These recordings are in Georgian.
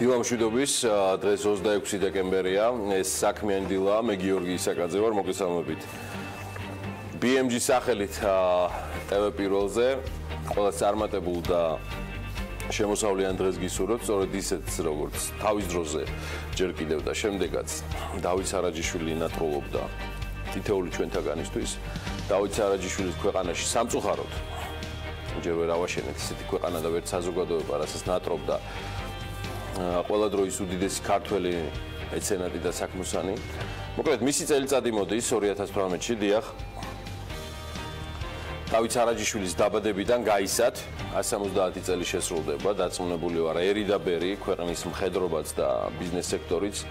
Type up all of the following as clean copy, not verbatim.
დილა მშვიდობის, დღეს 26 დეკემბერია, ეს საქმიანი დილა, მე გიორგი ისაკაძე ვარ, მოგესალმებით. BMG სახელით TV Pirveli-ზე, ყველა წარმატებულ და შემოსავლიან დღეს გისურვებთ, სწორედ ისეთს, როგორც თავის დროზე ჯერ კიდევ და შემდეგაც დავით სარაჯიშვილი ნატყოლობდა თითოეული ჩვენთაგანისთვის. დავით სარაჯიშვილის ქვეყანაში სამწუხაროდ ჯერ ვერ ავაშენეთ ისეთი ქვეყანა და ვერც საზოგადოება, რასაც ნატრობდა ყველა დროის უდიდესი ქართველი მეცენატი და საქმოსანი. მოკლედ, მისი წელიწადი მოდის 2018-ში, დიახ. დავით სარაჯიშვილის დაბადებიდან გაისად 170 წელი შესრულდება, დარწმუნებული ვარ, ერი და ბერი, ქვეყნის მხედრობაც და ბიზნეს სექტორიც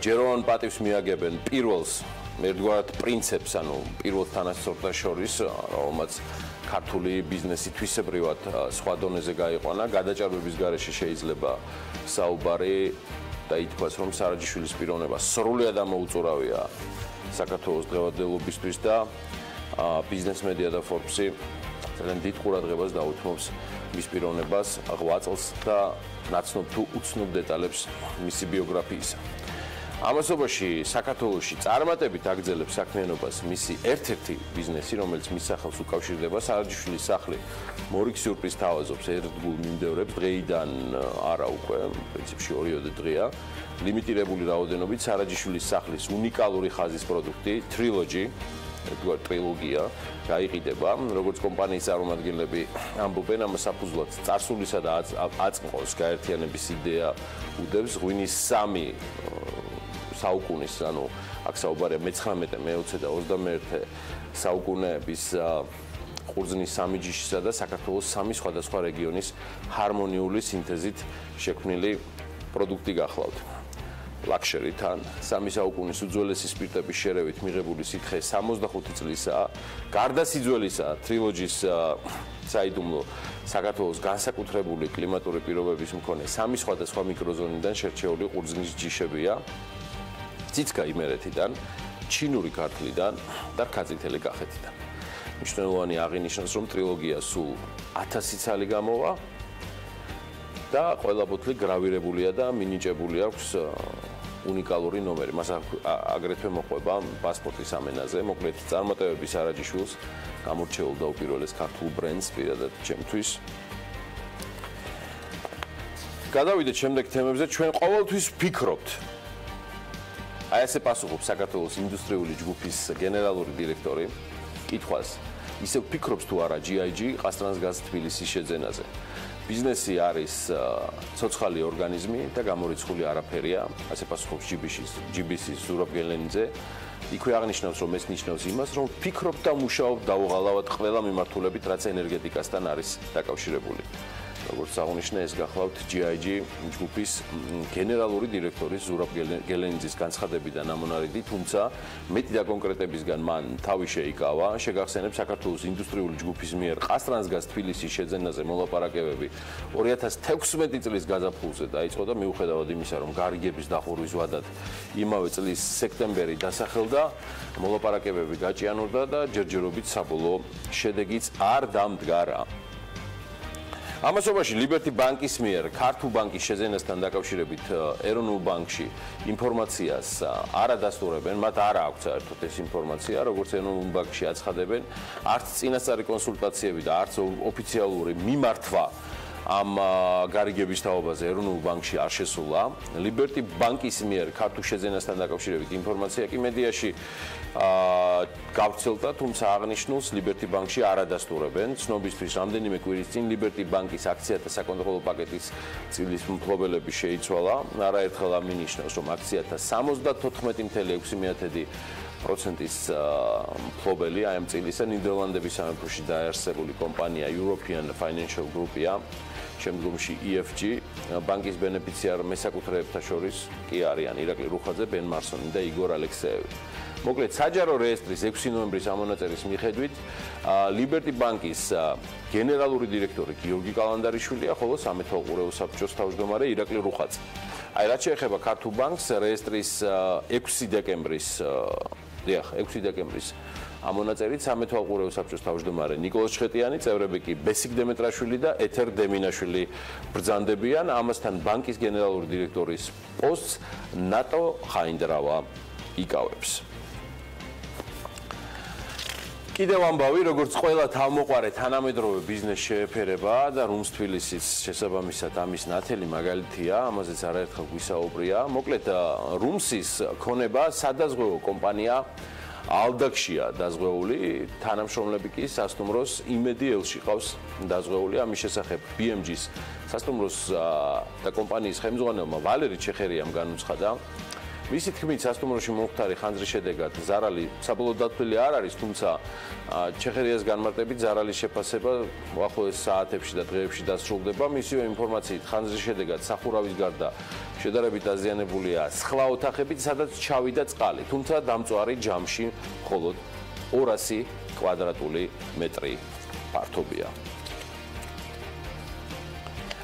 ჯეროვან პატივს მიაგებენ პირველს, ერთგვარად პრინციპს, ანუ პირველ თანასწორთა შორის, რომელმაც ქართული ბიზნესი თვისებრივად სხვა დონეზე გაიყვანა. გადაჭარბების გარეშე შეიძლება საუბარი და ითქვას, რომ სარაჯიშვილის პიროვნება სრულად ამოუწურავია საქართველოს დღევანდელობისთვის და ბიზნეს მედია და Forbes-ი ძალიან დიდ ყურადღებას დაუთმობს მის პიროვნებას, 8 წელს და ნაცნობ თუ უცნობ დეტალებს მისი ბიოგრაფიისა. ამასობაში საქართველოში წარმატებით აგრძელებს საქმიანობას მისი ერთ-ერთი ბიზნესი, რომელიც მის სახელს უკავშირდება, სარაჯიშვილის სახლი მორიგ სიურპრიზს თავაზობს ერთგულ მიმდევრებს, დღეიდან არა უკვე, პრინციპში 2 დღეა, ლიმიტირებული რაოდენობით სარაჯიშვილის სახლის უნიკალური ხაზის პროდუქტი, ერთგვარ ტრილოგია გაიყიდება, როგორც კომპანიის წარმომადგენლები ამბობენ, ამას საფუძვლად წარსულისა და აწმყოს გაერთიანების იდეა უდევს, ღვინის 3 საუკუნის, ანუ აქ საუბარია მე-19, მე-20 და 21 საუკუნეების ყურძნის 3 ჯიშისა და საქართველოს 3 სხვადასხვა რეგიონის ჰარმონიული სინთეზით შექმნილი პროდუქტი გახლავთ. ლაქშერითან 3 საუკუნის უძველესი სპირტების შერევით მიღებული სითხე 65 წლისაა. გარდა სიძველისა, ტრილოგიის საიდუმლო საქართველოს განსაკუთრებული კლიმატური პირობების მქონე 3 სხვადასხვა მიკროზონიდან შერჩეული ყურძნის ჯიშებია. ციცკა იმერეთიდან, ჩინური ქართლიდან და რქაწითელი კახეთიდან. მნიშვნელოვანი აღინიშნოს, რომ ტრილოგია სულ 1000 ცალი გამოვა და ყველა ბოთლი გრავირებულია და მინიჭებული აქვს უნიკალური ნომერი. მას აგრეთვე მოყვება პასპორტის ამენაზე. მოკლედ, წარმატებების სარაჯიშვილს გამორჩეულ და უპირველეს ქართულ ბრენდს პირადად ჩემთვის. გადავიდეთ შემდეგ თემებზე, ჩვენ ყოველთვის ვფიქრობთ. აი ესე პასუხობს საქართველოს ინდუსტრიული ჯგუფის გენერალური დირექტორი კითხვას, ისევ ფიქრობს თუ არა GIG ყასტრანსგაზ თბილისის შეძენაზე. ბიზნესი არის ცოცხალი ორგანიზმი და გამორიცხული არაფერია, ასე პასუხობს GBC-ის ზურაბ გელენიძე. იქვე აღნიშნავს, რომ ეს ნიშნავს იმას, რომ ფიქრობ და მუშაობ დაუღალავად ყველა მიმართულებით, რაც ენერგეტიკასთან არის დაკავშირებული. როგორც აღნიშნა, ეს გახლავთ GIG ჯგუფის გენერალური დირექტორის ზურაბ გელენიძის განცხადებიდან ამონარიდი, თუმცა მეტი დაკონკრეტებისგან მან თავი შეიკავა. შეგახსენებ, საქართველოს ინდუსტრიული ჯგუფის მიერ ყასტრანსგაზ თბილისის შეძენაზე მოლაპარაკებები 2016 წლის გაზაფხულზე დაიწყო და მიუხედავად იმისა, რომ გარიგების დახურვის ვადად იმავე წლის სექტემბერი დასახელდა, მოლაპარაკებები გაჭიანურდა და ჯერჯერობით საბოლოო შედეგიც არ დამდგარა. ამასობაში ლიბერტი ბანკის მიერ ქართულ ბანკის შეძენასთან დაკავშირებით ეროვნულ ბანკში ინფორმაციას არ ადასტურებენ, მათ არ აქვს საერთოდ ეს ინფორმაცია, როგორც ეროვნულ ბანკში აცხადებენ, არც წინასწარი კონსულტაციები და არც ოფიციალური მიმართვა ამ გარიგების თაობაზე ეროვნულ ბანკში არ შესულა. ლიბერტი ბანკის მიერ ქართულ შეძენასთან დაკავშირებით ინფორმაცია კი მედიაში გავრცელდა, თუმცა აღნიშნულს ლიბერტი ბანკში არ ადასტურებენ. ცნობისთვის, რამდენიმე კვირის წინ ლიბერტი ბანკის აქციათა საკონტროლო პაკეტის წილის მფლობელები შეიცვალა. არაერთხელ აღნიშნავს, რომ აქციათა 74.6%-ის მფლობელი აი ამ წილისა ნიდერლანდების სამეფოში დაარსებული კომპანია European Financial Group-ია. შემდგომში EFG ბანკის ბენეფიციარ მესაკუთრეებთა შორის კი არიან ირაკლი რუხაძე, ბენ მარსონი და იგორ ალექსეევი. მოკლედ, საჯარო რეესტრის 6 ნოემბრის ამონაწერის მიხედვით, ლიბერტი ბანკის გენერალური დირექტორი გიორგი კალანდარიშვილია, ხოლო სამეთვალყურეო საბჭოს თავმჯდომარე ირაკლი რუხაძე. აი, რაც შეეხება ქართულ ბანკს, რეესტრის 6 დეკემბრის ამონაწერით სამეთვალყურეო საბჭოს თავმჯდომარე ნიკოლოზ ჩხეტიანი, წევრები კი ბესიკ დემეტრაშვილი და ეთერ დემინაშვილი ბრძანდებიან. ამასთან ბანკის გენერალური დირექტორის პოსტს ნატო ხაინდრავა იკავებს. კიდევ ამბავი, როგორც ყველა თავმოყარე თანამედროვე ბიზნეს შეეფერება და რუმს თბილისის შესაბამისად ამის ნათელი მაგალითია, ამაზეც არაერთხელ გვისაუბრია. მოკლედ, რუმსის ქონება სადაზღვევო კომპანია ალდაქშია დაზღვეული, თანამშრომლები კი სასტუმროს იმედი ელში ყავს დაზღვეული. ამის შესახებ BMG-ს სასტუმროს და კომპანიის ხელმძღვანელმა ვალერი ჩეხერიამ განუცხადა. მისი თქმით, სასტუმროში მომხდარი ხანძრის შედეგად ზარალი საბოლოოდ დათვლილი არ არის, თუმცა ჩეხერიას განმარტებით ზარალის შეფასება უახლოეს საათებში და დღეებში დასრულდება. მისივე ინფორმაციით, ხანძრის შედეგად სახურავის გარდა შედარებით დაზიანებულია სხვა ოთახებით, სადაც ჩავიდა წყალი, თუმცა დამწვარი ჯამში მხოლოდ 200 კვადრატული მეტრი ფართობია.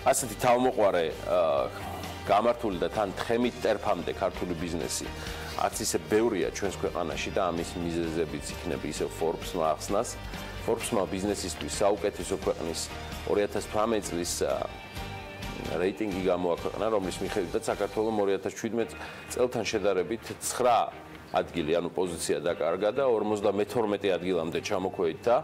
ასეთი თავმოყარე გამართული და თან თხემით ტერფამდე ქართული ბიზნესი არც ისე ბევრია ჩვენს ქვეყანაში და ამის მიზეზებიც იქნება ისევ Forbes-მა ახსნას. Forbes-მა ბიზნესისთვის საუკეთესო ქვეყნის 2018 წლის რეიტინგი გამოაქვეყნა, რომლის მიხედვითაც საქართველოს 2017 წელთან შედარებით 9 ადგილი, ანუ პოზიცია დაკარგა და 52 ადგილამდე ჩამოქვეითდა.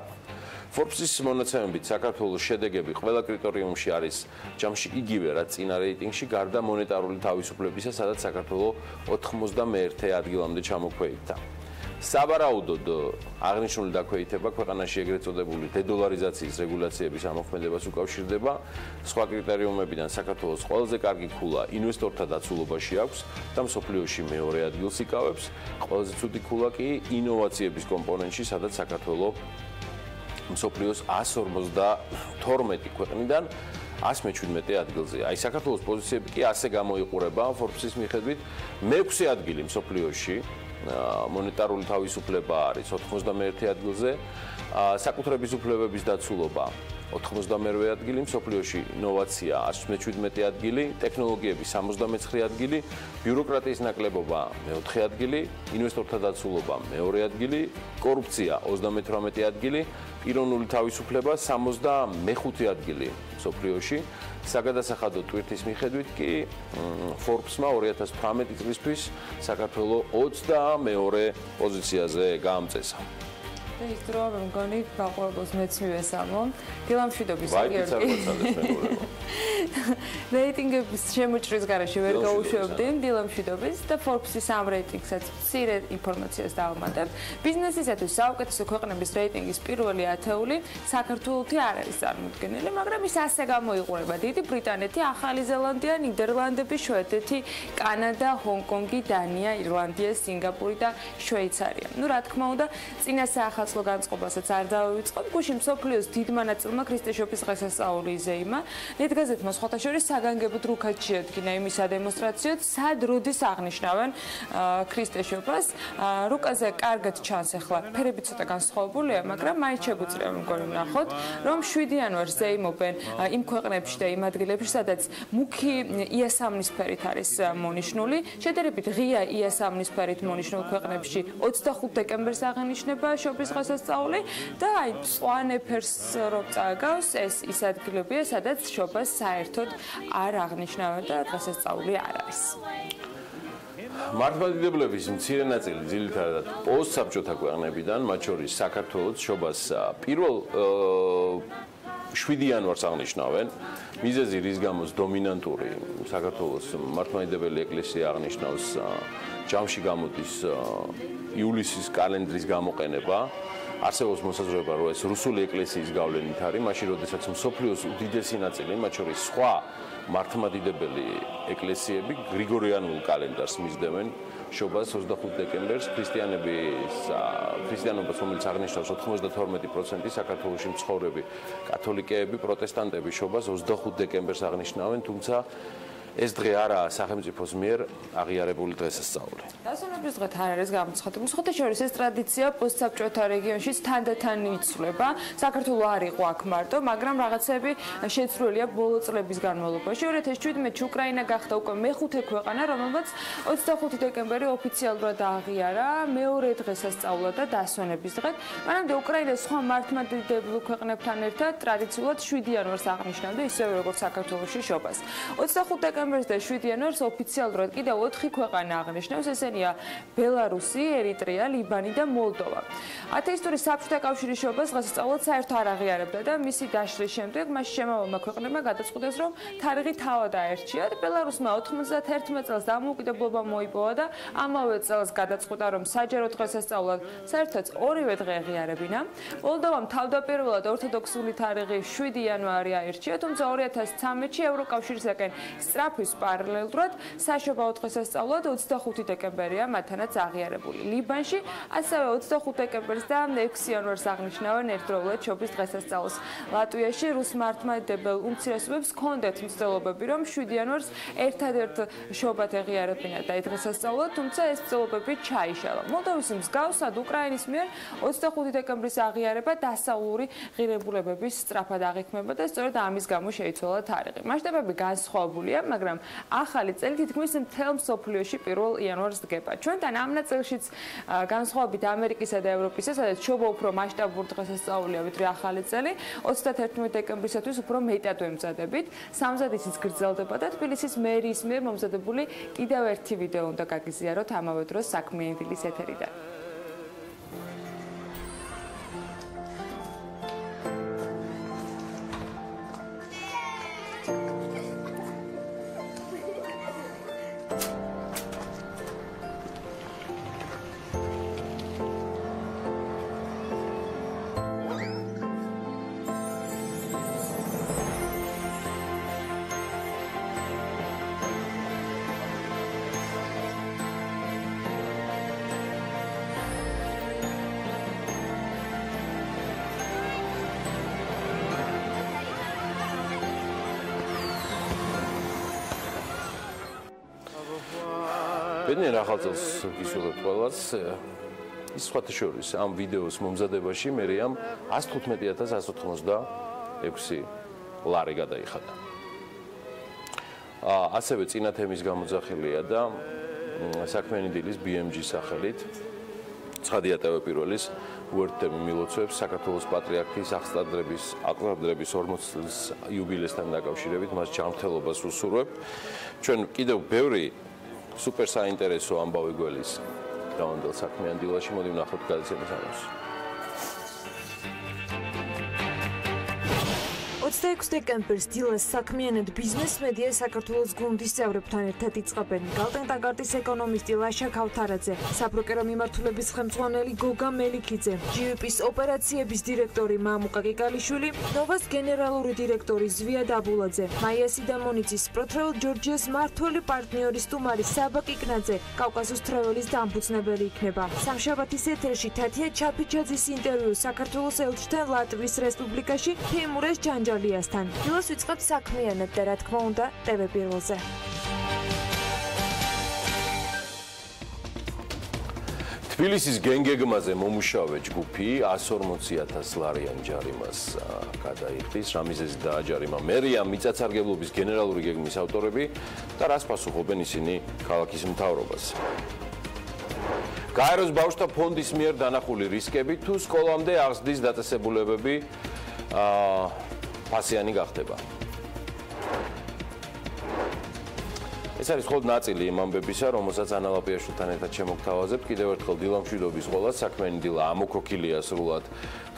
Forbes-ის მონაცემებით საქართველოს შედეგები ყველა კრიტერიუმში არის ჯამში იგივე, რაც წინა რეიტინგში, გარდა მონეტარული თავისუფლებისა, სადაც საქართველოს 91 ადგილამდე ჩამოქვეითდა. საბარაუდოდ აღნიშნული დაქვეითება ქვეყანაში ეგრეთ წოდებული დედოლარიზაციის რეგულაციების ამოქმედებას უკავშირდება. სხვა კრიტერიუმებიდან საქართველოს ყველაზე კარგი ქულა ინვესტორთა დაცულობაში აქვს და მსოფლიოში მეორე ადგილს იკავებს. ყველაზე ცუდი ქულა კი ინოვაციების კომპონენტში, სადაც საქართველოს მსოფლიოს 152 ქვეყნიდან 117 ადგილზეა. აი საქართველოს პოზიციები კი ასე გამოიყურება Forbes-ის მიხედვით, მე-6 ადგილი მსოფლიოში მონეტარული თავისუფლება არის 91 ადგილზე, საკუთრების უფლებების დაცულობა 92 ადგილი, მსოფლიოში ინოვაცია 117 ადგილი, ტექნოლოგიები 69 ადგილი, ბიუროკრატიის ნაკლებობა მე-4 ადგილი, ინვესტორთა დაცულობა მე-2 ადგილი, კორუფცია 38 ადგილი, პიროვნული თავისუფლება 65 ადგილი მსოფლიოში. საგადასახადო ტვირთის მიხედვით კი Forbes-მა 2018 წლისთვის საქართველოს 22 პოზიციაზე გაამწესა. ის დრო მე მგონი გაყურებელს მეც მივესალმო. დილამშვიდობის გიორგი. რეიტინგების შემოჭრის გარეშე ვერ გაუშვებდი დილამშვიდობის და Forbes-ის ამ რეიტინგსაც მცირე ინფორმაციას დავამატებ. ბიზნესისათვის საუკეთესო ქვეყნების რეიტინგის პირველი ათეული საქართველოთი არ არის წარმოდგენილი, მაგრამ ის ასე გამოიყურება: დიდი ბრიტანეთი, ახალი ზელანდია, ნიდერლანდები, შვედეთი, კანადა, ჰონკონგი, დანია, ირლანდია, სინგაპური და შვეიცარია. ნუ რა თქმა უნდა, წინა საახალწლო განწყობასაც არ დავივიწყოთ. გუშინ მსოფლიოს დიდმა ნაწილმა ქრისტეშობის დღესასწაული იზეიმა. ნედგაზეთმა სხვათა შორის საგანგებოდ რუქად შეადგინა იმის ადემონსტრაციოდ, სად როდის აღნიშნავენ ქრისტეშობას. რუკაზე კარგად ჩანს ახლა, ფერები ცოტა განსხვავებულია, მაგრამ მაინც შეგვიძლია მგონი ვნახოთ, რომ 7 იანვარს ზეიმობენ იმ ქვეყნებში და იმ ადგილებში, სადაც მუქი იასამნისფერით არის მონიშნული. შედარებით ღია იასამნისფერით მონიშნულ ქვეყნებში 25 დეკემბერს აღინიშნება შობის დღესასწაული და აი მწვანე ფერს რო წააგავს, ეს ის ადგილებია, სადაც შობას საერთოდ არ აღნიშნავენ და დღესასწაული არ არის. მართლმადიდებლების მცირე ნაწილი ძირითადად პოსტსაბჭოთა ქვეყნებიდან, მათ შორის საქართველოს შობას პირველ 7 იანვარს აღნიშნავენ. მიზეზი რის გამოც დომინანტური საქართველოს მართლმადიდებელი ეკლესია აღნიშნავს ჯამში გამოდის ივლისის კალენდრის გამოყენება. არსებობს მოსაზრება, რომ ეს რუსული ეკლესიის გავლენით არის, მაშინ როდესაც მსოფლიოს უდიდესი ნაწილი, მათ შორის სხვა მართლმადიდებელი ეკლესიები გრიგორიანულ კალენდარს მისდევენ შობას 25 დეკემბერს. ქრისტიანობას, რომელიც აღნიშნავს 92% საქართველოში მცხოვრები კათოლიკეები, პროტესტანტები შობას 25 დეკემბერს აღნიშნავენ, თუმცა ეს დღე არაა სახელმწიფოს მიერ აღიარებული დღესასწაული. დასვენების დღე არ არის გამოცხადებული. სხვათაშორის ეს ტრადიცია პოსტსაბჭოთა რეგიონში თანდათან იცვლება. საქართველო არ იყო აქ მარტო, მაგრამ რაღაცები შეცვლილია ბოლო წლების განმავლობაში. 2017-ში უკრაინა გახდა უკვე მეხუთე ქვეყანა, რომელმაც 25 დეკემბერი ოფიციალურად აღიარა მეორე დღესასწაულად და დასვენების დღედ. მანამდე უკრაინა სხვა მართლმადიდებელ ქვეყნებთან ერთად ტრადიციულად 7 იანვარს აღნიშნავდა, ისევე როგორც საქართველოში შობას. 25 დეკემბერს და 7 იანვარს ოფიციალურად კიდევ 4 ქვეყანა აღნიშნავს, ესენია ბელარუსი, ერიტრეა, ლიბანი და მოლდოვა. ათეისტური საბჭოთა კავშირის შობას დღესასწაულად საერთოდ არ აღიარებდა და მისი დაშლის შემდეგ მასში შემავალმა ქვეყნებმა გადაწყვიტეს, რომ თარიღი თავად აერჩიათ. ბელარუსმა 91 წელს დამოუკიდებლობა მოიპოვა და ამავე წელს გადაწყვიტა, რომ საჯარო დღესასწაულად საერთოდ ორივე დღე აღიარებინა. მოლდოვამ თავდაპირველად ორთოდოქსული თარიღი 7 იანვარი აერჩია, თუმცა 2013-ში ევროკავშირისგან სწრაფვის პარალელურად საშობაო დღესასწაულად 25 დეკემბერია მათთანაც აღიარებული. ლიბანში ასევე 25 დეკემბერს და 6 იანვარს აღნიშნავენ ერთდროულად შობის დღესასწაულს. ლატვიაში რუს მართლმადიდებელ უმცირესობებს ჰქონდათ მცდელობები, რომ 7 იანვარს ერთადერთ შობად ეღიარებინათ და დღესასწაულად, თუმცა ეს მცდელობები ჩაიშალა. მოლდოვის მსგავსად უკრაინის მიერ 25 დეკემბრის აღიარება დასავლური ღირებულებების სწრაფად აღიქმება და სწორედ ამის გამო შეიცვალა თარიღი. მასშტაბები განსხვავებულია, მაგრამ ახალი წელი თითქმის მთელ მსოფლიოში 1 იანვარს დგება. ჩვენთან ამ ნაწილშიც განსხვავებით ამერიკისა და ევროპისა, სადაც შობა უფრო მასშტაბური დღესასწაულია, ვიდრე ახალი წელი, 31 დეკემბრისათვის უფრო მეტად ვემზადებით. სამზადისიც გრძელდება და თბილისის მერიის მიერ მომზადებული კიდევ ერთი ვიდეო უნდა გაგიზიაროთ ამავე დროს საქმიანი დილის ეთერიდან. ბედნიერ ახალ წელს გისურვებთ ყველას. ის სხვათა შორის ამ ვიდეოს მომზადებაში მერეამ 115,186 ლარი გადაიხადა. ასევე წინა თემის გამოძახილია და საქმიანი დილის BMG სახელით ცხადია Pirvelis უერთდები მილოცვებს საქართველოს პატრიარქის აღსტარდების 40 წლის იუბილესთან დაკავშირებით მას ჯანმრთელობას ვუსურვებთ. ჩვენ კიდევ ბევრი სუპერ საინტერესო ამბავი გველის დავანდელ საქმიან დილაში, მოდი ვნახოთ გადაცემის ანონსს. 26 დეკემბერს დილას საქმიანად ბიზნეს მედია საქართველოს გუნდის წევრებთან ერთად იწყებენ. taggart-ის ეკონომისტი ლაშა ქავთარაძე, საბროკერო მიმართულების ხელმძღვანელი გოგა მელიქიძე, GVP-ის ოპერაციების დირექტორი მამუკა კიკალიშვილი, ნოვას გენერალური დირექტორი ზვია დაბულაძე, მაია სიდამონიცის, Pirveli ჯორჯიას მართველი პარტნიორი სტუმარი საბა კიკნაძე, კავკასიის ტრეველის დამფუძნებელი იქნება. სამშაბათის ეთერში თათია ჩაფიჩაძის ინტერვიუ საქართველოს ელჩთან ლატვიის რესპუბლიკაში თემურეს ჯანჯალიასთან. დილას ვიწყებთ საქმიანად და რა თქმა უნდა TV Pirveli-ზე. თბილისის გენგეგმაზე მომუშავე ჯგუფი 140,000 ლარიან ჯარიმას გადაიხდის. რა მიზეზით დააჯარიმა მერია, მიწათსარგებლობის გენერალური გეგმის ავტორები და რას პასუხობენ ისინი ქალაქის მთავრობას. გაეროს ბავშვთა ფონდის მიერ დანახული რისკები თუ სკოლამდე აღზრდის დაწესებულებები ფასიანი გახდება. ეს არის მხოლოდ ნაწილი იმ ამბებისა, რომელსაც ანალაპიაშვილთან ერთად შემოგთავაზებთ. კიდევ ერთხელ დილამშვიდობის ყოლას, საქმიანი დილა ამოქოქილია სრულად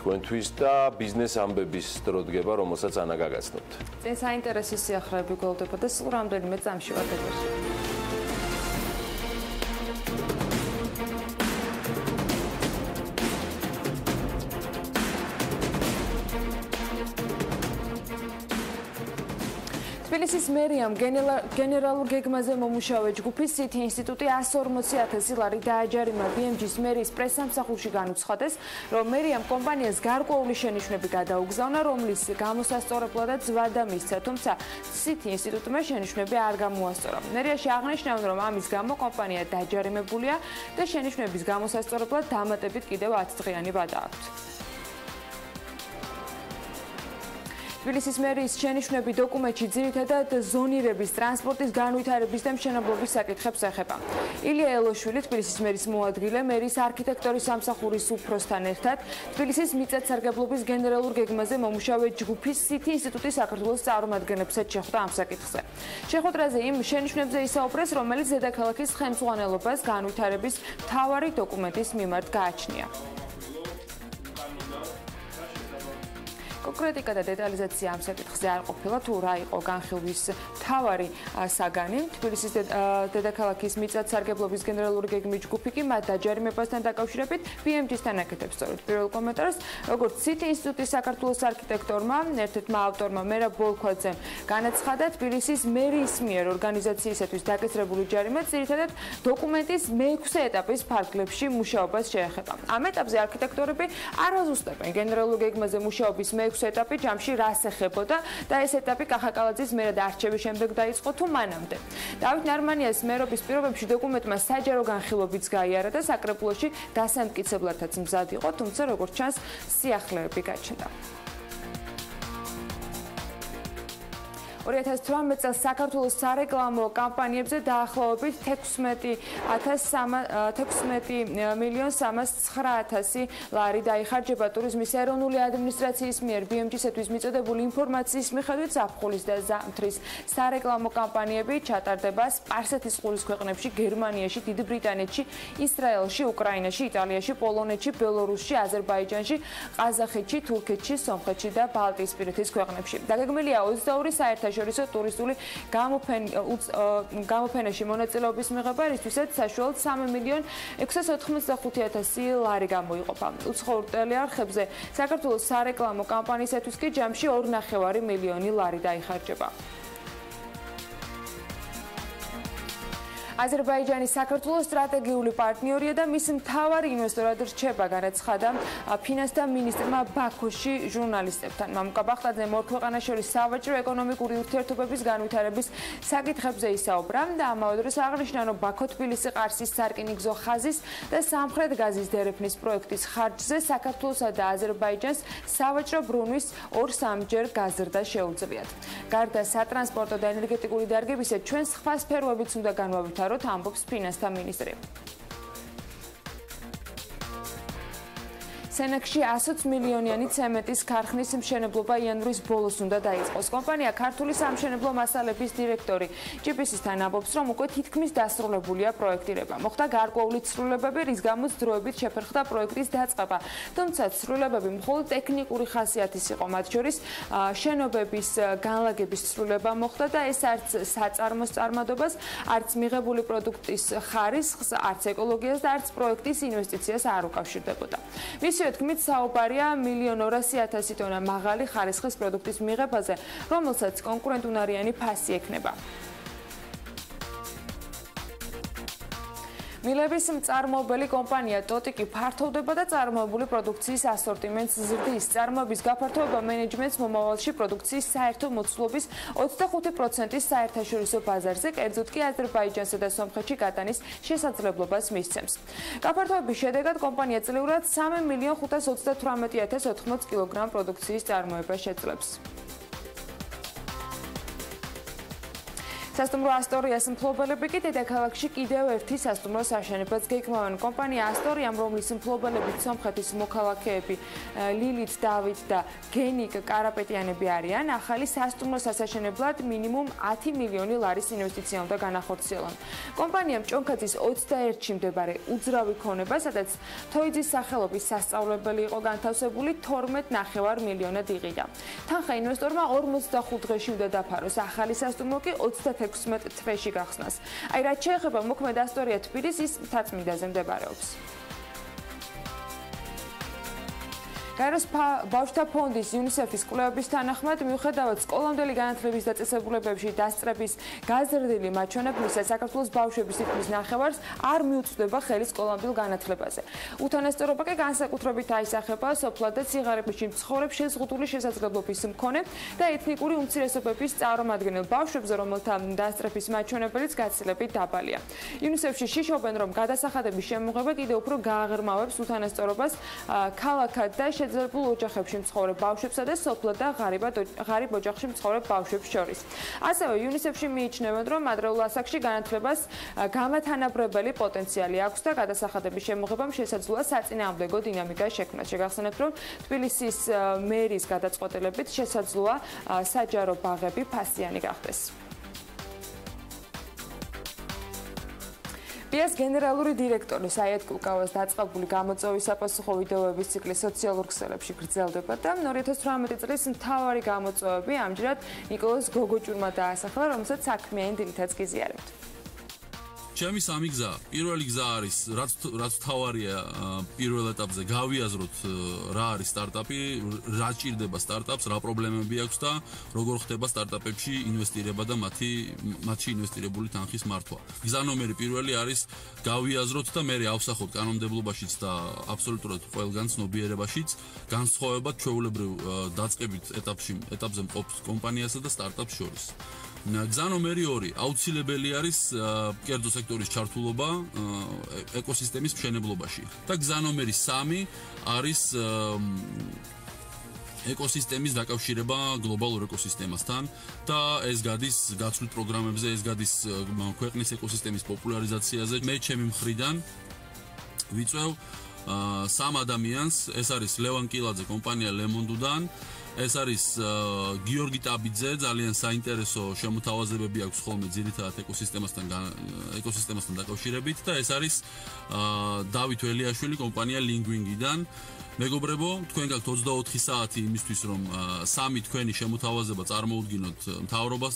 თქვენთვის და ბიზნესამბების დრო დგება, რომელსაც ანა გაგაცნობთ. წინ საინტერესო სიახლეები გველდება და სულ რამდენიმე წამში ვარ ეთერში. თბილისის მერიამ გენერალურ გეგმაზე მომუშავე ჯგუფის CT ინსტიტუტი 140,000 ლარი დააჯარიმა BMG-ის მერიის პრესსამსახურში განუცხადეს, რომ მერიამ კომპანიას გარკვეული შენიშვნები გადაუგზავნა, რომლის გამოსასწორებლადაც ვადა მისცა, თუმცა CT ინსტიტუტმა შენიშვნები არ გამოასწორა. მერიაში აღნიშნავენ, რომ ამის გამო კომპანია დაჯარიმებულია და შენიშვნების გამოსასწორებლად დამატებით კიდევ 10 დღიანი ვადა აქვთ. თბილისის მერიის შენიშვნები დოკუმენტში ძირითადად ზონირების, ტრანსპორტის განვითარების და მშენებლობის საკითხებს ეხება. ილია ელოშვილი, თბილისის მერის მოადგილე, მერის არქიტექტორის სამსახურის უფროსთან ერთად თბილისის მიწათსარგებლობის გენერალურ გეგმაზე მომუშავე ჯგუფის CT ინსტიტუტის საქართველოს წარმომადგენლებსაც შეხვდა ამ საკითხზე. შეხვედრაზე იმ შენიშვნებზე ისაუბრეს, რომელიც დედაქალაქის ხელმძღვანელობას განვითარების მთავარი დოკუმენტის მიმართ გააჩნია. კონკრეტიკა და დეტალიზაცია ამ საკითხზე არ ყოფილა, თუ რა იყო განხილვის მთავარი საგანი. თბილისის დედაქალაქის მიწათსარგებლობის გენერალური გეგმის ჯგუფი კი მათ დაჯარიმებასთან დაკავშირებით BMG-სთან აკეთებს სწორედ პირველ კომენტარს, როგორც CT ინსტიტუტის საქართველოს არქიტექტორმა, ერთ-ერთმა ავტორმა მერაბ ბოლქვაძემ განაცხადა, თბილისის მერიის მიერ ორგანიზაციისათვის დაკისრებული ჯარიმა ძირითადად დოკუმენტის მე-6 ეტაპის ფარგლებში მუშაობას შეეხება. ამ ეტაპზე არქიტექტორები არ აზუსტებენ გენერალურ გეგმაზე მუშაობის მე-6 ეტაპი ჯამში რას ეხებოდა და ეს ეტაპი კახაკალაძის მერად არჩევის შემდეგ დაიწყო თუ მანამდე. დავით ნარმანიას მერობის პირობებში დოკუმენტმა საჯარო განხილვებიც გაიარა და საკრებულოში დასამტკიცებლადაც მზად იყო, თუმცა როგორც ჩანს, სიახლეები გაჩნდა. 2018 წელს საქართველოს სარეკლამო კამპანიებზე დაახლოებით 16,309,000 ლარი დაიხარჯება ტურიზმის ეროვნული ადმინისტრაციის მიერ BMG-სათვის მიწოდებული ინფორმაციის მიხედვით ზაფხულის და ზამთრის სარეკლამო კამპანიები ჩატარდება სპარსეთის ყურის ქვეყნებში, გერმანიაში, დიდ ბრიტანეთში, ისრაელში, უკრაინაში, იტალიაში, პოლონეთში, ბელორუსში, აზერბაიჯანში, ყაზახეთში, თურქეთში, სომხეთში და ბალტიისპირეთის ქვეყნებში. დაგეგმილია 22 საერთაშორისო ტურისტული გამოფენაში მონაწილეობის მიღება, რისთვისაც საშუალოდ 3,685,000 ლარი გამოიყოფა. უცხოურ ტელეარხებზე საქართველოს სარეკლამო კამპანიისათვის კი ჯამში 2,5 მილიონი ლარი დაიხარჯება. აზერბაიჯანი საქართველოს სტრატეგიული პარტნიორია და მის მთავარ ინვესტორად რჩება, განაცხადა ფინანსთა მინისტრმა ბაქოში ჟურნალისტებთან. მამუკა ბახტაძემ ორ ქვეყანას შორის სავაჭრო ეკონომიკური ურთიერთობების განვითარების საკითხებზე ისაუბრა და ამავე დროს აღნიშნა, რომ ბაქო-თბილისი-ყარსის სარკინიგზო ხაზის და სამხრეთ გაზის დერეფნის პროექტის ხარჯზე საქართველოსა და აზერბაიჯანს სავაჭრო ბრუნვის 2-3ჯერ გაზრდა შეუძლიათ. გარდა სატრანსპორტო და ენერგეტიკული დარგებისა, ჩვენ სხვა სფეროებიც უნდა განვავითაროთ, ამბობს ფინანსთა მინისტრი. სენაკში 120 მილიონიანი ცემენტის ქარხნის მშენებლობა იანვრის ბოლოს უნდა დაიწყოს. კომპანია ქართული სამშენებლო მასალების დირექტორი GPS-თან ამბობს, რომ უკვე თითქმის დასრულებულია პროექტირება. მოხდა გარკვეული ცვლილებები, რის გამოც დროებით შეფერხდა პროექტის დაწყება. თუმცა ცვლილებები მხოლოდ ტექნიკური ხასიათის იყო, მათ შორის შენობების განლაგების ცვლილება მოხდა და ეს არც საწარმოს წარმადობას, არც მიღებული პროდუქტის ხარისხს, არც ეკოლოგიას და არც პროექტის ინვესტიციას არ უკავშირდებოდა. მისივე თქმით, საუბარია 1,200,000 ტონა მაღალი ხარისხის პროდუქტის მიღებაზე, რომელსაც კონკურენტუნარიანი ფასი ექნება. მილების მწარმოებელი კომპანია ტოტიკი ფართოვდება და წარმოებული პროდუქციის ასორტიმენტს ზრდის. წარმოების გაფართოება მენეჯმენტს მომავალში პროდუქციის საერთო მოცულობის 25%-ის საერთაშორისო ბაზარზე, კერძოდ კი აზერბაიჯანსა და სომხეთში გატანის შესაძლებლობას მისცემს. გაფართოების შედეგად კომპანია წლიურად 3,538,080 კილოგრამ პროდუქციის წარმოება შეძლებს. სასტუმრო ასტორიას მფლობელები კი დედაქალაქში კიდევ ერთი სასტუმროს აშენებას გეგმავენ. კომპანია ასტორიამ, რომლის მფლობელები სომხეთის მოქალაქეები ლილით, დავით და გენიკ კარაპეტიანები არიან, ახალი სასტუმროს ასაშენებლად მინიმუმ 10 მილიონი ლარის ინვესტიცია უნდა განახორციელონ. კომპანიამ ჭონქაძის 21-ში მდებარე უძრავი ქონება, სადაც თოიძის სახელობის სასწავლებელი იყო განთავსებული, 12,5 მილიონად იყიდა. თანხა ინვესტორმა 45 დღეში უნდა დაფაროს. ახალი სასტუმრო კი 16 თვეში გახსნას. აი რაც შეეხება მოქმედ ასტორია თბილისის მთაწმინდაზე მდებარეობს. გაეროს ბავშვთა ფონდის UNICEF-ის კვლევების თანახმად, მიუხედავად სკოლამდელი განათლების დაწესებულებებში დასწრების გაზრდილი მაჩვენებლისა, საქართველოს ბავშვების სიკვდილის ნახევარს არ მიუწვდება ხელი სკოლამდელ განათლებაზე. უთანასწორობა კი განსაკუთრებით აისახება სოფლად და სიღარიბეში მცხოვრებ შეზღუდული შესაძლებლობის მქონე და ეთნიკური უმცირესობების წარმომადგენელ ბავშვებზე, რომელთა დასწრების მაჩვენებელიც გაცილებით დაბალია. UNICEF-ში შიშობენ, რომ გადასახადების შემოღება კიდევ უფრო გააღრმავებს უთანასწორობას ქალაქად და შეძლებულ ოჯახებში მცხოვრებ ბავშვებსა და სოფლად და ღარიბ ოჯახში მცხოვრებ ბავშვებს შორის. ასევე UNICEF-ში მიიჩნევენ, რომ ადრეულ ასაკში განათლებას გამათანაბრებელი პოტენციალი აქვს და გადასახადების შემოღებამ შესაძლოა საწინააღმდეგო დინამიკა შექმნას. შეგახსენებთ, რომ თბილისის მერის გადაწყვეტილებით შესაძლოა საჯარო ბაღები ფასიანი გახდეს. პიას გენერალური დირექტორი საიად კულკავას დაწყებული გამოწვევის საპასუხო ვიდეოების ციკლი სოციალურ ქსელებში გრძელდება და 2018 წლის მთავარი გამოწვევები ამჯერად ნიკოლოზ გოგოჭურმა დაასახელა, რომელსაც საქმიანი დილითაც გიზიარებთ. ჩემი სამი გზა, პირველი გზა არის, რაც თავარია პირველ ეტაპზე გავიაზროთ რა არის სტარტაპი, რა ჭირდება სტარტაპს, რა პრობლემები აქვს და როგორ ხდება სტარტაპებში ინვესტირება და მათში ინვესტირებული თანხის მართვა. გზა ნომერი პირველი არის გავიაზროთ და მე ავსახოთ კანონმდებლობაშიც და აბსოლუტურად ყველგან ცნობიერებაშიც განსხვავება ჩვეულებრივ დაწყებით ეტაპზე მყოფ კომპანიასა და სტარტაპს შორის. გზა ნომერი 2 აუცილებელი არის კერძო სექტორის ჩართულობა ეკოსისტემის მშენებლობაში და გზა ნომერი 3 არის ეკოსისტემის დაკავშირება გლობალურ ეკოსისტემასთან და ეს გადის გაცვლით პროგრამებზე, ეს გადის ქვეყნის ეკოსისტემის პოპულარიზაციაზე. მე ჩემი მხრიდან ვიწევ 3 ადამიანს, ეს არის ლევან კილაძე კომპანია ლემონდუდან, ეს არის გიორგი ტაბიძე, ძალიან საინტერესო შემოთავაზებები აქვს ხოლმე ძირითადად ეკოსისტემასთან დაკავშირებით და ეს არის დავით ელიაშვილი კომპანია ლინგვინგიდან. მეგობრებო, თქვენ გაქვთ 24 საათი იმისთვის, რომ 3 თქვენი შემოთავაზება წარმოუდგინოთ მთავრობას.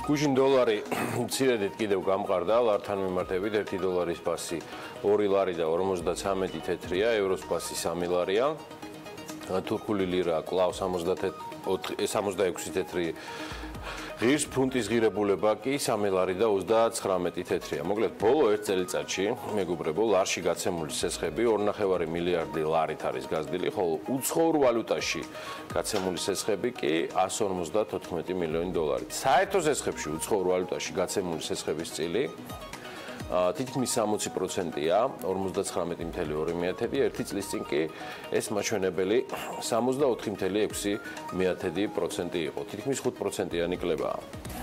გუშინ დოლარი მცირედით კიდევ გამყარდა, ლართან მიმართებით 1 დოლარის ფასი 2 ლარი და 53 თეთრია, ევროს ფასი 3 ლარია. თურქული ლირა კვლავ 66 თეთრი ღირს, ფუნტის ღირებულება კი 3 ლარი და 39 თეთრია. მოკლედ, ბოლო 1 წელიწადში, მეგობრებო, ლარში გაცემული სესხები 2.5 მილიარდი ლარით არის გაზრდილი, ხოლო უცხოურ ვალუტაში გაცემული სესხები კი 154 მილიონი დოლარით. საერთო სესხებში უცხოურ ვალუტაში გაცემული სესხების წილი თითქმის 60%-ია, 59.2%, ერთი წლის წინ კი ეს მაჩვენებელი 64.6% იყო. თითქმის 5%-იანი კლებაა.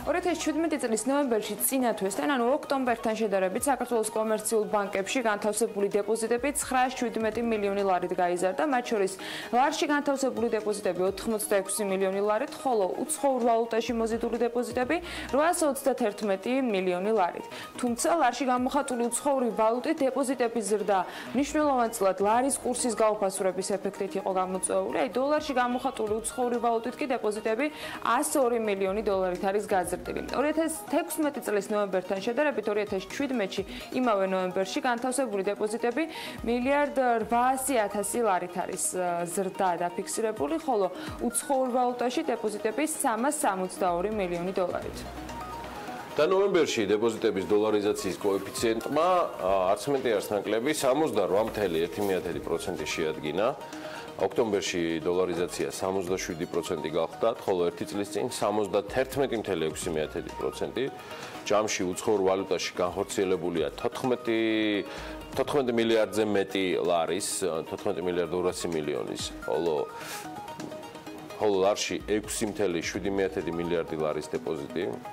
2017 წლის ნოემბერში წინა თვესთან, ანუ ოქტომბერთან შედარებით, საქართველოს კომერციულ ბანკებში განთავსებული დეპოზიტები 917 მილიონი ლარით გაიზარდა, მათ შორის ლარში განთავსებული დეპოზიტები 86 მილიონი ლარით, ხოლო უცხოურ ვალუტაში მოზიდული დეპოზიტები 831 მილიონი ლარით. თუმცა ლარში გამოხატული უცხოური ვალუტით დეპოზიტების ზრდა მნიშვნელოვანწილად ლარის კურსის გაუფასურების ეფექტით იყო გამოწვეული. აი დოლარში გამოხატული უცხოური ვალუტით კი დეპოზიტები 102 მილიონი დოლარით არის გაზრდილი. 2016 წლის ნოემბერთან შედარებით 2017-ში იმავე ნოემბერში განთავსებული დეპოზიტები 1.8 მილიარდ ლარით არის ზრდა დაფიქსირებული, ხოლო უცხოურ ვალუტაში დეპოზიტები 362 მილიონი დოლარით. და ნოემბერში დეპოზიტების დოლარიზაციის კოეფიციენტმა არც მეტი არც ნაკლები 68.1% შეადგინა. ოქტომბერში დოლარიზაცია 67% გახდა, ხოლო ერთი წლის წინ 71.6%. ჯამში უცხოურ ვალუტაში განხორციელებულია 14 მილიარდზე მეტი ლარის, 14 მილიარდ 200 მილიონის, ხოლო ლარში 6.7 მილიარდი ლარის დეპოზიტი.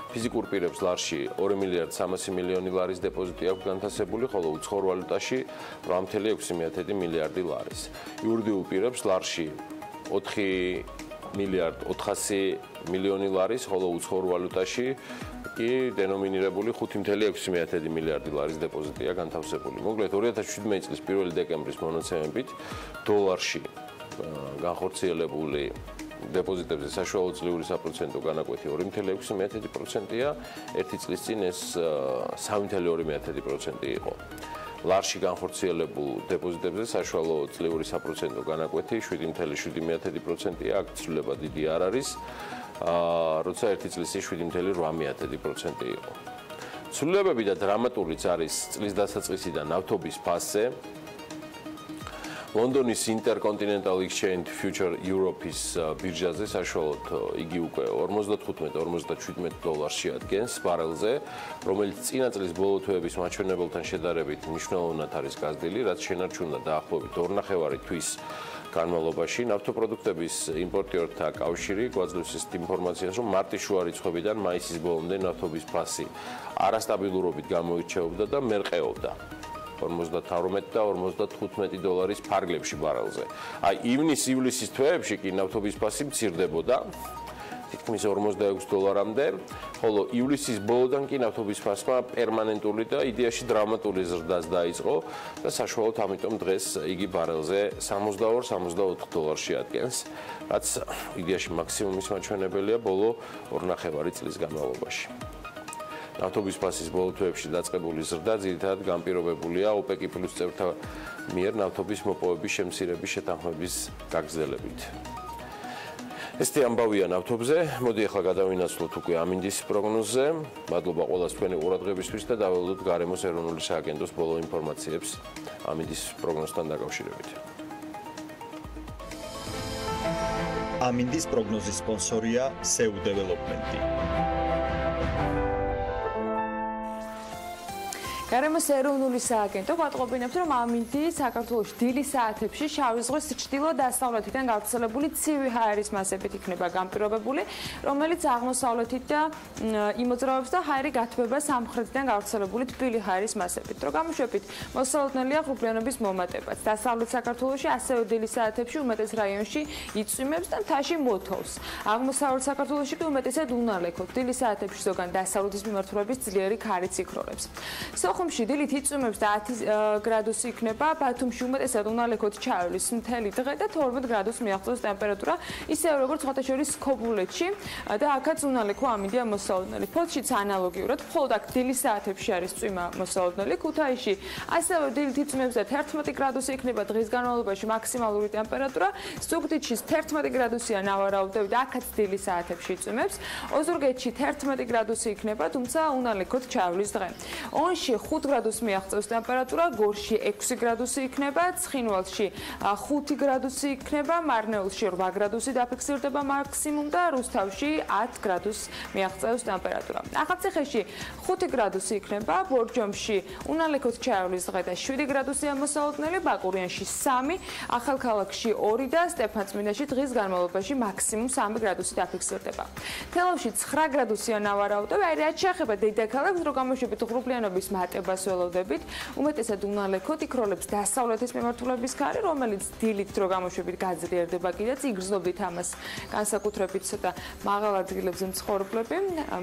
ფიზიკურ პირებს ლარში 2 მილიარდ 300 მილიონი ლარის დეპოზიტი აქვს განთავსებული, ხოლო უცხოურ ვალუტაში 8.6 მილიარდი ლარის. იურიდიულ პირებს ლარში 4 მილიარდ 400 მილიონი ლარის, ხოლო უცხოურ ვალუტაში კი დენომინირებული 5.6 მილიარდი ლარის დეპოზიტია განთავსებული. მოკლედ 2017 წლის 1 დეკემბრის მონაცემებით დოლარში განხორციელებული დეპოზიტებზე საშუალო წლიური საპროცენტო განაკვეთი 2.6%-ია, ერთი წლის წინ ეს 3.2% იყო. ლარში განხორციელებულ დეპოზიტებზე საშუალო წლიური საპროცენტო განაკვეთი 7.7%-ია, აქ ცვლილება დიდი არ არის, როცა ერთი წლის წინ 7.8% იყო. ცვლილებები და დრამატურიც არის წლის დასაწყისიდან ნავთობის ფასზე. ლონდონის Intercontinental Exchange Future Europe-ის ბირჟაზე საშუალოდ იგი უკვე 55-57 დოლარს შეადგენს ბარელზე, რომელიც წინა წლის ბოლო თვეების მაჩვენებელთან შედარებით მნიშვნელოვნად არის გაზრდილი, რაც შენარჩუნდა დაახლოებით 2.5 თვის განმავლობაში. ნავთობპროდუქტების იმპორტიორთა კავშირი გვაძლევს ეს ინფორმაციას, რომ მარტის შუა რიცხვებიდან მაისის ბოლომდე ნავთობის ფასი არასტაბილურობით გამოირჩეოდა და მერყეობდა 52 და 55 დოლარის ფარგლებში ბარელზე. აი ივნის-ივლისის თვეებში კი ნავთობის ფასი მცირდებოდა თითქმის 46 დოლარამდე, ხოლო ივლისის ბოლოდან კი ნავთობის ფასმა პერმანენტული და იდეაში დრამატული ზრდაც დაიწყო და საშუალოდ ამიტომ დღეს იგი ბარელზე 62-64 დოლარს შეადგენს, რაც იდეაში მაქსიმუმის მაჩვენებელია ბოლო 2.5 წლის განმავლობაში. ნავთობის ფასის ბოლო თვეებში დაწყებული ზრდა ძირითადად განპირობებულია ოპეკი პლუს წევრთა მიერ ნავთობის მოპოვების შემცირების შეთანხმების გაგრძელებით. ესეთი ამბავია ნავთობზე. მოდი ახლა გადავინაცვლოთ უკვე ამინდის პროგნოზზე. მადლობა ყველას თქვენი ყურადღებისთვის და დაველოდოთ გარემოს ეროვნული სააგენტოს ბოლო ინფორმაციებს ამინდის პროგნოზთან დაკავშირებით. ამინდის პროგნოზის სპონსორია SEU Development-ი. გარემოს ეროვნული სააგენტო გვატყობინებს, რომ ამინდი საქართველოში დილის საათებში შავი ზღვის ჩრდილო-დასავლეთიდან გავრცელებული ცივი ჰაერის მასებით იქნება განპირობებული, რომელიც აღმოსავლეთით და იმოძრავებს და ჰაერი გათბება სამხრეთიდან გავრცელებული თბილი ჰაერის მასებით. რო გამოშვებით, მოსალოდნელია ღრუბლიანობის მომატებაც. დასავლეთ საქართველოში ასევე დილის საათებში უმეტეს რაიონში იწვიმებს და მთაში მოთოვს. აღმოსავლეთ საქართველოში კი უმეტესად უნალექოთ. დილის საათებში ზოგან დასავლეთის მიმართულების ძლიერი ქარიც იქროლებს. სოხუმში დილით იწვიმებს და 10 გრადუსი იქნება, ბათუმში უმეტესად უნალექოთ ჩაივლის მთელი დღე და 12 გრადუსს მიაღწევს ტემპერატურა, ისევე როგორც ხოთაშორის ქობულეთში და აქაც უნალექო ამინდია მოსალოდნელი. ფოთშიც ანალოგიურად, მხოლოდ აქ დილის საათებში არის წვიმა მოსალოდნელი. ქუთაისში ასევე დილით იწვიმებს და 11 გრადუსი იქნება დღის განმავლობაში მაქსიმალური ტემპერატურა, ზუგდიდში 11 გრადუსია ნავარაუდები და აქაც დილის საათებში იწვიმებს. ოზურგეთში 11 გრადუსი იქნება, თუმცა უნალექოთ ჩაივლის დღე. ონში 5 გრადუსს მიაღწევს ტემპერატურა, გორში 6 გრადუსი იქნება, ცხინვალში 5 გრადუსი იქნება, მარნეულში 8 გრადუსი დაფიქსირდება მაქსიმუმ და რუსთავში 10 გრადუსს მიაღწევს ტემპერატურა. ახალციხეში 5 გრადუსი იქნება, ბორჯომში უნალექოთ ჩაივლის დღე და 7 გრადუსია მოსალოდნელი, ბაკურიანში 3, ახალქალაქში 2 და სტეფანწმინდაში დღის განმავლობაში მაქსიმუმ 3 გრადუსი დაფიქსირდება. თელავში 9 გრადუსია ნავარაუდები, აი რაც შეეხება დედაქალაქს, რო გამოშვებით ღრუბლიანობის მატებას ველოდებით, უმეტესად უნალექოთ იქროლებს დასავლეთის მიმართულების ქარი, რომელიც დილით რო გამოშვებით გაძლიერდება კიდეც, იგრძნობდით ამას განსაკუთრებით ცოტა მაღალ ადგილებზე მცხოვრებლები,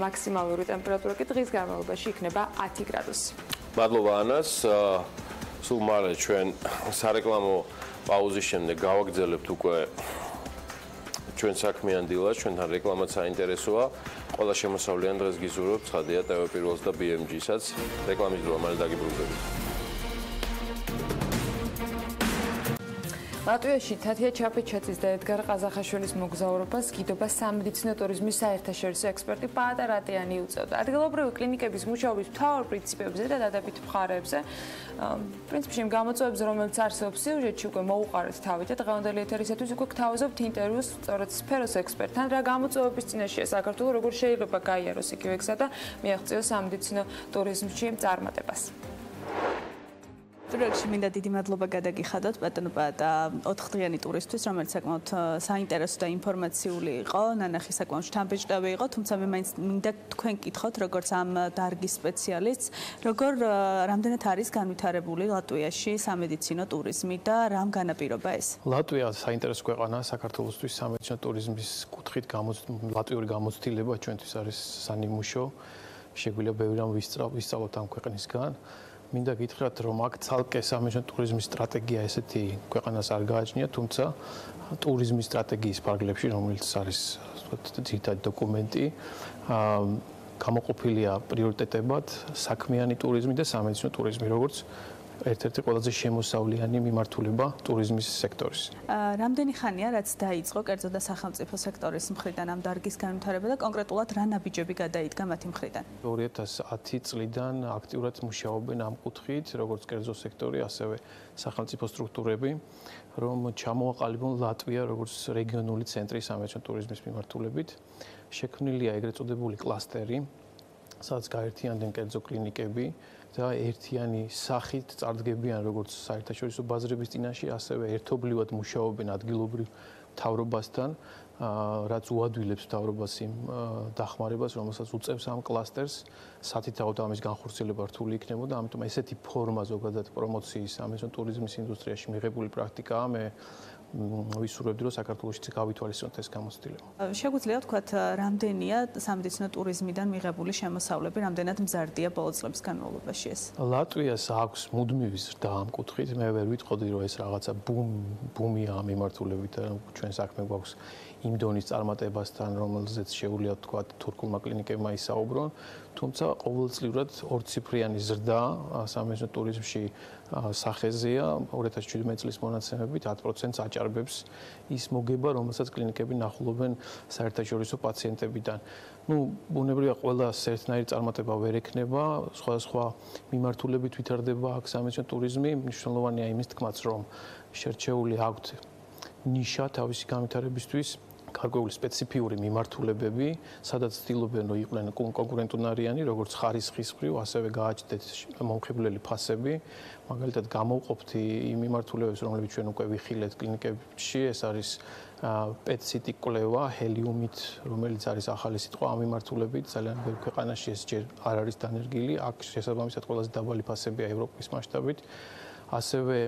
მაქსიმალური ტემპერატურა კი დღის განმავლობაში იქნება 10 გრადუსი. მადლობა ანას. სულ მალე ჩვენ სარეკლამო პაუზის შემდეგ გავაგრძელებთ უკვე ჩვენ საქმიან დილას, ჩვენთან რეკლამაც საინტერესოა. ყველა შემოსავლიან დღეს გიზურობთ, ცხადია TV Pirvels და BMG-საც. რეკლამის დრო მალე დაგიბრუნდებით. ლატვიაში თათია ჩაფეჩაძის და ედგარ ყაზახაშვილის მოგზაურობას გიდობა სამედიცინო ტურიზმის საერთაშორისო ექსპერტი პაატა რატიანი უწევდა. ადგილობრივი კლინიკების მუშაობის მთავარ პრინციპებზე და დადებით მხარეებზე, პრინციპში იმ გამოწვევებზე, რომელიც არსებობს სიუჟეტში, უკვე მოუყარეთ თავი და დღევანდელი ეთერისათვის უკვე გთავაზობთ ინტერვიუს სწორედ სფეროს ექსპერტთან, რა გამოწვევების წინაშეა საქართველო, როგორ შეიძლება გაიაროს იგივე გზა და მიაღწიოს სამედიცინო ტურიზმში წარმატებას. პირველ რიგში მინდა დიდი მადლობა გადაგიხადოთ ბატონო პაატა 4 დღიანი ტურისთვის, რომელიც საკმაოდ საინტერესო და ინფორმაციული იყო, ნანახი საკმაოდ შთამბეჭდავი იყო, თუმცა მე მაინც მინდა თქვენ კითხოთ, როგორც ამ დარგის სპეციალისტს, რამდენად არის განვითარებული ლატვიაში სამედიცინო ტურიზმი და რამ განაპირობა ეს? ლატვია საინტერესო ქვეყანაა საქართველოსთვის სამედიცინო ტურიზმის კუთხით ლატვიური გამოცდილება ჩვენთვის არის სანიმუშო. შეგვიძლია ბევრი რამ ვისწავლოთ ამ ქვეყნისგან. მინდა გითხრათ, რომ აქ ცალკე სამედიცინო ტურიზმის სტრატეგია ესეთი ქვეყანას არ გააჩნია, თუმცა ტურიზმის სტრატეგიის ფარგლებში, რომელიც არის ძირითადი დოკუმენტი, გამოყოფილია პრიორიტეტებად საქმიანი ტურიზმი და სამედიცინო ტურიზმი, როგორც ერთ-ერთი ყველაზე შემოსავლიანი მიმართულება ტურიზმის სექტორის. რამდენი ხანია, რაც დაიწყო კერძო და სახელმწიფო სექტორის მხრიდან ამ დარგის განვითარება და კონკრეტულად რა ნაბიჯები გადაიდგა მათი მხრიდან? 2010 წლიდან აქტიურად მუშაობენ ამ კუთხით, როგორც კერძო სექტორი, ასევე სახელმწიფო სტრუქტურები, რომ ჩამოაყალიბონ ლატვია როგორც რეგიონული ცენტრი სამედიცინო ტურიზმის მიმართულებით. შექმნილია ეგრეთ წოდებული კლასტერი, სადაც გაერთიანდნენ კერძო კლინიკები და ერთიანი სახით წარდგებიან როგორც საერთაშორისო ბაზრების წინაშე, ასევე ერთობლივად მუშაობენ ადგილობრივ მთავრობასთან, რაც უადვილებს მთავრობას იმ დახმარებას, რომელსაც უწევს ამ კლასტერს, სათითაოდ ამის განხორციელება რთული იქნებოდა, ამიტომ ესეთი ფორმა ზოგადად პრომოციის სამედიცინო ტურიზმის ინდუსტრიაში მიღებული პრაქტიკაა, მე ვისურვებდი, რომ საქართველოში გავითვალისწინოთ ეს გამოცდილება. შეგვიძლია ვთქვათ, რამდენია სამედიცინო ტურიზმიდან მიღებული შემოსავლები, რამდენად მზარდია ბოლო წლების განმავლობაში ეს? ლატვიას აქვს მუდმივი ზრდა ამ კუთხით, მე ვერ ვიტყოდი, რომ ეს რაღაცა ბუმია ამ მიმართულებით, ჩვენ საქმე გვაქვს იმ დონის წარმატებასთან, რომელზეც შეუძლია ვთქვათ თურქულმა კლინიკებმა ისაუბრონ, თუმცა ყოველწლიურად ორციფრიანი ზრდა სამედიცინო ტურიზმში სახეზეა, 2017 წლის მონაცემებით 10%-ს აჭარბებს ის მოგება, რომელსაც კლინიკები ნახულობენ საერთაშორისო პაციენტებიდან. ბუნებრივია ყველას ერთნაირი წარმატება ვერ ექნება, სხვადასხვა მიმართულებით ვითარდება აქ სამედიცინო ტურიზმი, მნიშვნელოვანია იმის თქმაც, რომ შერჩეული აქვთ ნიშა თავისი განვითარებისთვის, გარკვეული სპეციფიური მიმართულებები, სადაც ცდილობენ რომ იყვნენ კონკურენტუნარიანი, როგორც ხარისხის მხრივ, ასევე გააჩნდეთ მომხიბვლელი ფასები, მაგალითად გამოვყოფთ იმ მიმართულებებს, რომლებიც ჩვენ უკვე ვიხილეთ კლინიკებში, ეს არის PET-CT კვლევა ჰელიუმით, რომელიც არის ახალი სიტყვა ამ მიმართულებით, ძალიან ბევრ ქვეყანაში ეს ჯერ არ არის დანერგილი, აქ შესაბამისად ყველაზე დაბალი ფასებია ევროპის მასშტაბით. ასევე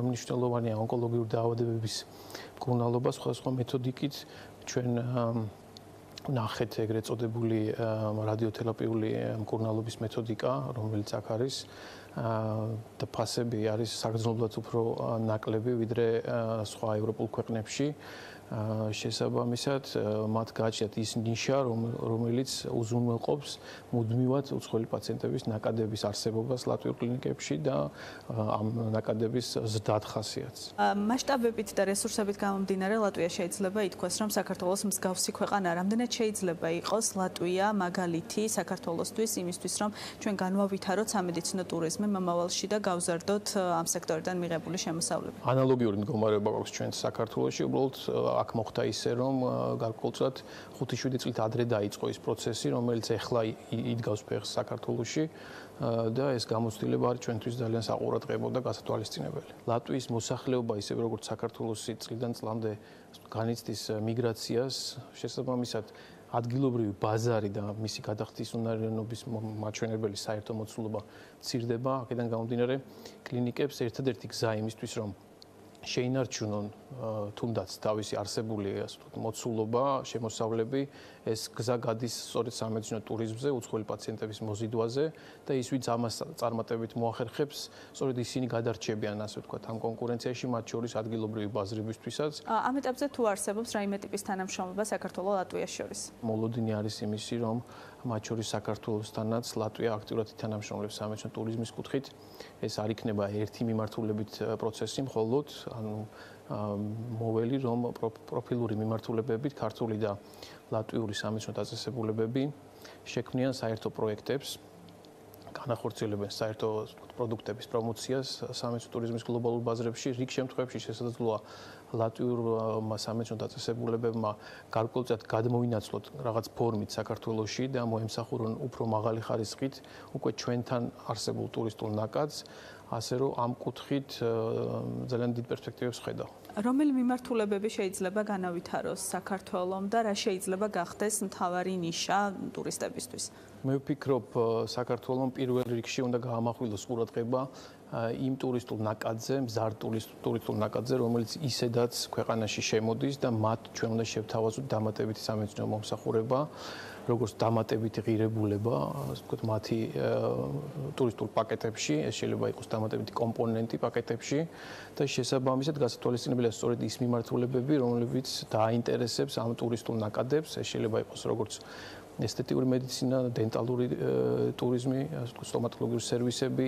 მნიშვნელოვანია ონკოლოგიური დაავადებების მკურნალობა სხვადასხვა მეთოდიკით. ჩვენ ნახეთ ეგრეთ წოდებული რადიოთერაპიული მკურნალობის მეთოდიკა, რომელიც აქ არის და ფასები არის საგრძნობლად უფრო ნაკლები, ვიდრე სხვა ევროპულ ქვეყნებში. შესაბამისად, მათ გააჩნიათ ის ნიშა, რომელიც უზრუნველყოფს მუდმივად უცხოელი პაციენტების ნაკადების არსებობას ლატვიურ კლინიკებში და ამ ნაკადების ზრდად ხასიათს. მასშტაბებით და რესურსებით გამომდინარე, ლატვია შეიძლება ითქვას, რომ საქართველოს მსგავსი ქვეყანა, რამდენად შეიძლება იყოს ლატვია მაგალითი საქართველოსთვის იმისთვის, რომ ჩვენ განვავითაროთ სამედიცინო ტურიზმი მომავალში და გავზარდოთ ამ სექტორიდან მიღებული შემოსავლები. ანალოგიური მდგომარეობა გვაქვს ჩვენ საქართველოში, უბრალოდ აქ მოხდა ისე, რომ გარკვეულწილად 5-7 წლით ადრე დაიწყო ის პროცესი, რომელიც ეხლა იდგავს ფეხს საქართველოში და ეს გამოცდილება არის ჩვენთვის ძალიან საყურადღებო და გასათვალისწინებელი. ლატვიის მოსახლეობა ისევე როგორც საქართველოსი წლიდან წლამდე განიცდის მიგრაციას, შესაბამისად ადგილობრივი ბაზარი და მისი გადახდის უნარიანობის მაჩვენებელი საერთო მოცულობა მცირდება, აქედან გამომდინარე კლინიკებს ერთადერთი გზა იმისთვის, რომ შეინარჩუნონ თუნდაც თავისი არსებული მოცულობა, შემოსავლები, ეს გზა გადის სწორედ სამედიცინო ტურიზმზე, უცხოელი პაციენტების მოზიდვაზე და ის ვინც ამას წარმატებით მოახერხებს, სწორედ ისინი გადარჩებიან, ასე ვთქვათ, ამ კონკურენციაში, მათ შორის ადგილობრივი ბაზრებისთვისაც. ამ ეტაპზე თუ არსებობს რაიმე ტიპის თანამშრომლობა საქართველოს-ლატვიას შორის? მოლოდინი არის იმისი, რომ მათ შორის საქართველოსთანაც ლატვია აქტიურად ითანამშრომლებს სამედიცინო ტურიზმის კუთხით. ეს არ იქნება ერთი მიმართულებით პროცესი, მხოლოდ მოველი, რომ პროფილური მიმართულებებით ქართული და ლატვიური სამედიცინო დაწესებულებები შექმნიან საერთო პროექტებს, განახორციელებენ საერთო პროდუქტების პრომოციას სამედიცინო ტურიზმის გლობალურ ბაზრებში. რიგ შემთხვევებში შესაძლოა ლატვიურმა სამედიცინო დაწესებულებებმა გარკვეულწილად გადმოინაცვლოთ რაღაც ფორმით საქართველოში და მოემსახურონ უფრო მაღალი ხარისხით უკვე ჩვენთან არსებულ ტურისტულ ნაკადს. ასე რომ ამ კუთხით ძალიან დიდ პერსპექტივებს ხედავ. რომელი მიმართულებები შეიძლება განავითაროს საქართველოს და რა შეიძლება გახდეს მთავარი ნიშა ტურისტებისთვის? მე ვფიქრობ, საქართველოს პირველ რიგში უნდა გაამახვილოს ყურადღება იმ ტურისტულ ნაკადზე, მზარ ტურისტულ ნაკადზე, რომელიც ისედაც ქვეყანაში შემოდის და მათ ჩვენ უნდა შევთავაზოთ დამატებითი სამედიცინო მომსახურება, როგორც დამატებითი ღირებულება, ასე ვთქვათ, მათი ტურისტულ პაკეტებში, ეს შეიძლება იყოს დამატებითი კომპონენტი პაკეტებში და შესაბამისად გასათვალისწინებელია სწორედ ის მიმართულებები, რომლებიც დააინტერესებს ამ ტურისტულ ნაკადებს, ეს შეიძლება იყოს როგორც ესთეტიური მედიცინა, დენტალური ტურიზმი, ასე ვთქვათ, სტომატოლოგიური სერვისები,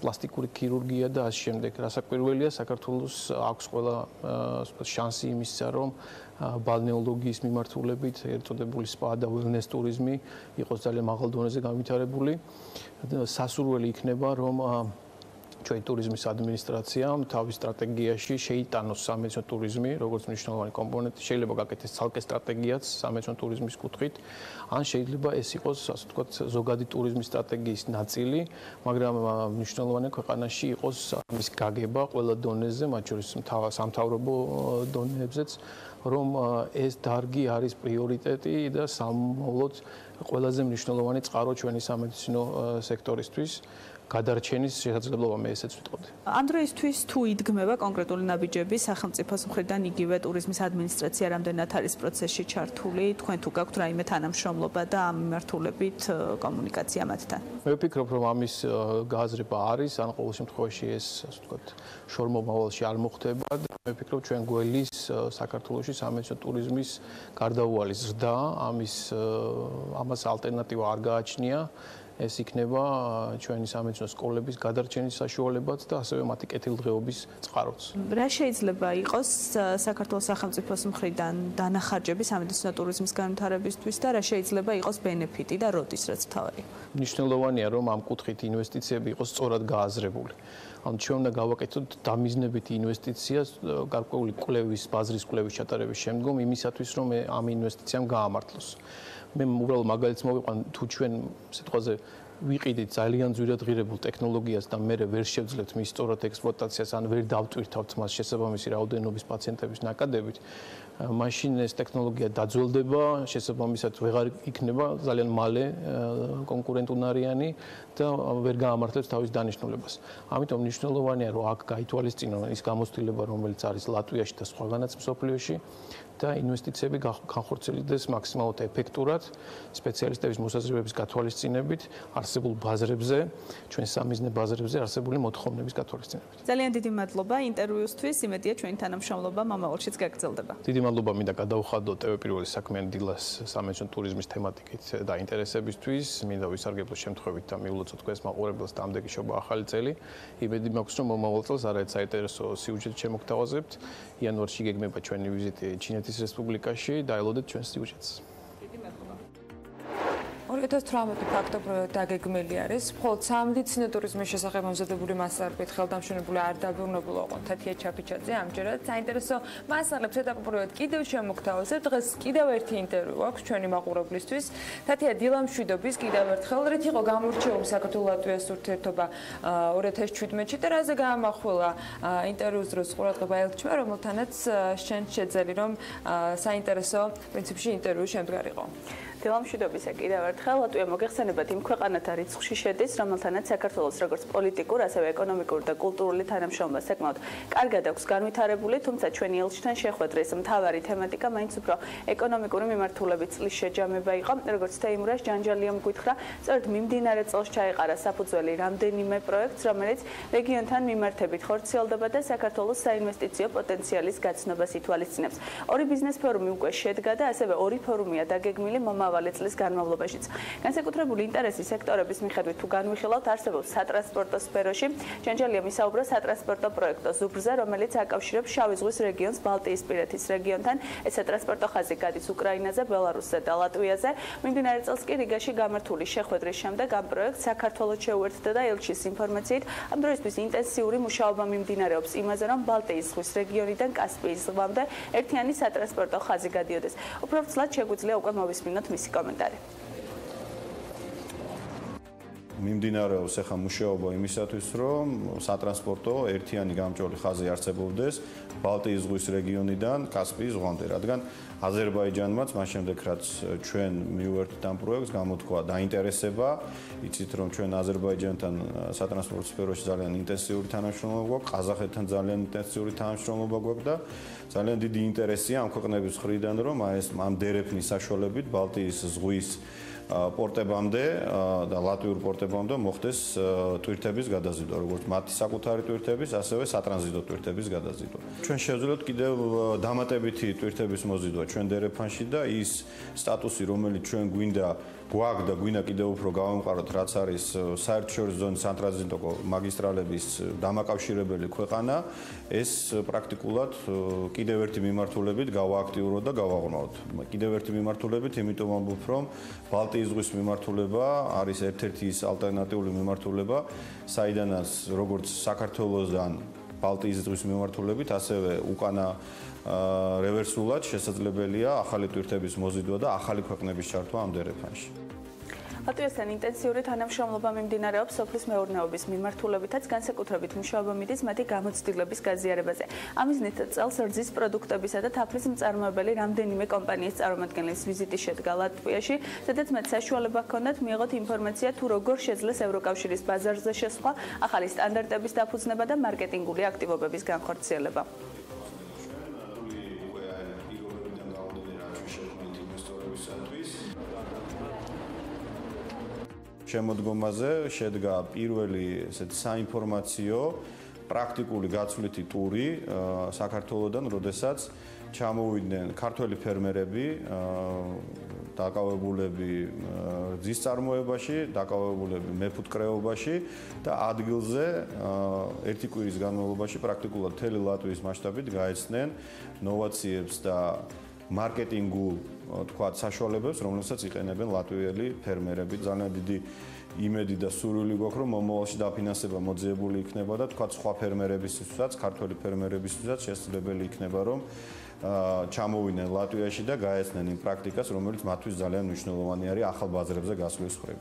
პლასტიკური ქირურგია და ასე შემდეგ. რასაკვირველია, საქართველოს აქვს ყველა ასე ვთქვათ შანსი იმისა, რომ ბალნეოლოგიის მიმართულებით ერთწოდებული სპა და ველნეს ტურიზმი იყოს ძალიან მაღალ დონეზე განვითარებული. სასურველი იქნება, რომ ჩვენი ტურიზმის ადმინისტრაციამ თავის სტრატეგიაში შეიტანოს სამედიცინო ტურიზმი, როგორც მნიშვნელოვანი კომპონენტი, შეიძლება გაკეთდეს ცალკე სტრატეგიაც სამედიცინო ტურიზმის კუთხით, ან შეიძლება ეს იყოს, ასე ვთქვათ, ზოგადი ტურიზმის სტრატეგიის ნაწილი, მაგრამ მნიშვნელოვანია ქვეყანაში იყოს ამის გაგება ყველა დონეზე, მათ შორის სამთავრობო დონეებზეც, რომ ეს დარგი არის პრიორიტეტი და სამოვლოდ ყველაზე მნიშვნელოვანი წყარო ჩვენი სამედიცინო სექტორისთვის. გადარჩენის შესაძლებლობა მე ესეც ვიტყოდი. ამ დროისთვის თუ იდგმება კონკრეტული ნაბიჯები სახელმწიფოს მხრიდან იგივე ტურიზმის ადმინისტრაცია რამდენად არის პროცესში ჩართული, თქვენ თუ გაქვთ რაიმე თანამშრომლობა და ამ მიმართულებით კომუნიკაცია მათთან? მე ვფიქრობ, რომ ამის გააზრება არის, ან ყოველ შემთხვევაში ეს, ასე ვთქვათ, შორმომავალში არ მოხდება და მე ვფიქრობ, ჩვენ გველის საქართველოში სამედიცინო ტურიზმის გარდაუვალი ზრდა, ამას ალტერნატივა არ გააჩნია. ეს იქნება ჩვენი სამედიცინო სკოლების გადარჩენის საშუალებაც და ასევე მათი კეთილდღეობის წყაროც. რა შეიძლება იყოს საქართველოს სახელმწიფოს მხრიდან დანახარჯები სამედიცინო ტურიზმის განვითარებისთვის და რა შეიძლება იყოს ბენეფიტი და როდის რაც თავია? მნიშვნელოვანია, რომ ამ კუთხით ინვესტიციები იყოს სწორად გააზრებული. ან ჩვენ უნდა გავაკეთოთ დამიზნებითი ინვესტიცია გარკვეული კვლევის, ბაზრის კვლევის ჩატარების შემდგომ იმისათვის, რომ ამ ინვესტიციამ გაამართლოს. მე უბრალოდ მაგალითს მოვიყვან, თუ ჩვენ სიტყვაზე ვიყიდით ძალიან ძვირადღირებულ ტექნოლოგიას და მე ვერ შევძლებთ მის სწორად ექსპლუატაციას, ან ვერ დავტვირთავთ მას შესაბამისი რაოდენობის პაციენტების ნაკადებით, მაშინ ეს ტექნოლოგია დაძველდება, შესაბამისად ვეღარ იქნება ძალიან მალე კონკურენტუნარიანი და ვერ გაამართლებს თავის დანიშნულებას. ამიტომ მნიშვნელოვანია, რომ აქ გაითვალისწინონ ის გამოცდილება, რომელიც არის ლატვიაში და სხვაგანაც მსოფლიოში და ინვესტიციები განხორციელდეს მაქსიმალურად ეფექტურად, სპეციალისტების მოსაზრებების გათვალისწინებით, არსებულ ბაზრებზე, ჩვენ სამიზნე ბაზრებზე არსებული მოთხოვნების გათვალისწინებით. ძალიან დიდი მადლობა ინტერვიუსთვის, იმედია ჩვენი თანამშრომლობა მომავალშიც გაგრძელდება. დიდი მადლობა მინდა გადავხადო Pirveli საქმიანი დილას სამედიცინო ტურიზმის თემატიკით და ინტერესებისთვის. მინდა ვისარგებლო შემთხვევით და მიულოცოთ თქვენს მაყურებელს და ამდენი შობა ახალი წელი. იმედი მაქვს, რომ მომავალ წელს არაერთ საინტერესო სიუჟეტს შემოგთავაზებთ. იანვარში გეგმება ჩვენი ვიზიტი ჩინეთის რესპუბლიკაში, დაელოდეთ ჩვენს სიუჟეტს. 2018 ფაქტობრივად დაგეგმილი არის, მხოლოდ სამედიცინო ტურიზმის შესახებ მომზადებული მასალებით ხელდამშვენებული არ დაბრუნებულა ოღონდ თათია ჩაფიჩაძე. ამჯერად საინტერესო მასალებს ეტაპობრივად კიდევ შემოგთავაზებთ. დღეს კიდევ ერთი ინტერვიუ აქვს ჩვენი მაყურებლისთვის. თათია დილა მშვიდობის კიდევ ერთხელ რით იყო გამორჩეული საქართველოს-ლატვიის ურთიერთობა 2017-ში და რაზე გაამახვილა ინტერვიუს დროს ყურადღება ელჩმა, რომელთანაც შენ შეძელი რომ საინტერესო პრინციპში ინტერვიუ შემდგარიყო. დილა მშვიდობისა კიდევ ერთხელ ლატვია მოგეხსენებათ იმ ქვეყანათა რიცხვში შედის, რომელთანაც საქართველოს როგორც პოლიტიკურ, ასევე ეკონომიკური და კულტურული თანამშრომლობა საკმაოდ კარგად აქვს განვითარებული, თუმცა ჩვენი ელჩთან შეხვედრის მთავარი თემატიკა მაინც უფრო ეკონომიკური მიმართულებით წლის შეჯამება იყო, როგორც თეიმურას ჯანჯალიამ გითხრა, სწორედ მიმდინარე წელს ჩაეყარა საფუძველი რამდენიმე პროექტს, რომელიც რეგიონთან მიმართებით ხორციელდება და საქართველოს საინვესტიციო პოტენციალის გაცნობას ითვალისწინებს. ორი ბიზნეს ფორუმი უკვე შედგა და ასევე ორი ფორუმია დაგეგმილი მომავალ წლის განმავლობაშიც. განსაკუთრებული ინტერესის სექტორების მიხედვით თუ განვიხილავთ, არსებობს სატრანსპორტო სფეროში. ჯანჯალიამ ისაუბრა სატრანსპორტო პროექტო ზუგრზე, რომელიც აკავშირებს შავი ზღვის რეგიონს ბალტიისპირეთის რეგიონთან. ეს სატრანსპორტო ხაზი გადის უკრაინაზე, ბელარუსზე და ლატვიაზე. მიმდინარე წელს კი რიგაში გამართული შეხვედრის შემდეგ ამ პროექტს საქართველოს შეუერთდა და ელჩის ინფორმაციით ამ დროისთვის ინტენსიური მუშაობა მიმდინარეობს იმაზე, რომ ბალტიის ზღვის რეგიონიდან კასპიის ზღვამდე ერთიანი სატრანსპორტო ხაზი გადიოდეს. უფრო ცლად შეგვიძლია უკვე მოვისმინოთ მისი კომენტარი. მიმდინარეობს ახლა მუშაობა იმისათვის, რომ სატრანსპორტო ერთიანი გამჭოლი ხაზი არსებობდეს ბალტიის ზღვის რეგიონიდან კასპიის ზღვამდე, რადგან აზერბაიჯანმაც მას შემდეგ რაც ჩვენ მივერთით ამ პროექტს, გამოთქვა დაინტერესება, იცით რომ ჩვენ აზერბაიჯანთან სატრანსპორტო სფეროში ძალიან ინტენსიური თანამშრომლობა გვაქვს, ყაზახეთთან ძალიან ინტენსიური თანამშრომლობა გვაქვს და ძალიან დიდი ინტერესია ამ ქვეყნების მხრიდან, რომ ამ დერეფნის საშუალებით ბალტიის ზღვის პორტებამდე და ლატვიურ პორტებამდე მოხდეს ტვირთების გადაზიდვა, როგორც მათი საკუთარი ტვირთების, ასევე სატრანზიტო ტვირთების გადაზიდვა. ჩვენ შევძლებთ კიდევ დამატებითი ტვირთების მოზიდვა ჩვენ დერეფანში და ის სტატუსი, რომელიც ჩვენ გვაქვს და გვინდა კიდევ უფრო გავამყაროთ, რაც არის საერთაშორისო ზონის სატრანზიტო მაგისტრალების დამაკავშირებელი ქვეყანა, ეს პრაქტიკულად კიდევ ერთი მიმართულებით გავააქტიუროთ და გავაყრმავთ. კიდევ ერთი მიმართულებით, იმიტომ ამბობ, რომ ბალტიის ზღვის მიმართულება არის ერთ-ერთი ის ალტერნატიული მიმართულება, საიდანაც როგორც საქართველოსთან ბალტიის ზღვის მიმართულებით, ასევე უკანა რევერსულად შესაძლებელია ახალი ტვირთების მოზიდვა და ახალი ქვეყნების ჩართვა ამ დერეფანში. ლატვიასთან ინტენსიური თანამშრომლობა მიმდინარეობს სოფლის მეურნეობის მიმართულებითაც, განსაკუთრებით მუშაობა მიდის მათი გამოცდილების გაზიარებაზე. ამ მიზნით წელს რძის პროდუქტებისა და თაფლის მწარმოებელი რამდენიმე კომპანიის წარმომადგენლის ვიზიტი შედგა ლატვიაში, სადაც მათ საშუალება ჰქონდათ მიიღოთ ინფორმაცია თუ როგორ შეძლეს ევროკავშირის ბაზარზე შესვლა, ახალი სტანდარტების დაფუძნება და მარკეტინგული აქტივობების განხორციელება. შემოდგომაზე შედგა პირველი ესეთი საინფორმაციო პრაქტიკული გაცვლითი ტური საქართველოსდან, როდესაც ჩამოვიდნენ ქართველი ფერმერები, დაკავებულები რძის წარმოებაში, დაკავებულები მეფუტკრეობაში და ადგილზე ერთი კვირის განმავლობაში პრაქტიკულად მთელი ლატვიის მასშტაბით გაეცნენ ნოვაციებს და მარკეტინგულ თქვათ საშუალებებს, რომელსაც იყენებენ ლატვიელი ფერმერები. ძალიან დიდი იმედი და სურვილი გვაქვს, რომ მომავალში დაფინანსება მოძიებული იქნება და თქვათ სხვა ფერმერებისთვისაც, ქართველი ფერმერებისთვისაც შესაძლებელი იქნება, რომ ჩამოვიდნენ ლატვიაში და გაეცნენ იმ პრაქტიკას, რომელიც მათთვის ძალიან მნიშვნელოვანი არის ახალ ბაზრებზე გასვლის მხრივ.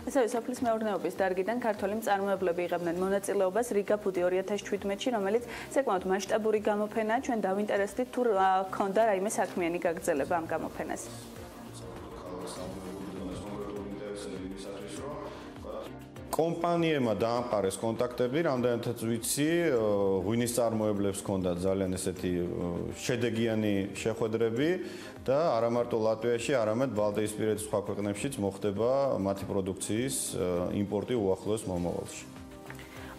ასევე სოფლის მეურნეობის დარგიდან ქართველი მწარმოებლები იღებდნენ მონაწილეობას რიგა ფუდი 2017-ში, რომელიც საკმაოდ მასშტაბური გამოფენაა. ჩვენ დავინტერესდით თუ ჰქონდა რაიმე საქმიანი გაგრძელება ამ გამოფენას. კომპანიებმა დაამყარეს კონტაქტები, რამდენადაც ვიცი, ღვინის წარმოებლებს ჰქონდათ ძალიან ესეთი შედეგიანი შეხვედრები და არა მარტო ლატვიაში, არამედ ბალტიისპირეთის სხვა ქვეყნებშიც მოხდება მათი პროდუქციის იმპორტი უახლოეს მომავალში.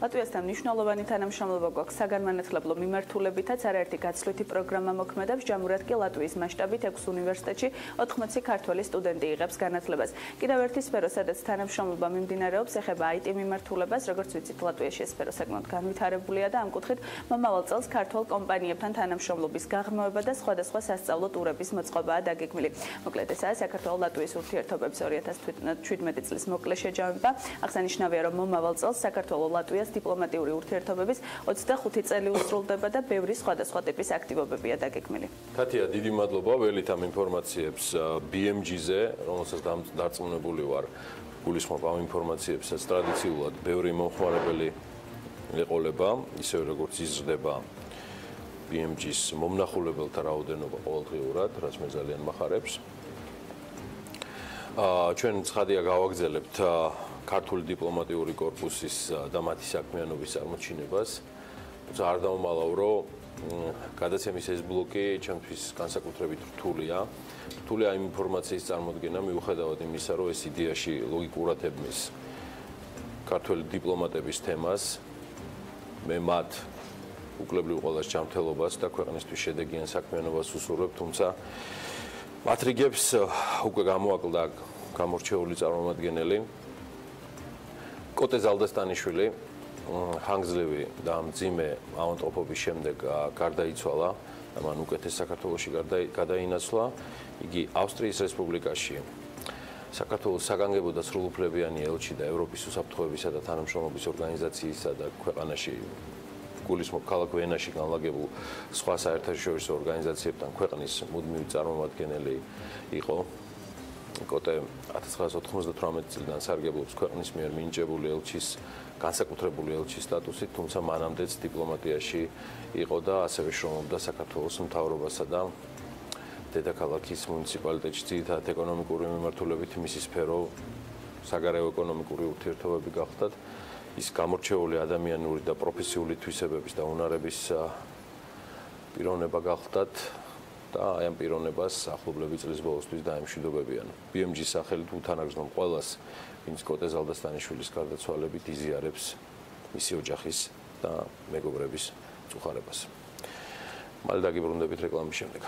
ლატვიასთან მნიშვნელოვანი თანამშრომლობა გვაქვს საგანმანათლებლო მიმართულებითაც, არაერთი გაცვლითი პროგრამა მოქმედებს, ჯამურად კი ლატვიის მასშტაბით 6 უნივერსიტეტში 80 ქართველი სტუდენტი იღებს განათლებას. კიდევ ერთი სფერო, სადაც თანამშრომლობა მიმდინარეობს, ეხება IT მიმართულებას, როგორც ვიცით, ლატვიაში ეს სფერო საკმაოდ განვითარებულია და ამ კუთხით მომავალ წელს ქართველ კომპანიებთან თანამშრომლობის გაღრმავება და სხვადასხვა სასწავლო ტურების მოწყობაა დაგეგმილი. მოკლედ ესაა საქართველოს-ლატვიის ურთიერთობების 2017 წლის მოკლე შეჯამება. აღსანიშნავია, რომ მომავალ წელს საქართველოს-ლატვიას დიპლომატიური ურთიერთობების 25 წელი უსრულდება და ბევრი სხვადასხვა ტიპის აქტივობებია დაგეგმილი. თათია, დიდი მადლობა ველით ამ ინფორმაციებს BMG-ზე, რომელსაც დარწმუნებული ვარ, გულისხმობ ამ ინფორმაციებსაც ტრადიციულად ბევრი მომხმარებელი ეყოლება, ისევე როგორც იზრდება BMG-ს მომნახულებელთა რაოდენობა ყოველდღიურად, რაც მე ძალიან მახარებს. ჩვენ ცხადია გავაგრძელებთ ქართული დიპლომატიური კორპუსის და მათი საქმიანობის წარმოჩინებას. თუმცა არ დავმალავრო, გადაცემის ეს ბლოკი ჩემთვის განსაკუთრებით რთულია. რთულია იმ ინფორმაციის წარმოდგენა, მიუხედავად იმისა, რომ ეს იდეაში ლოგიკურად ებმის ქართველი დიპლომატების თემას. მე მათ უკლებრივ ყოველას ჯანმრთელობას და ქვეყნისთვის შედეგიან საქმიანობას უსურვებ, თუმცა მათ რიგებს უკვე გამოაკლდა გამორჩეული წარმომადგენელი კოტე ზალდასტანიშვილი ხანგრძლივი და მძიმე ავადმყოფობის შემდეგ გარდაიცვალა და მან უკეთეს საქართველოში გადაინაცვლა. იგი ავსტრიის რესპუბლიკაში საქართველოს საგანგებო და სრულუფლებიანი ელჩი და ევროპის უსაფრთხოებისა და თანამშრომლობის ორგანიზაციისა და ქვეყანაში გულისხმობ ქალაქ ვენაში განლაგებულ სხვა საერთაშორისო ორგანიზაციებთან ქვეყნის მუდმივი წარმომადგენელი იყო. კოტე 1998 წლიდან სარგებლობს ქვეყნის მიერ მინიჭებული ელჩის განსაკუთრებული ელჩის სტატუსით, თუმცა მანამდეც დიპლომატიაში იყო და ასევე შრომობდა საქართველოს მთავრობასა და დედაქალაქის მუნიციპალიტეტში. ძირითადად ეკონომიკური მიმართულებით მისი სფერო საგარეო ეკონომიკური ურთიერთობები გახდათ. ის გამორჩეული ადამიანური და პროფესიული თვისებების და უნარების პიროვნება გახდათ და აი ამ პიროვნებას ახლობლები წლის ბოლოსთვის დაემშვიდობებიან. BMG-ის სახელით უთანაგრძნო ყველას, ვინც კოტე ზალდასტანიშვილის გარდაცვალებით იზიარებს მისი ოჯახის და მეგობრების წუხარებას. მალე დაგიბრუნდებით რეკლამის შემდეგ.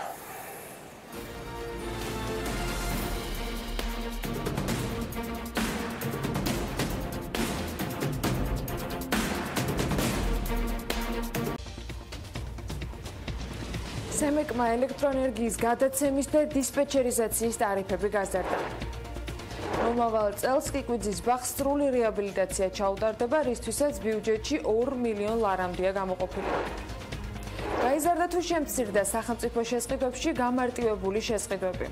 სემეკმა ელექტროენერგიის გადაცემის და დისპეჩერიზაციის ტარიფები გაზარდა. მომავალ წელს კიკვიძის ბაღს სრული რეაბილიტაცია ჩაუტარდება, რისთვისაც ბიუჯეტში 2 მილიონ ლარამდეა გამოყოფილი. გაიზარდა თუ შემცირდა სახელმწიფო შესყიდვებში გამარტივებული შესყიდვები.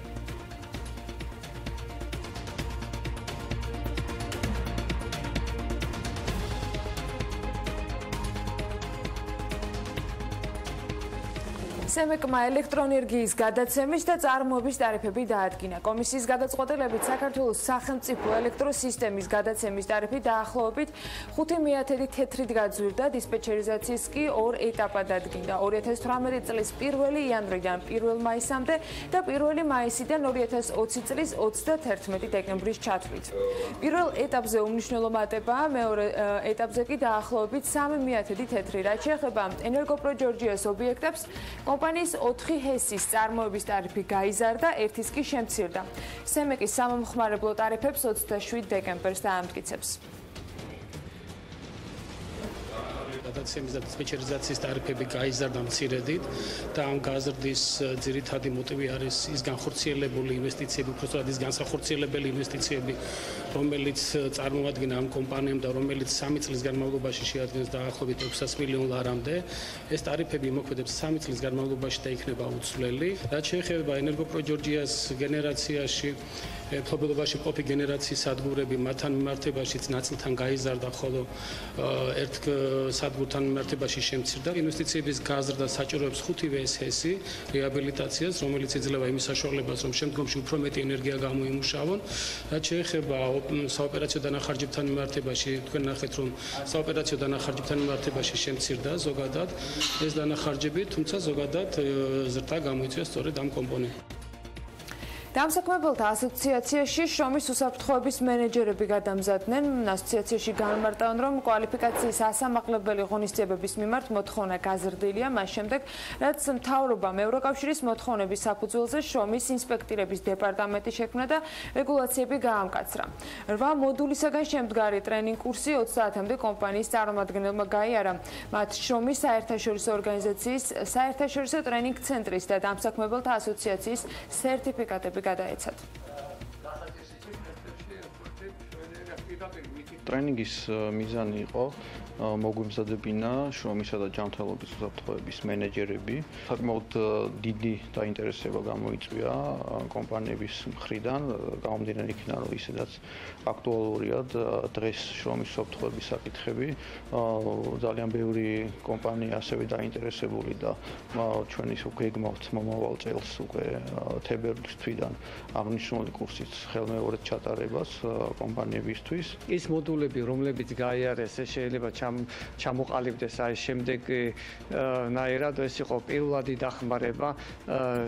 სემეკმა ელექტროენერგიის გადაცემის და წარმოების ტარიფები დაადგინა. კომისიის გადაწყვეტილებით საქართველოს სახელმწიფო ელექტროსისტემის გადაცემის ტარიფი დაახლოებით 5/10 თეთრით გაძვირდა, დისპეჩერიზაციის კი 2 ეტაპად დადგინდა. 2018 წლის 1 იანვრიდან 1 მაისამდე და 1 მაისიდან 2020 წლის 31 დეკემბრის ჩათვლით. პირველ ეტაპზე უმნიშვნელო მატებაა, მეორე ეტაპზე კი დაახლოებით 3/10 თეთრი, რაც შეეხება ენერგოპროჯორჯიას ობიექტებს. კომპანიის 4 ჰესის წარმოების ტარიფი გაიზარდა, ერთის კი შემცირდა. სემეკის სამომხმარებლო ტარიფებს 27 დეკემბერს დაამტკიცებს. გადაცემის და დისპეჩერიზაციის ტარიფები გაიზარდა მცირედით და ამ გაზრდის ძირითადი მოტივი არის ის განხორციელებული ინვესტიციები, უბრალოდ ის განსახორციელებელი ინვესტიციები, რომელიც წარმოადგენს ამ კომპანიამ და რომელიც 3 წლის განმავლობაში შეადგენს დაახლოებით 600 მილიონ ლარამდე. ეს ტარიფები იმოქმედებს 3 წლის განმავლობაში და იქნება უცვლელი. რაც შეეხება ენერგოპროჯორჯიას გენერაციაში ფლობელობაში მყოფი გენერაციის სადგურები, მათთან მიმართებაშიც ნაწილთან გაიზარდა, ხოლო ერთ სადგურთან მიმართებაში შემცირდა. ინვესტიციების გაზრდა საჭიროებს 5 ჰესი რეაბილიტაციას, რომელიც იძლევა იმის საშუალებას, რომ შემდგომში უფრო მეტი ენერგია გამოიმუშავონ. რაც შეეხება საოპერაციო დანახარჯებთან მიმართებაში, თქვენ ნახეთ, რომ საოპერაციო დანახარჯებთან მიმართებაში შემცირდა ზოგადად ეს დანახარჯები, თუმცა ზოგადად ზრდა გამოიწვია სწორედ ამ კომპონენტს. დამსაქმებელთა ასოციაციაში შრომის უსაფრთხოების მენეჯერები გადამზადდნენ. ასოციაციაში განმარტავენ, რომ კვალიფიკაციის ასამაღლებელი ღონისძიებების მიმართ მოთხოვნა გაზრდილია, მას შემდეგ, რაც მთავრობამ ევროკავშირის მოთხოვნების საფუძველზე შრომის ინსპექტირების დეპარტამენტი შექმნა და რეგულაციები გაამკაცრა. 8 მოდულისაგან შემდგარი ტრენინგ კურსი 30-მდე კომპანიის წარმომადგენელმა გაიარა. მათ შრომის საერთაშორისო ორგანიზაციის საერთაშორისო ტრენინგ ცენტრის და დამსაქმებელთა ასოციაციის სერტიფიკატები გადაეცათ. ტრენინგის მიზანი იყო მოგვიმზადებინა შრომისა და ჯანმრთელობის უსაფრთხოების მენეჯერები. საკმაოდ დიდი დაინტერესება გამოიწვია კომპანიების მხრიდან, გამომდინარე იქიდან, რომ ისედაც აქტუალურია დღეს შრომის უსაფრთხოების საკითხები. ძალიან ბევრი კომპანია ასევე დაინტერესებული და ჩვენ ის უკვე გეგმავთ მომავალ წელს უკვე თებერვლის თვიდან აღნიშნული კურსის ხელმეორედ ჩატარებას კომპანიებისთვის. ის მოდულები, რომლებიც გაიარეს, შეიძლება ჩამოყალიბდეს აი შემდეგ ნაირად, ეს იყო პირველადი დახმარება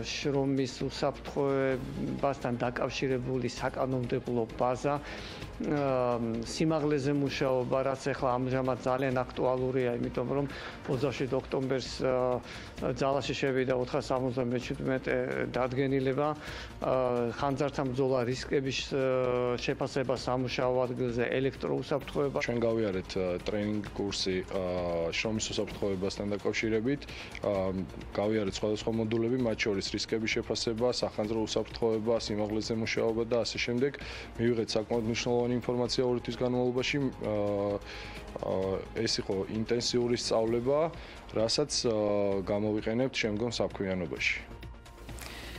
შრომის უსაფრთხოებასთან დაკავშირებული საკანონმდებლო ბაზა, სიმაღლეზე მუშაობა, რაც ახლა ამჟამად ძალიან აქტუალურია, იმიტომ რომ 27 ოქტომბერს ძალაში შევიდა 477 დადგენილება, ხანძართან ბრძოლა რისკების შეფასება სამუშაო ადგილზე, ელექტროუსაფრთხოება. ჩვენ გავიარეთ ტრენინგ კურსი შრომის უსაფრთხოებასთან დაკავშირებით. გავიარეთ სხვადასხვა მოდულები, მათ შორის რისკების შეფასება, სახანძრო უსაფრთხოება, სიმაღლეზე მუშაობა და ასე შემდეგ. მივიღეთ საკმაოდ მნიშვნელოვანი ინფორმაცია 2 თვის განმავლობაში. ეს იყო ინტენსიური სწავლება, რასაც გამოვიყენებთ შემდგომ საქმიანობაში.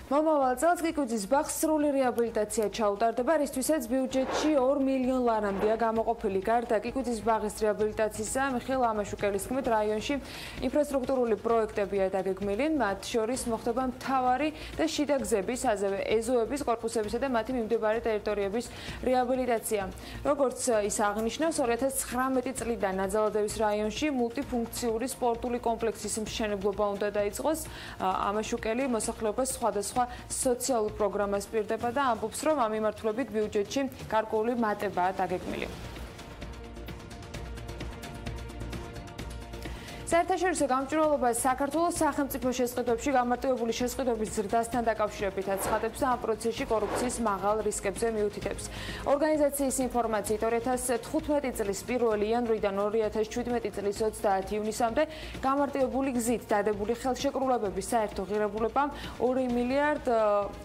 მომავალ წელს კიკუძის ბაღს სრული რეაბილიტაცია ჩაუტარდება, რისთვისაც ბიუჯეტში 2 მილიონ ლარამდეა გამოყოფილი. გარდა კიკუძის ბაღის რეაბილიტაციისა, მიხეილ ამაშუკელის თქმით, რაიონში ინფრასტრუქტურული პროექტებია დაგეგმილი, მათ შორის მოხდება მთავარი და შიდა გზების, ასევე ეზოების, კორპუსებისა და მათი მიმდებარე ტერიტორიების რეაბილიტაცია. როგორც ის აღნიშნავს, 2019 წლიდან ნაძალადევის რაიონში მულტიფუნქციური სპორტული კომპლექსის მშენებლობა უნდა დაიწყოს. ამაშუკელი მოსახლეობას სხვადასხვა სოციალურ პროგრამას პირდება და ამბობს, რომ ამ მიმართულებით ბიუჯეტში გარკვეული მატებაა დაგეგმილი. საერთაშორისო გამჭვირვალობა საქართველოს სახელმწიფო შესყიდვებში გამარტივებული შესყიდვების ზრდასთან დაკავშირებით აცხადებს და ამ პროცესში კორუფციის მაღალ რისკებზე მიუთითებს. ორგანიზაციის ინფორმაციით 2015 წლის 1 იანვრიდან 2017 წლის 30 ივნისამდე გამარტივებული გზით დადებული ხელშეკრულებების საერთო ღირებულება 2 მილიარდ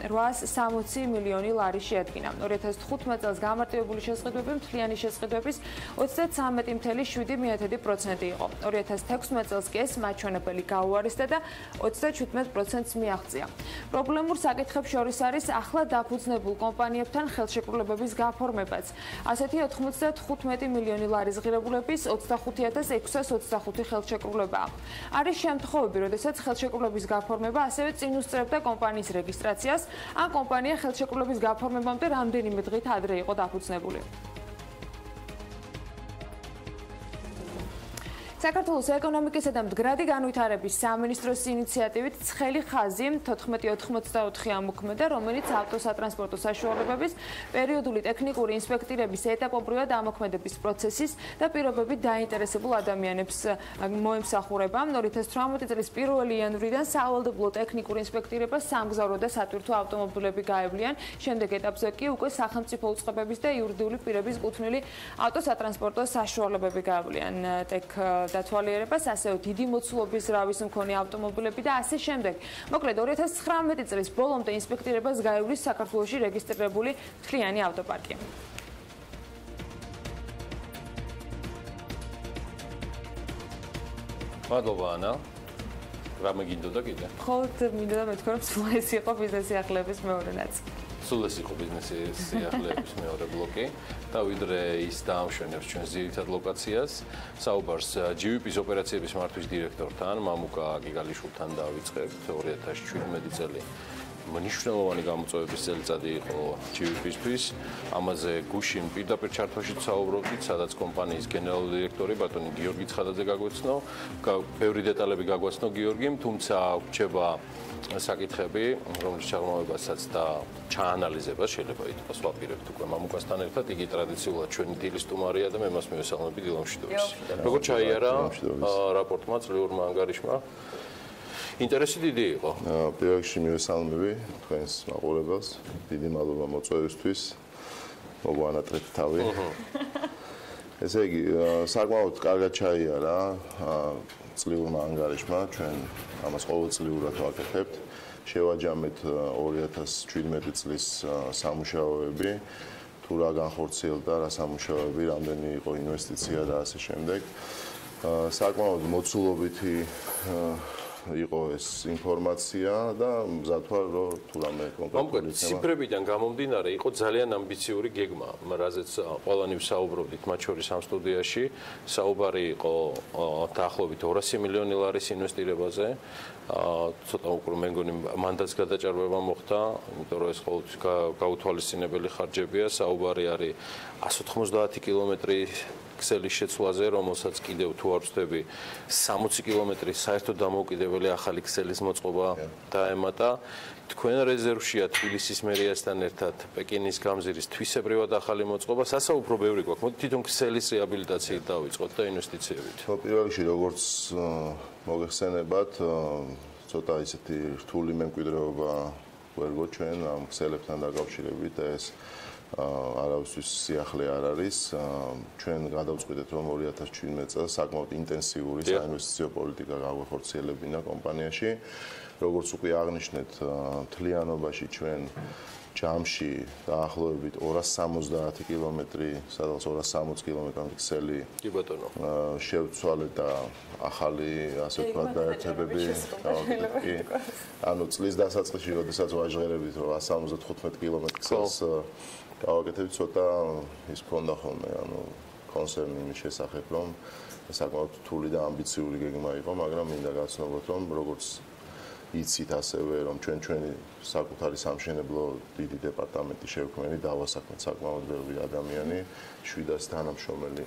860 მილიონი ლარი შეადგინა. 2015 წელს გამარტივებული შესყიდვები მთლიანი შესყიდვების 33.7% იყო. 2016 წელს კი ეს მაჩვენებელი გაუარესდა და 37%-ს მიაღწია. პრობლემურ საკითხებს შორის არის ახლა დაფუძნებულ კომპანიებთან ხელშეკრულებების გაფორმებაც. ასეთი 95 მილიონი ლარის ღირებულების 25625 ხელშეკრულებაა. არის შემთხვევები, როდესაც ხელშეკრულების გაფორმება ასევე წინ უსწრებდა კომპანიის რეგისტრაციას, ან კომპანია ხელშეკრულების გაფორმებამდე რამდენიმე დღით ადრე იყო დაფუძნებული. საქართველოს ეკონომიკისა და მდგრადი განვითარების სამინისტროს ინიციატივით ცხელი ხაზი 1484 ამოქმედა, რომელიც ავტოსატრანსპორტო საშუალებების პერიოდული ტექნიკური ინსპექტირების ეტაპობრივად ამოქმედების პროცესის და პირობებით დაინტერესებულ ადამიანებს მოემსახურება. 2018 წლის 1 იანვრიდან სავალდებულო ტექნიკურ ინსპექტირებას სამგზავრო და სატვირთო ავტომობილები გაევლიან. შემდეგ ეტაპზე კი უკვე სახელმწიფო უწყებების და იურიდიული პირების კუთვნილი ავტოსატრანსპორტო საშუალებები გაევლიან. დათვალიერებას, ასევე დიდი მოცულობის ზრავის მქონე ავტომობილები და ასე შემდეგ. მოკლედ 2019 წლის ბოლომდე ინსპექტირებას გაივლის საქართველოში რეგისტრირებული მთლიანი ავტოპარკი. მადლობა ანა. რა მეგინდოდა კიდე? ხო, მინდოდა მეთქვა, რომ სულ ეს იყო ბიზნესი ახლების მეორე ნაწილი. სულ ეს იყო ბიზნესი ახლების მეორე ბლოკი და ვიდრე ის დაამშვენებს ჩვენს ძირითად ლოკაციას, საუბარს GVP-ის ოპერაციების მართვის დირექტორთან, მამუკა გიგალიშვილთან დავიწყებთ 2017 წელი. მნიშვნელოვანი გამოწვევების წელიწადი იყო GVP-ისთვის. ამაზე გუშინ პირდაპირ ჩართვაში საუბრობდით, სადაც კომპანიის გენერალური დირექტორი ბატონი გიორგი ცხადაძე გაგვეცნო. ბევრი დეტალები გაგვაცნო გიორგიმ, თუმცა გვჭება საკითხები, რომლის ჩაღრმავებასაც და ჩაანალიზებას შეიძლება ითქვას ვაპირებთ უკვე მამუკასთან ერთად. იგი ტრადიციულად ჩვენი დილის სტუმარია და მე მას მივესალმები დილა მშვიდობის. როგორ ჩაიარა რაპორტმა წლიურმა ანგარიშმა? ინტერესი დიდი იყო. პირველ რიგში მივესალმები თქვენს მაყურებელს. დიდი მადლობა მოწვევისთვის. მოგვანატრეთ თავი. ესე იგი, საკმაოდ კარგად ჩაიარა წლიურმა ანგარიშმა, ჩვენ ამას ყოველწლიურად ვაკეთებთ. შევაჯამეთ 2017 წლის სამუშაოები, თუ რა განხორციელდა, რა სამუშაოები, რამდენი იყო ინვესტიცია და ასე შემდეგ. საკმაოდ მოცულობითი იყო ეს ინფორმაცია და მზად ვარ, რომ თუ რამე კონკრეტული ციფრებიდან გამომდინარე იყო ძალიან ამბიციური გეგმა, რაზეც ყველანი ვსაუბრობდით, მათ შორის ამ სტუდიაში. საუბარი იყო დაახლოებით 200 მილიონი ლარის ინვესტირებაზე. ცოტა უკვე მე მგონი მანდაც გადაჭარბება მოხდა, იმიტომ რომ ეს ყოველთვის გაუთვალისწინებელი ხარჯებია. საუბარი არის 190 კილომეტრი ქსელის შეცვლაზე, რომელსაც კიდევ თუ არ ვწდები 60 კილომეტრი საერთო დამოუკიდებელი ახალი ქსელის მოწყობა დაემატა. თქვენ რეზერვშია თბილისის მერიასთან ერთად პეკინის გამზირის თვისებრივად ახალი მოწყობა. სასაუბრო ბევრი გვაქვს. მოდით თვითონ ქსელის რეაბილიტაციით დავიწყოთ და ინვესტიციებით. პირველ რიგში როგორც მოგეხსენებათ, ცოტა ისეთი რთული მემკვიდრეობა ვერგო ჩვენ ამ ქსელებთან დაკავშირებით და ეს არავისთვის სიახლე არ არის. ჩვენ გადავწყვიტეთ, რომ 2017 წელს საკმაოდ ინტენსიური საინვესტიციო პოლიტიკა გაგვეხორციელებინა კომპანიაში. როგორც უკვე აღნიშნეთ, მთლიანობაში ჩვენ ჯამში დაახლოებით 270 კილომეტრი, სადღაც 260 კილომეტრი ქსელი კი ბატონო შევცვალეთ და ახალი ასე ვთქვათ გაერთებები კი ანუ წლის დასაწყისში როდესაც ვაჟღერებდით რომ 175 კილომეტრი ქსელს გავაკეთებთ ცოტა ის მქონდა ხოლმე ანუ კონსერნი იმის შესახებ რომ საკმაოდ რთული და ამბიციური გეგმა იყო მაგრამ მინდა გაცნობოთ რომ როგორც იცით ასევე რომ ჩვენი საკუთარი სამშენებლო დიდი დეპარტამენტი შევქმნით დავასაქმეთ საკმაოდ ბევრი ადამიანი 700 თანამშრომელი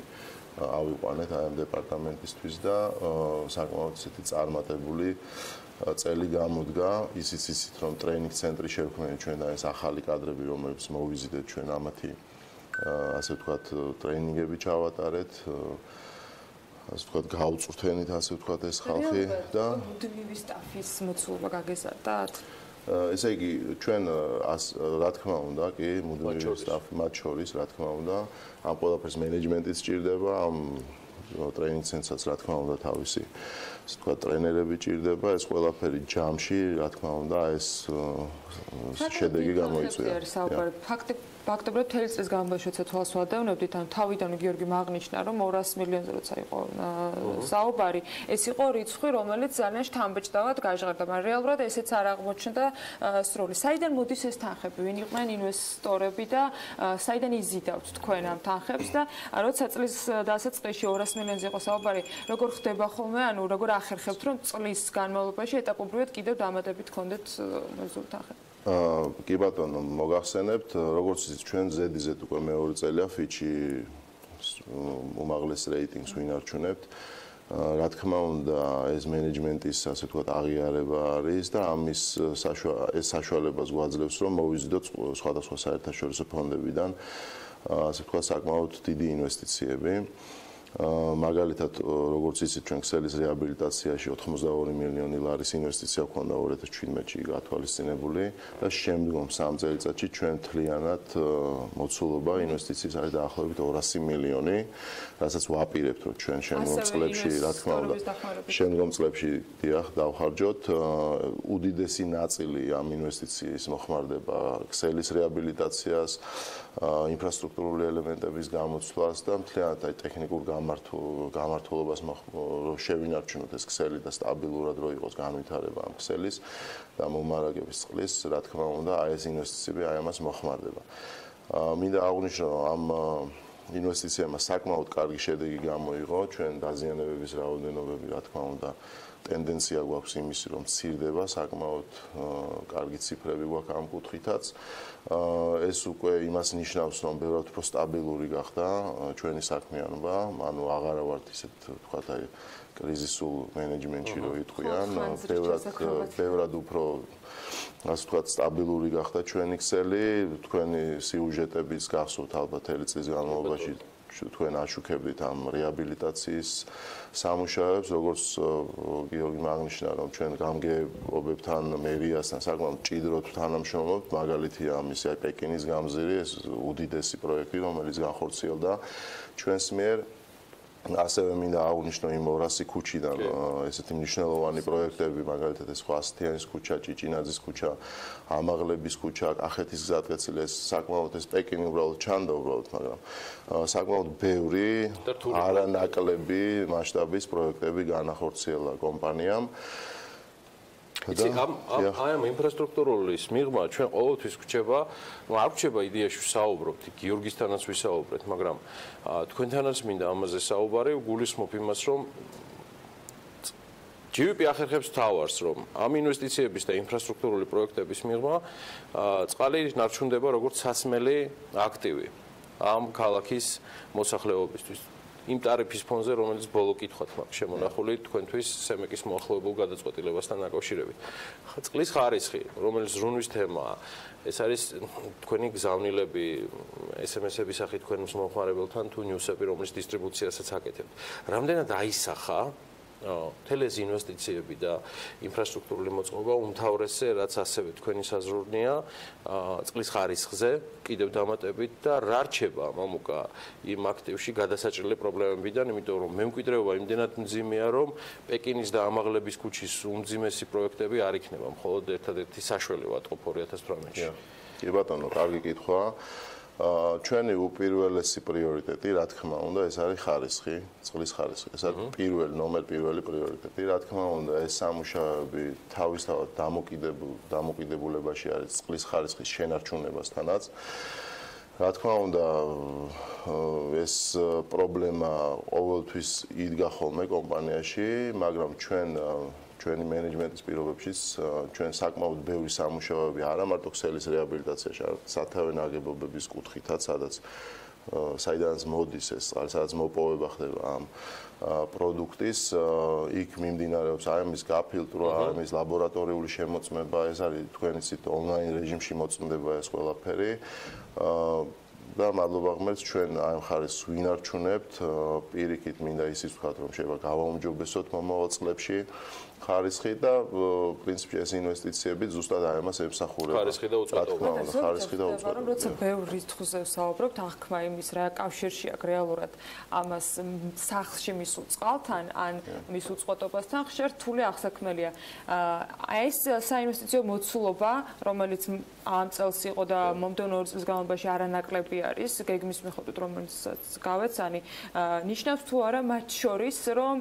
ავიყვანეთ აი ამ დეპარტამენტისთვის და საკმაოდ ისეთი წარმატებული წელი გამოდგა ისიც იცით რომ ტრეინინგ ცენტრი შევქმნით ჩვენ და ეს ახალი კადრები რომლებიც მოვიზიდეთ ჩვენ ამათი ასე ვთქვათ ტრეინინგები ჩავატარეთ ასე ვთქვათ გაუწვრთენით ასე ვთქვათ ეს ხალხი და მუდმივი სტაფის მოცულობა გაგეზარდათ ესე იგი ჩვენ რა თქმა უნდა კი მუდმივი სტაფი მათ შორის რა თქმა უნდა ამ ყველაფერს მენეჯმენტიც სჭირდება ამ ტრეინინგ ცენტრსაც რა თქმა უნდა თავისი ასე ვთქვათ ტრენერები სჭირდება ეს ყველაფერი ჯამში რა თქმა უნდა ეს შედეგი გამოიწვია ფაქტობრივად მთელი წლის განმავლობაში თვალს ვადევნებდით, ან თავიდან გიორგი აღნიშნა, რომ 200 მილიონზე როცა იყო საუბარი, ეს იყო რიცხვი, რომელიც ძალიან შთამბეჭდავად გაჟღერდა, მაგრამ რეალურად ესეც არ აღმოჩნდა სრული. საიდან მოდის ეს თანხები? ვინ იყვნენ ინვესტორები და საიდან იზიდავთ თქვენ ამ თანხებს და როცა წლის დასაწყისში 200 მილიონზე იყო საუბარი, როგორ ხდება ხოლმე, ანუ როგორ ახერხებთ, რომ წლის განმავლობაში ეტაპობრივად კიდევ დამატებით გქონდეთ მეზური თანხები? კი ბატონო, მოგახსენებთ, როგორც იცით, ჩვენ ზედიზედ უკვე მეორე წელია ფიჩი უმაღლეს რეიტინგს ვინარჩუნებთ. რა თქმა უნდა, ეს მენეჯმენტის, ასე ვთქვათ, აღიარება არის და ამის ეს საშუალებას გვაძლევს, რომ მოვიზიდოთ სხვადასხვა საერთაშორისო ფონდებიდან, ასე ვთქვათ, საკმაოდ დიდი ინვესტიციები. მაგალითად, როგორც იცით, ჩვენ ქსელის რეაბილიტაციაში 82 მილიონი ლარის ინვესტიცია გვქონდა 2017-ში გათვალისწინებული და შემდგომ 3 წელიწადში ჩვენ თლიანად მოცულობა ინვესტიციის არის დაახლოებით 200 მილიონი, რასაც ვაპირებთ, რომ ჩვენ შემდგომ წლებში, რა თქმა უნდა, შემდგომ წლებში დიახ, დავხარჯოთ. უდიდესი ნაწილი ამ ინვესტიციის მოხმარდება ქსელის რეაბილიტაციას, ინფრასტრუქტურული ელემენტების გამოცვლას და მთლიანად აი ტექნიკურ გამართულობას რომ შევინარჩუნოთ ეს ქსელი და სტაბილურად რო იყოს განვითარება ამ ქსელის და მომარაგების წყლის, რა თქმა უნდა, აი ეს ინვესტიციები აი ამას მოხმარდება. მინდა აღვნიშნო, რომ ამ ინვესტიციებმა საკმაოდ კარგი შედეგი გამოიღო, ჩვენ დაზიანებების რაოდენობები, რა თქმა უნდა, ტენდენცია გვაქვს იმისი, რომ მცირდება, საკმაოდ კარგი ციფრები გვაქვს ამ კუთხითაც. ეს უკვე იმას ნიშნავს, რომ ბევრად უფრო სტაბილური გახდა ჩვენი საქმიანობა, ანუ აღარა ვართ ისეთ ვთქვათ აი კრიზისულ მენეჯმენტში რო იტყვიან, ბევრად უფრო ასე ვთქვათ სტაბილური გახდა ჩვენი ქსელი, თქვენი სიუჟეტებიც გახსოვთ ალბათ ელი წლის განმავლობაში თქვენ აშუქებდით ამ რეაბილიტაციის სამუშაოებს, როგორც გიორგი აღნიშნა, რომ ჩვენ გამგეობებთან, მერიასთან საკმაოდ მჭიდროდ თანამშრომლობთ, მაგალითია ამისი აი პეკინის გამზირი, ეს უდიდესი პროექტი, რომელიც განხორციელდა ჩვენს მიერ. ასევე მინდა აღვნიშნო იმ 200 ქუჩიდან ესეთი მნიშვნელოვანი პროექტები, მაგალითად ეს ხვასთიანის ქუჩა, ჭიჭინაძის ქუჩა, ამაღლების ქუჩა, კახეთის გზატკეცილი, ეს საკმაოდ ეს პეკინი უბრალოდ ჩანდა უბრალოდ, მაგრამ საკმაოდ ბევრი არანაკლები მასშტაბის პროექტები განახორციელა კომპანიამ. იცი ამ ინფრასტრუქტურულის მიღმა ჩვენ ყოველთვის გვჭება, არ გვჭება იდეაში ვსაუბრობთ, გიორგისთანაც ვისაუბრეთ, მაგრამ თქვენთანაც მინდა ამაზე საუბარი, გულისხმობ იმას, რომ GVP ახერხებს თავს, რომ ამ ინვესტიციების და ინფრასტრუქტურული პროექტების მიღმა წყალი ნარჩუნდება როგორც სასმელი აქტივი ამ ქალაქის მოსახლეობისთვის. იმ ტარიფის ფონზე, რომელიც ბოლო კითხვად მაქვს შემონახული თქვენთვის სემეკის მოახლოებულ გადაწყვეტილებასთან დაკავშირებით. წყლის ხარისხი, რომელიც ზრუნვის თემაა, ეს არის თქვენი გზავნილები, SMS-ების სახით თქვენ მომხმარებელთან თუ ნიუსები, რომლის დისტრიბუციასაც აკეთებთ. რამდენად აისახა მთელი ეს ინვესტიციები და ინფრასტრუქტურული მოწყობა უმთავრესზე, რაც ასევე თქვენი საზრუნია წყლის ხარისხზე, კიდევ დამატებით და რა რჩება მამუკა იმ აქტივში გადასაჭრელი პრობლემებიდან, იმიტომ რომ მემკვიდრეობა იმდენად მძიმეა, რომ პეკინის და ამაღლების ქუჩის უმძიმესი პროექტები არ იქნება, მხოლოდ ერთადერთი საშველი ვატყობ 2018-ში. კი ბატონო, კარგი კითხვაა. ჩვენი უპირველესი პრიორიტეტი, რა თქმა უნდა, ეს არის ხარისხი, წყლის ხარისხი. ეს არის პირველი პრიორიტეტი. რა თქმა უნდა, ეს სამუშაოები თავისთავად დამოკიდებულებაში არის წყლის ხარისხის შენარჩუნებასთანაც. რა თქმა უნდა, ეს პრობლემა ყოველთვის იდგა ხოლმე კომპანიაში, მაგრამ ჩვენი მენეჯმენტის პირობებშიც ჩვენ საკმაოდ ბევრი სამუშაოები არა მარტო ქსელის რეაბილიტაციაში, არამედ სათავე ნაგებობების კუთხითაც, საიდანაც მოდის ეს, სადაც მოპოვება ხდება ამ პროდუქტის, იქ მიმდინარეობს აი ამის გაფილტრვა, ამის ლაბორატორიული შემოწმება, ეს არის თქვენი ცით ონლაინ რეჟიმში მოწმდება ეს ყველაფერი. და მადლობა ღმერთს ჩვენ აი ამ ხარისხს ვინარჩუნებთ, პირიქით მინდა ისიც ვთქვათ, რომ შეიძლება გავაუმჯობესოთ მომავალ წლებში ხარისხი და პრინციპში ეს ინვესტიციები ზუსტად აი ამას ემსახურება. ხარისხი და უწყვეტობა. ხარისხი და უწყვეტობა. როცა ბევრ რიცხვზე ვსაუბრობთ, აღქმა იმის რა კავშირში აქვს რეალურად ამას სახლში მისულ წყალთან ან მის უწყვეტობასთან ხშირ რთული აღსაქმელია. ეს საინვესტიციო მოცულობა, რომელიც ამ წელს იყო და მომდევნო 2 წლის განმავლობაში არანაკლები არის, გეგმის მიხედვით რომელსაც გავეცანი, ნიშნავს თუ არა მათ შორის, რომ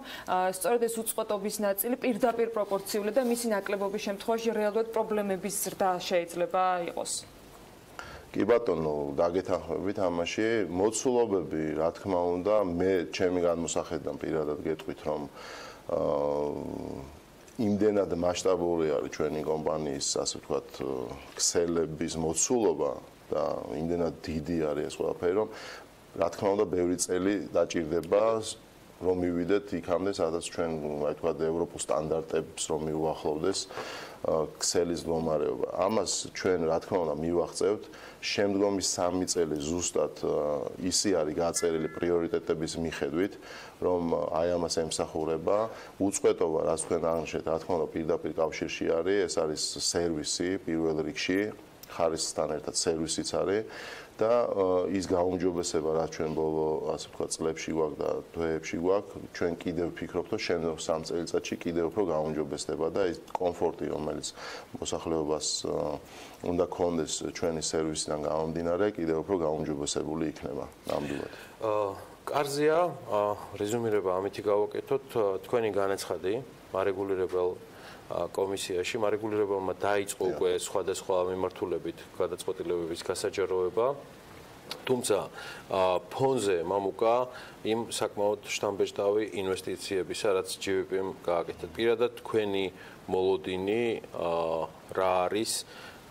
სწორედ ეს უწყვეტობის ნაწილი პირდაპირ პროპორციული და მისი ნაკლებობის შემთხვევაში რეალურად პრობლემების ზრდა შეიძლება იყოს. კი ბატონო, დაგეთანხმებით ამაში, მოცულობები, რა თქმა უნდა, მე ჩემი გადმოსახედიდან პირადად გეტყვით, რომ იმდენად მასშტაბური არის ჩვენი კომპანიის, ასე ვთქვათ, ქსელების მოცულობა და იმდენად დიდი არის ეს ყველაფერი, რომ რა თქმა უნდა, ბევრი წელი დაჭირდება რომ მივიდეთ იქამდე, სადაც ჩვენ, აი თქვა, ევროპულ სტანდარტებს რომ მიუახლოვდეს ქსელის მდგომარეობა. ამას ჩვენ, რა თქმა უნდა, მივაღწევთ. შემდგომი 3 წელი ზუსტად ისი არის გაწერილი პრიორიტეტების მიხედვით, რომ აი ამას ემსახურება. უწყვეტობა, რაც თქვენ აღნიშნეთ, რა თქმა უნდა, პირდაპირ კავშირში არის, ეს არის სერვისი პირველ რიგში, ხარისხთან ერთად სერვისიც არის. და ის გაუმჯობესება, რაც ჩვენ ბოლო, ასე ვთქვათ, წლებში გვაქვს და თვეებში გვაქვს, ჩვენ კიდევ ვფიქრობთ, რომ შემდგომ 3 წელიწადში კიდევ უფრო გაუმჯობესდება და ის კომფორტი, რომელიც მოსახლეობას უნდა ქონდეს ჩვენი სერვისიდან გამომდინარე, კიდევ უფრო გაუმჯობესებული იქნება ნამდვილად. კარზეა, რეზუმირება ამითი გავაკეთოთ, თქვენი განაცხადი მარეგულირებელ კომისიაში მარეგულირებელმა დაიწყო უკვე სხვადასხვა მიმართულებით გადაწყვეტილებების გასაჯაროება. თუმცა ფონზე მამუკა იმ საკმაოდ შთამბეჭდავი ინვესტიციებისა, რაც GVP-მ გააკეთა. პირადად თქვენი მოლოდინი რა არის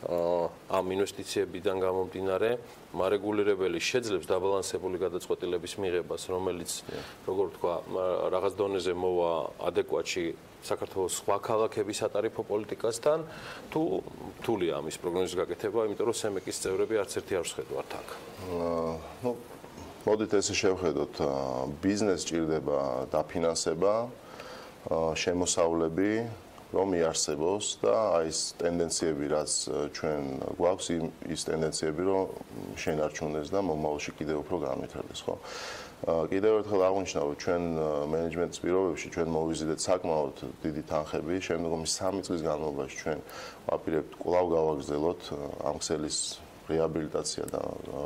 ამ ინვესტიციებიდან გამომდინარე, მარეგულირებელი შეძლებს დაბალანსებული გადაწყვეტილების მიღებას, რომელიც, როგორ ვთქვა, რაღაც დონეზე მოვა ადეკვატში საქართველოს სხვა ქალაქების ატარიფო პოლიტიკასთან, თუ რთულია ამის პროგნოზის გაკეთება, იმიტომ რომ სემეკის წევრები არც ერთი არ შეხედავთ აქ. მოდით ესე შევხედოთ, ბიზნესს ჭირდება დაფინანსება, შემოსავლები, რომ იარსებოს და აი ეს ტენდენციები, რაც ჩვენ გვაქვს, ის ტენდენციები, რომ შენარჩუნდეს და მომავალში კიდევ უფრო განვითარდეს, ხო? კიდევ ერთხელ აღნიშნავ, რომ ჩვენ მენეჯმენტის პირობებში ჩვენ მოვიზიდეთ საკმაოდ დიდი თანხები, შემდგომი 3 წლის განმავლობაში ჩვენ ვაპირებთ კვლავ გავაგრძელოთ ამ ქსელის რეაბილიტაცია და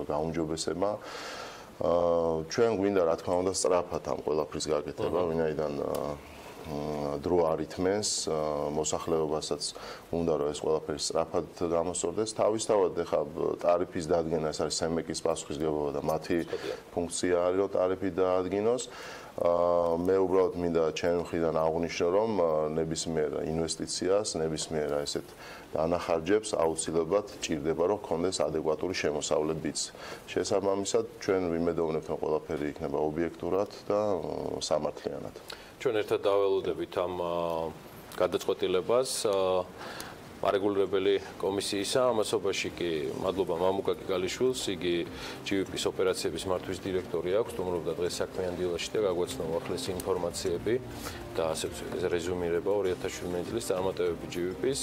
გაუმჯობესება. ჩვენ გვინდა, რა თქმა უნდა, სწრაფად ამ ყველაფრის გაკეთება, ვინაიდან დრო არ ითმენს, მოსახლეობასაც უნდა რომ ეს ყველაფერი სწრაფად გამოსწორდეს. თავისთავად ეხლა ტარიფის დადგენა, ეს არის სემეკის პასუხისმგებლობა და მათი ფუნქცია არის რომ ტარიფი დაადგინოს. მე უბრალოდ მინდა ჩემი მხრიდან აღვნიშნო, რომ ნებისმიერ ინვესტიციას, ნებისმიერ ესეთ დანახარჯებს აუცილებლად ჭირდება, რომ ქონდეს ადეკვატური შემოსავლებიც. შესაბამისად, ჩვენ ვიმედოვნებთ, რომ ყველაფერი იქნება ობიექტურად და სამართლიანად. ჩვენ ერთად დაველოდებით ამ გადაწყვეტილებას მარეგულირებელი კომისიისა, ამასობაში კი მადლობა მამუკა კიკალიშვილს, იგი GVP-ის ოპერაციების მართვის დირექტორი აქვს, სტუმრობდა დღეს საქმიანი დილაში და გაგვეცნო უახლესი ინფორმაციები და ასე ვთქვათ, რეზუმირება 2017 წლის წარმატებები GVP-ის.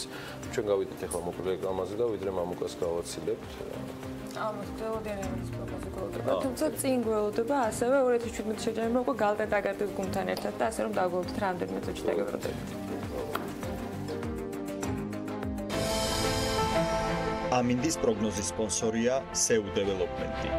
ჩვენ გავიდეთ ახლა მოკლე რეკლამაზე და ვიდრე მამუკას გავაცილებთ. ამას გველოდიანი ამის პროგნოზი გველოდება, თუმცა წინ გველოდება ასევე 2017 შეჯამება უკვე galt და taggart-ის გუნდთან ერთად და ასე რომ დაგველოდეთ რამდენიმე წუთში დაგებრუნდებით. ამინდის პროგნოზის სპონსორია SEU დეველოპმენტი.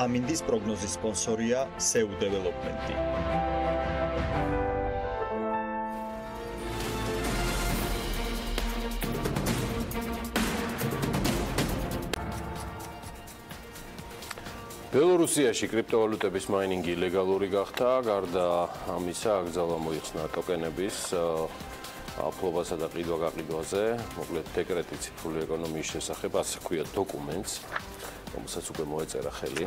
ამინდის პროგნოზის სპონსორია SEU დეველოპმენტი. ბელორუსიაში კრიპტოვალუტების მაინინგი ლეგალური გახდა, გარდა ამისა აკრძალვა მოიხსნა ტოკენების აფლობასა და ყიდვა-გაყიდვაზე, მოკლედ taggart-ის ციფრული ეკონომიის შესახებ, ასე ქვია დოკუმენტს, რომელსაც უკვე მოეწერა ხელი.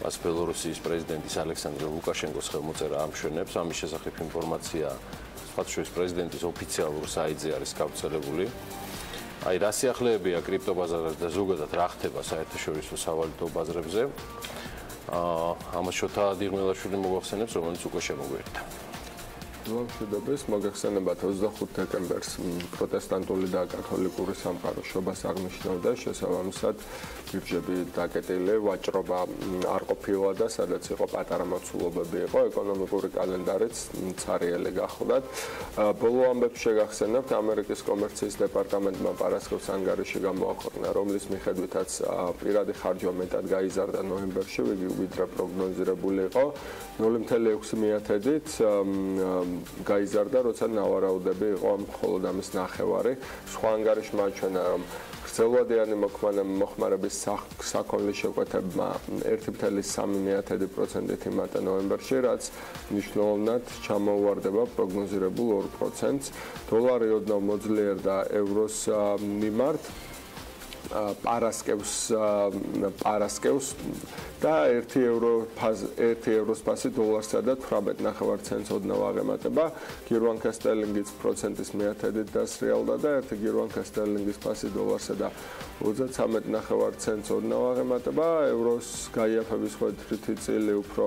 მას ბელორუსიის პრეზიდენტის ალექსანდრე ლუკაშენკოს ხელმოწერა ამშვენებს, ამის შესახებ ინფორმაცია სხვა შორის პრეზიდენტის ოფიციალურ საიტზე არის გავრცელებული. აი რა სიახლეებია კრიპტობაზარზე და ზოგადად რა ხდება საერთაშორისო სავალუტო ბაზრებზე. ამას შოთა დიღმელაშვილი მოგახსენებს, რომელიც უკვე შემოგვიერთდა. მშვიდობის, მოგეხსენებათ 25 დეკემბერს პროტესტანტული და კათოლიკური სამყაროს შობას აღნიშნავდა, შესაბამისად ბირჟები დაკეტილი, ვაჭრობა არ ყოფილა და სადაც იყო პატარა მოცულობები იყო, ეკონომიკური კალენდარიც ცარიელი გახლდათ. ბოლო ამბებს შეგახსენებთ, ამერიკის კომერციის დეპარტამენტმა პარასკევს ანგარიში გამოაქვეყნა, რომლის მიხედვითაც პირადი ხარჯვა მეტად გაიზარდა ნოემბერში, ვიდრე პროგნოზირებული იყო, 0.6%-ით გაიზარდა, როცა ნავარაუდები იყო მხოლოდ ამის ნახევარი. სხვა ანგარიშმა აჩვენა, რომ გრძელვადიანი მოხმარების საქონლის შეკვეთებმა 1.3%-ით იმატა ნოემბერში, რაც მნიშვნელოვნად ჩამოუვარდება პროგნოზირებულ 2%-ს. დოლარი ოდნავ მოძლიერდა ევროს მიმართ. პარასკევს და 1 ევროს ფასი დოლარსა და 18.9 ცენტს ოდნავ აღემატება. გირვანკა სტერლინგის პროცენტის მიათედით დასრიალდა და 1 გირვანკა სტერლინგის ფასი დოლარსა და 33.9 ცენტს ოდნავ აღემატება. ევროს გაიაფების ხვედრითი წილი უფრო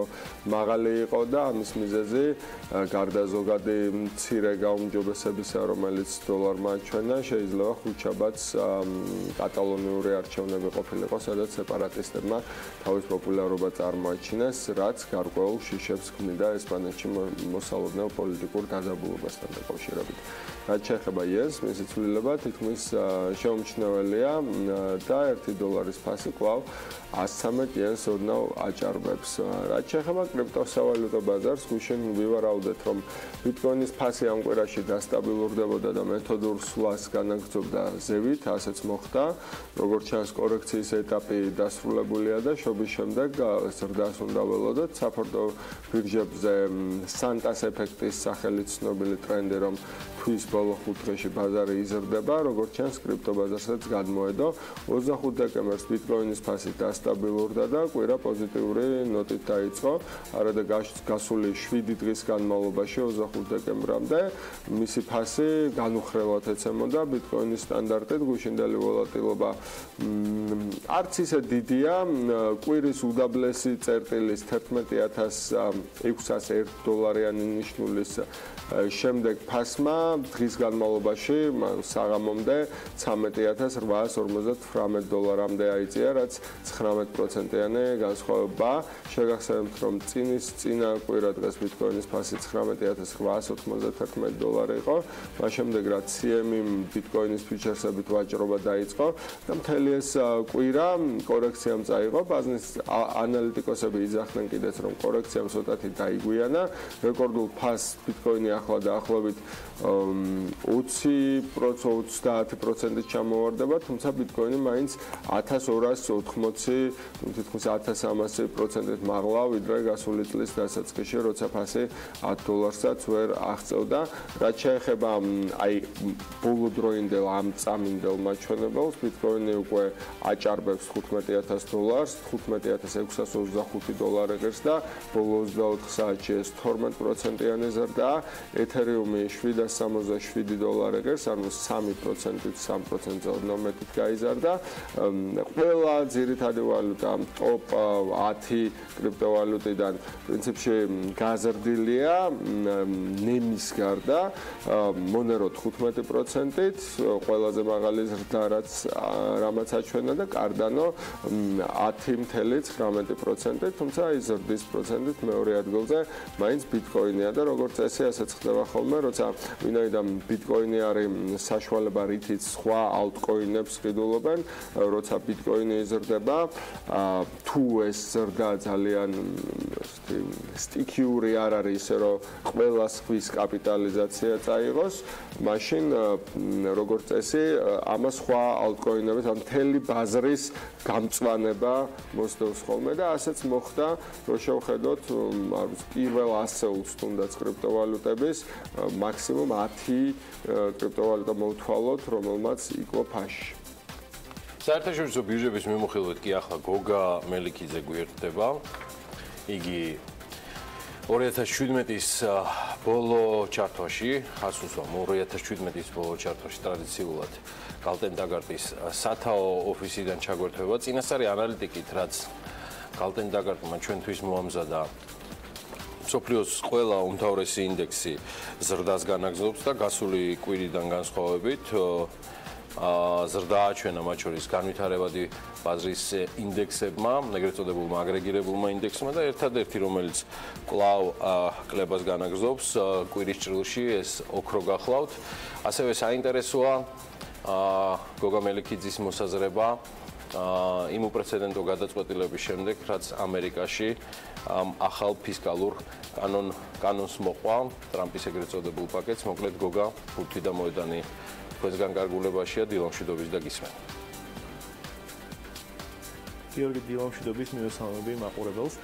მაღალი იყო და ამის მიზეზი გარდა ზოგადი მცირე გაუმჯობესებისა, რომელიც დოლარმა აჩვენა, შეიძლება ხუთშაბათს კატალონიური არჩევნები ყოფილიყო, სადაც სეპარატისტებმა თავის პოპულარობა წარმოაჩინეს, რაც გარკვეულ შიშებს ქმნიდა ესპანეთში მოსალოდნელ პოლიტიკურ დაძაბულობასთან დაკავშირებით. რაც შეეხება იენს, მისი ცვლილება თითქმის შეუმჩნეველია და 1 დოლარის ფასი კვლავ 113 იენს ოდნავ აჭარბებს. რაც შეეხება კრიპტოსავალუტო ბაზარს, გუშინ ვივარაუდეთ, რომ ბიტკოინის ფასი ამ კვირაში დასტაბილურდებოდა და მეთოდურ სვლას განაგრძობდა ზევით, ასეც მოხდა. როგორც ჩანს, კორექციის ეტაპი დასრულებულია და შობის შემდეგ ზრდას უნდა ველოდოთ. საფორტო ბირჟებზე სანტას ეფექტის სახელით ცნობილი ტრენდი, რომ თვის ბოლო 5 დღეში ბაზარი იზრდება, როგორც ჩანს, კრიპტობაზარსაც გადმოედო. 25 დეკემბერს ბიტკოინის ფასი დასტაბილურდა და კვირა პოზიტიური ნოტით დაიწყო. არადა გასული 7 დღის განმავლობაში 25 დეკემბრამდე მისი ფასი განუხრელად ეცემოდა ბიტკოინის სტანდარტით, გუშინდელი ვალატილობა არც ისე დიდია, კვირის უდაბლესი წერტილის 11601 დოლარიანი ნიშნულის შემდეგ ფასმა დღის განმავლობაში საღამომდე 13859 დოლარამდე აიწია, რაც 19%-იანი განსხვავება. შეგახსენებთ, რომ წინა კვირა დღეს ბიტკოინის ფასი 19891 დოლარი იყო, მას შემდეგ რაც CME ბიტკოინის ფიუჩერსებით ვაჭრობა დაიწყო და მთელი ეს კვირა კორექციამ წაიღო. ბაზრის ანალიტიკოსები იძახდნენ კიდეც, რომ კორექციამ ცოტათი დაიგვიანა. რეკორდულ ფასს ბიტკოინი ახლა დაახლოებით 20%-ით ჩამოვარდება, თუმცა ბიტკოინი მაინც 1280, თითქმის 1300%-ით მაღლა, ვიდრე გასული წლის დასაწყისში, როცა ფასი $10-საც ვერ აღწევდა. რაც შეეხება ბოლო დროინდელ ამ წამინდელ მაჩვენებელს, ბიტკოინი უკვე აჭარბებს $15000, $15625 ღირს და ბოლო 24 საათში ეს 12%-იანი ზრდაა. ეთერიუმი $767 ღირს, ანუ 3%-ით 3%-ზე ოდნავ მეტით გაიზარდა. ყველა ძირითადი ვალუტა ტოპ 10 კრიპტოვალუტიდან პრინციპში გაზრდილია, ნემის გარდა, მონერო 15%-ით, ყველაზე მაღალი ზრდა რამაც აჩვენა და კარდანო 10.19%-ით, თუმცა ის ზრდის პროცენტით მეორე ადგილზე მაინც ბიტკოინია და როგორც წესი ასეც ხდება ხოლმე, როცა ვინაიდან ბიტკოინი არის საშუალება, რითიც სხვა ალტკოინებს ყიდულობენ, როცა ბიტკოინი იზრდება, თუ ეს ზრდა ძალიან სტიქიური არ არის, ისე რომ ყველა სხვის კაპიტალიზაცია წაიღოს, მაშინ როგორც წესი ამას სხვა ალტკოინებით, ან მთელი ბაზრის გამწვანება მოსდევს ხოლმე და ასეც მოხდა, რომ შევხედოთ პირველ 100-ს თუნდაც კრიპტოვალუტების მაქსიმუმ 10 კრიპტოვალუტა მოვთვალოთ, რომელმაც იკლო ფასში. საერთაშორისო ბირჟების მიმოხილვით კი ახლა გოგა მელიქიძე გვერდება. იგი 2017-ის ბოლო ჩარტვაში, ხასუსვამ 2017-ის ბოლო ჩარტვაში ტრადიციულად taggart-ის სათაო ოფისიდან ჩაგვერთვება. წინასწარი ანალიტიკით, რაც taggart-მა ჩვენთვის მოამზადა მსოფლიოს ყველა უმთავრესი ინდექსი ზრდას განაგრძობს და გასული კვირიდან განსხვავებით ზრდა აჩვენა მათ შორის განვითარებადი ბაზრის ინდექსებმა, ეგრეთ წოდებულმა აგრეგირებულმა ინდექსმა და ერთადერთი, რომელიც კვლავ კლებას განაგრძობს კვირის ჭრილში, ეს ოქრო გახლავთ. ასევე საინტერესოა გოგა მელიქიძის მოსაზრება იმ უპრეცედენტო გადაწყვეტილების შემდეგ, რაც ამერიკაში ახალ ფისკალურ კანონს მოყვა ტრამპის ეგრეთ წოდებულ პაკეტს. მოკლედ გოგა ფურთი და მოედანი თქვენსგან გარგულებაშია, დილა მშვიდობის და გისმენ. გიორგი, დილა მშვიდობის, მიმოხილვები მაყურებელს.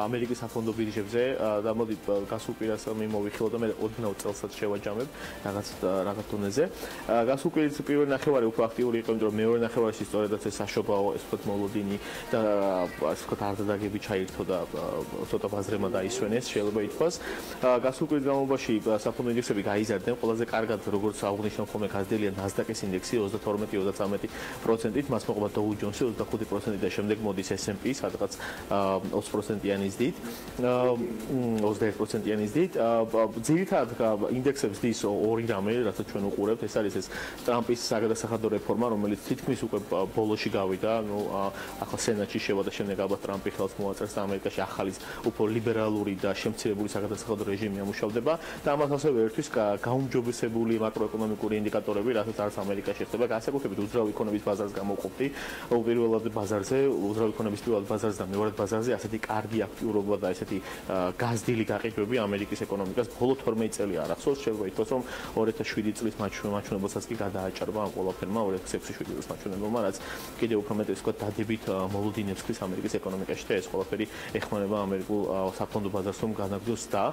ამერიკის საფონდო ბირჟებზე და მოდი გასულ კვირას მიმოვიხილოთ და მე ოდნავ წელსაც შევაჯამებ რაღაც დონეზე. გასულ კვირის პირველი ნახევარი უფრო აქტიური იყო, იმიტომ რომ მეორე ნახევარში სწორედაც ეს საშობაო ეს ვთქვათ მოლოდინი და ასე ვთქვათ არდადაგები ჩაირთო და ცოტა ბაზრემა დაისვენეს, შეიძლება ითქვას. გასულ კვირის განმავლობაში საფონდო ინდექსები გაიზარდნენ, ყველაზე კარგად როგორც აღნიშნავ ხოლმე გაზრდილია NASDAQ-ის ინდექსი 22-33%-ით, მას მოყვა Dow Jones-ი 25%-ით და შემდეგ მოდის S&P, სადღაც 20%-იანი ზრდით, 21%-იანი ზრდით. ძირითადად ინდექსებს დის ორი რამე, რასაც ჩვენ უყურებთ, ეს არის ეს ტრამპის საგადასახადო რეფორმა, რომელიც თითქმის უკვე ბოლოში გავიდა, ახლა სენატში შევა და შემდეგ ალბათ ტრამპი ხელს მოაწერს და ამერიკაში ახალი უფრო ლიბერალური და შემცირებული საგადასახადო რეჟიმი ამუშავდება და ამას ასევე ერთვის გაუმჯობესებული მაკროეკონომიკური ინდიკატორები, რასაც არც ამერიკაში ხდება, განსაკუთრებით უძრავი იქონების ბაზარს გამოვყოფდი, პირველად ბაზარზე, უძრავი იქონების პირველად ბაზარზე და მეორად ბაზარზე ასეთი კარგი აქტიურობა და ესეთი გაზრდილი გაყიდვები ამერიკის ეკონომიკას ბოლო 12 წელი არ ახსოვს. შეიძლება ითქვას, რომ 2007 წლის მაჩვენებელსაც კი გადააჭარბა ამ ყველაფერმა 2006-7 წლის მაჩვენებელმა, რაც კიდევ უფრო მეტად ვთქვათ დადებით მოლოდინებს ხდის ამერიკის ეკონომიკაში და ეს ყველაფერი ეხმარება ამერიკულ საფონდო ბაზარს, რომ განაგრძოს და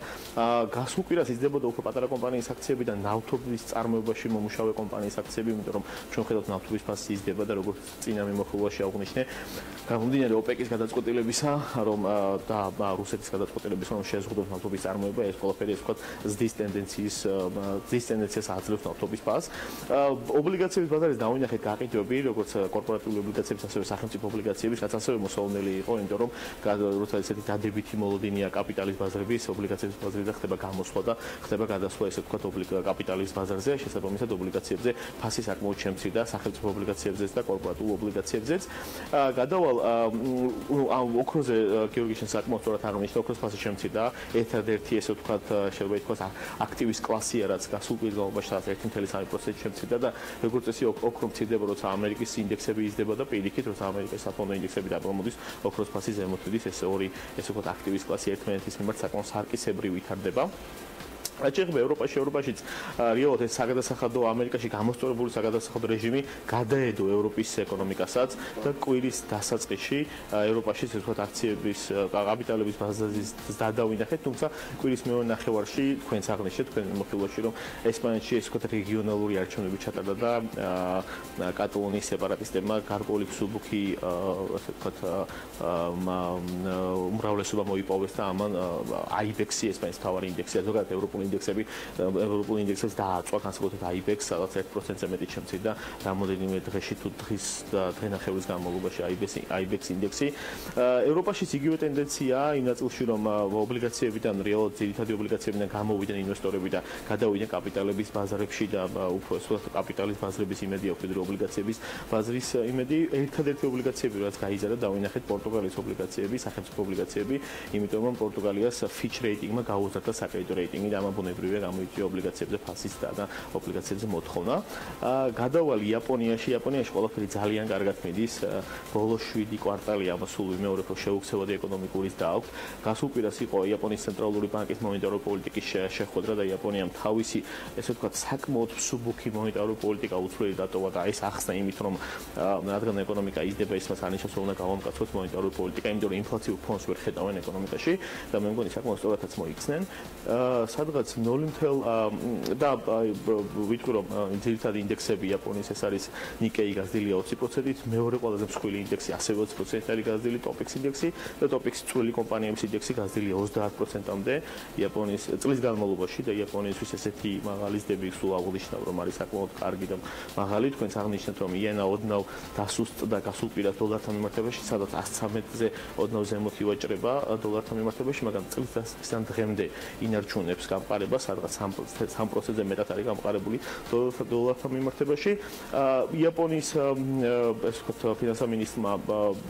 გასულ კვირას იზრდებოდა უფრო პატარა კომპანიის აქციები და ნავთობის წარმოებაში მომუშავე კომპანიის აქციები, იმიტომ რომ ჩვენ ხედავთ ნავთობის ფასი იზრდება და როგორც წინა მიმოხილვაში აღვნიშნე, გამომდინარე ოპეკის გადაწყვეტილებისა, რომ და რუსეთის გადაწყვეტილების რომ შეზღუდოს ნავთობის წარმოება, ეს ყველაფერი ეს ვთქვათ ზრდის ტენდენციას აძლევს ნავთობის ფასს. ობლიგაციების ბაზარის დავინახეთ გაყიდვები, როგორც კორპორატიული ობლიგაციების, ასევე სახელმწიფო ობლიგაციების, რაც ასევე მოსავალნელი იყო, იმიტომ რომ როცა ესეთი დადებითი მოლოდინია კაპიტალის ბაზრების, ობლიგაციების ბაზრიდან ხდება გამოსვლა და ხდება გადასვლა ესე ვთქვათ კაპიტალის ბაზარზე, შესაბამისად ობლიგაციებზე ფასი საკმაოდ შემცირდა, სახელმწიფო ობლიგაციებზეც და კორპორატულ ობლიგაციებზეც. გადავალ ოქროზე გიორგი შენ საკმაოდ სწორად აღნიშნე, ოქროს ფასი შემცირდა, ერთადერთი ესე ვთქვათ შეიძლება ითქვას აქტივის კლასია, რაც გასულ კვირას განმავლობაში 1.3% შემცირდა და როგორც წესი ოქრო მცირდება, როცა ამერიკის ინდექსები იზრდება და პირიქით, როცა ამერიკის საფონდო ინდექსები დაბომოდის, ოქროს ფასი ზემოთ მიდის, ეს ორი ესე ვთქვათ აქტივის კლასი ერთმანეთის მიმართ საკმაოდ სარკისებრი ვითარდება. რაც შეეხება ევროპაშიც რეალურად ეს საგადასახადო ამერიკაში გამოსწორებული საგადასახადო რეჟიმი გადაედო ევროპის ეკონომიკასაც და კვირის დასაწყისში ევროპაში ესე ვთქვათ აქციების კაპიტალების ბაზაზის დადავინახეთ, თუმცა კვირის მეორე ნახევარში თქვენს აღნიშნეთ თქვენ მიმოხილვაში რომ ესპანეთში ეს ვთქვათ რეგიონალური არჩევნები ჩატარდა და კატალონიის სეპარატისტებმა გარკვეული მსუბუქი ასე ვთქვათ უმრავლესობა მოიპოვეს და ამან აიბექსი ესპანეთის მთავარი ინდექსია ზოგადად ევროპულ ინდექსებს დააწვა განსაკუთრებით აიბექს, სადაც 1%-ზე მეტი შემცირდა რამოდენიმე დღეში თუ დღის დღენახევრის განმავლობაში აიბექს ინდექსი. ევროპაშიც იგივე ტენდენციაა იმ ნაწილში, რომ ობლიგაციებიდან, რეალურად ძირითადი ობლიგაციებიდან გამოვიდნენ ინვესტორები და გადავიდნენ კაპიტალების ბაზრებში და უფრო სწორად კაპიტალის ბაზრების იმედი აქვს, ვიდრე ობლიგაციების ბაზრის იმედი. ერთადერთი ობლიგაციები, რაც გაიზარდა, დავინახეთ პორტუგალიის ობლიგაციები, სახელმწიფო ობლიგაციები, იმიტომ რომ პორტუგალიას Fitch რეიტინგმა გაუზარდა საკრედიტო რეიტინგი და ამბობრივია გამოიწვია ობლიგაციებზე ფასის და ობლიგაციებზე მოთხოვნა. გადავალ იაპონიაში ყველაფერი ძალიან კარგად მიდის. ბოლო 7 კვარტალი ამას სულ ვიმეორებ, რომ შეუქცევადი ეკონომიკურის დააქვთ. გასულ კვირას იყო იაპონიის ცენტრალური ბანკის მონეტარული პოლიტიკის შეხვედრა და იაპონიამ თავისი ესე ვთქვათ საკმაოდ მსუბუქი მონეტარული პოლიტიკა უცვლელი დატოვა და ეს ახსნა იმით, რომ რადგან ეკონომიკა იზრდება, ის მას ანიშნავს, რომ უნდა გავამკაცოთ მონეტარული პოლიტიკა, იმიტომ რომ ინფლაციურ ფონს ვერ ხედავენ ეკონომიკაში და მე მგონი საკმაოდ სწორადაც მოიქცნენ. სადღაც 0 და ვიტყვი რომ ძირითადი ინდექსები იაპონიის ეს არის ნიკეი გაზრდილია 20%-ით, მეორე ყველაზე მსხვილი ინდექსი ასევე 20%-იანი გაზრდილი ტოპექს ინდექსი და ტოპექს წვრილი კომპანიების ინდექსი გაზრდილია 30%-მდე იაპონიის წლის განმავლობაში და იაპონიისთვის ესეთი მაღალი ზრდები სულ აღნიშნავ რომ არის საკმაოდ კარგი და მაღალი. თქვენს აღნიშნეთ რომ იენა ოდნავ დასუსტდა გასულ კვირას დოლართან მიმართებაში, სადაც 113-ზე ოდნავ ზემოთ ივაჭრება დოლართან მიმართებაში, მაგრამ წლის დასაწყისიდან დღემდე ინარჩუნებს გამყარება, სადღაც 3%-ზე მეტად არის გამყარებული დოლართან მიმართებაში. იაპონიის ეს ვთქვათ ფინანსთა მინისტრმა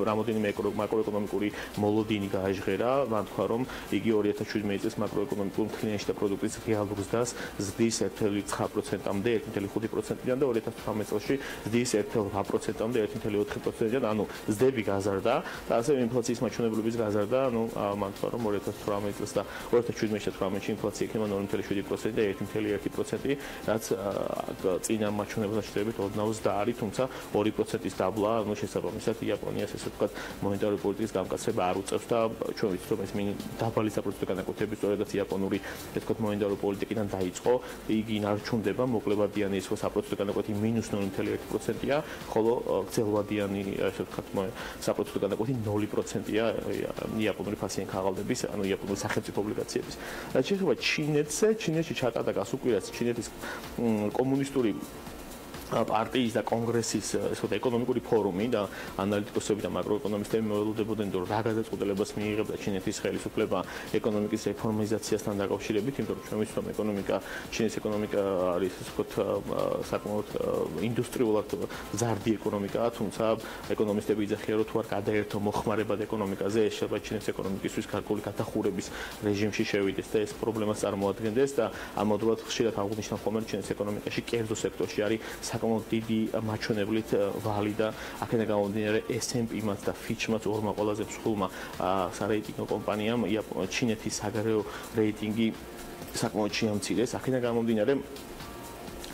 რამოდენიმე მაკროეკონომიკური მოლოდინი გააჟღერა, მან თქვა რომ იგი 2017 წელს მაკროეკონომიკურ მთლიანში და პროდუქტის რეალურ ზრდას ზრდის 1.9%-მდე 1.5%-დან და 2018 წელში ზრდის 1.8%-მდე 1.4%-დან, ანუ ზრდები გაზარდა და ასევე ინფლაციის მაჩვენებლების გაზარდა, ანუ მან თქვა რომ 2018 წელს და 2017-18-ში ინფლაცია იქნება 0.7% და 1.1%, რაც წინა მაჩვენებელთან შედარებით ოდნავ ზრდა არის, თუმცა 2%-ის დაბლა, ანუ შესაბამისად იაპონიას ესე ვთქვათ მონეტარული პოლიტიკის გამკაცება არ უწევს და ჩვენ ვიცით რომ ეს დაბალი საპროცენტო განაკვეთები სწორედაც იაპონური ესე ვთქვათ მონეტარული პოლიტიკიდან დაიწყო. იგი ინარჩუნდება, მოკლევადიანი ის საპროცენტო განაკვეთი -0.1%-ია, ხოლო გრძელვადიანი ესე ვთქვათ საპროცენტო განაკვეთი 0%-ია იაპონური ფასიანი ქაღალდების, ანუ იაპონური სახელმწიფო ობლიგაციების. რაც შეეხება ჩინეთში ჩატარდა გასულ კვირას ჩინეთის კომუნისტური პარტიის და კონგრესის ესეთ ეკონომიკური ფორუმი და ანალიტიკოსები და მაკროეკონომისტები მოელოდებოდნენ, რომ რა გადაწყვეტილებას მიიღებდა ჩინეთის ხელისუფლება ეკონომიკის რეფორმიზაციასთან დაკავშირებით, იმიტომ რომ ჩვენ ვიცით, რომ ჩინეთის ეკონომიკა არის ესე ვთქვათ საკმაოდ ინდუსტრიულად ზარდი ეკონომიკაა, თუმცა ეკონომისტები იძახიან, რომ თუ არ გადაერთო მოხმარებად ეკონომიკაზე, ეს შეიძლება ჩინეთის ეკონომიკისთვის გარკვეული გადახურების რეჟიმში შევიდეს და ეს პრობლემას წარმოადგენდეს და ამავდროულად ხშირად აღნიშნავ ხოლმე ჩინეთის ეკონომიკაში კერძო სექტორში არის საკმაოდ დიდი მაჩვენებლით ვალი და აქედან გამომდინარე S&P-მაც და Fitch-მაც ორმა ყველაზე მსხვილმა სარეიტინგო კომპანიამ ჩინეთის საგარეო რეიტინგი საკმაოდ შეამცირეს. აქედან გამომდინარე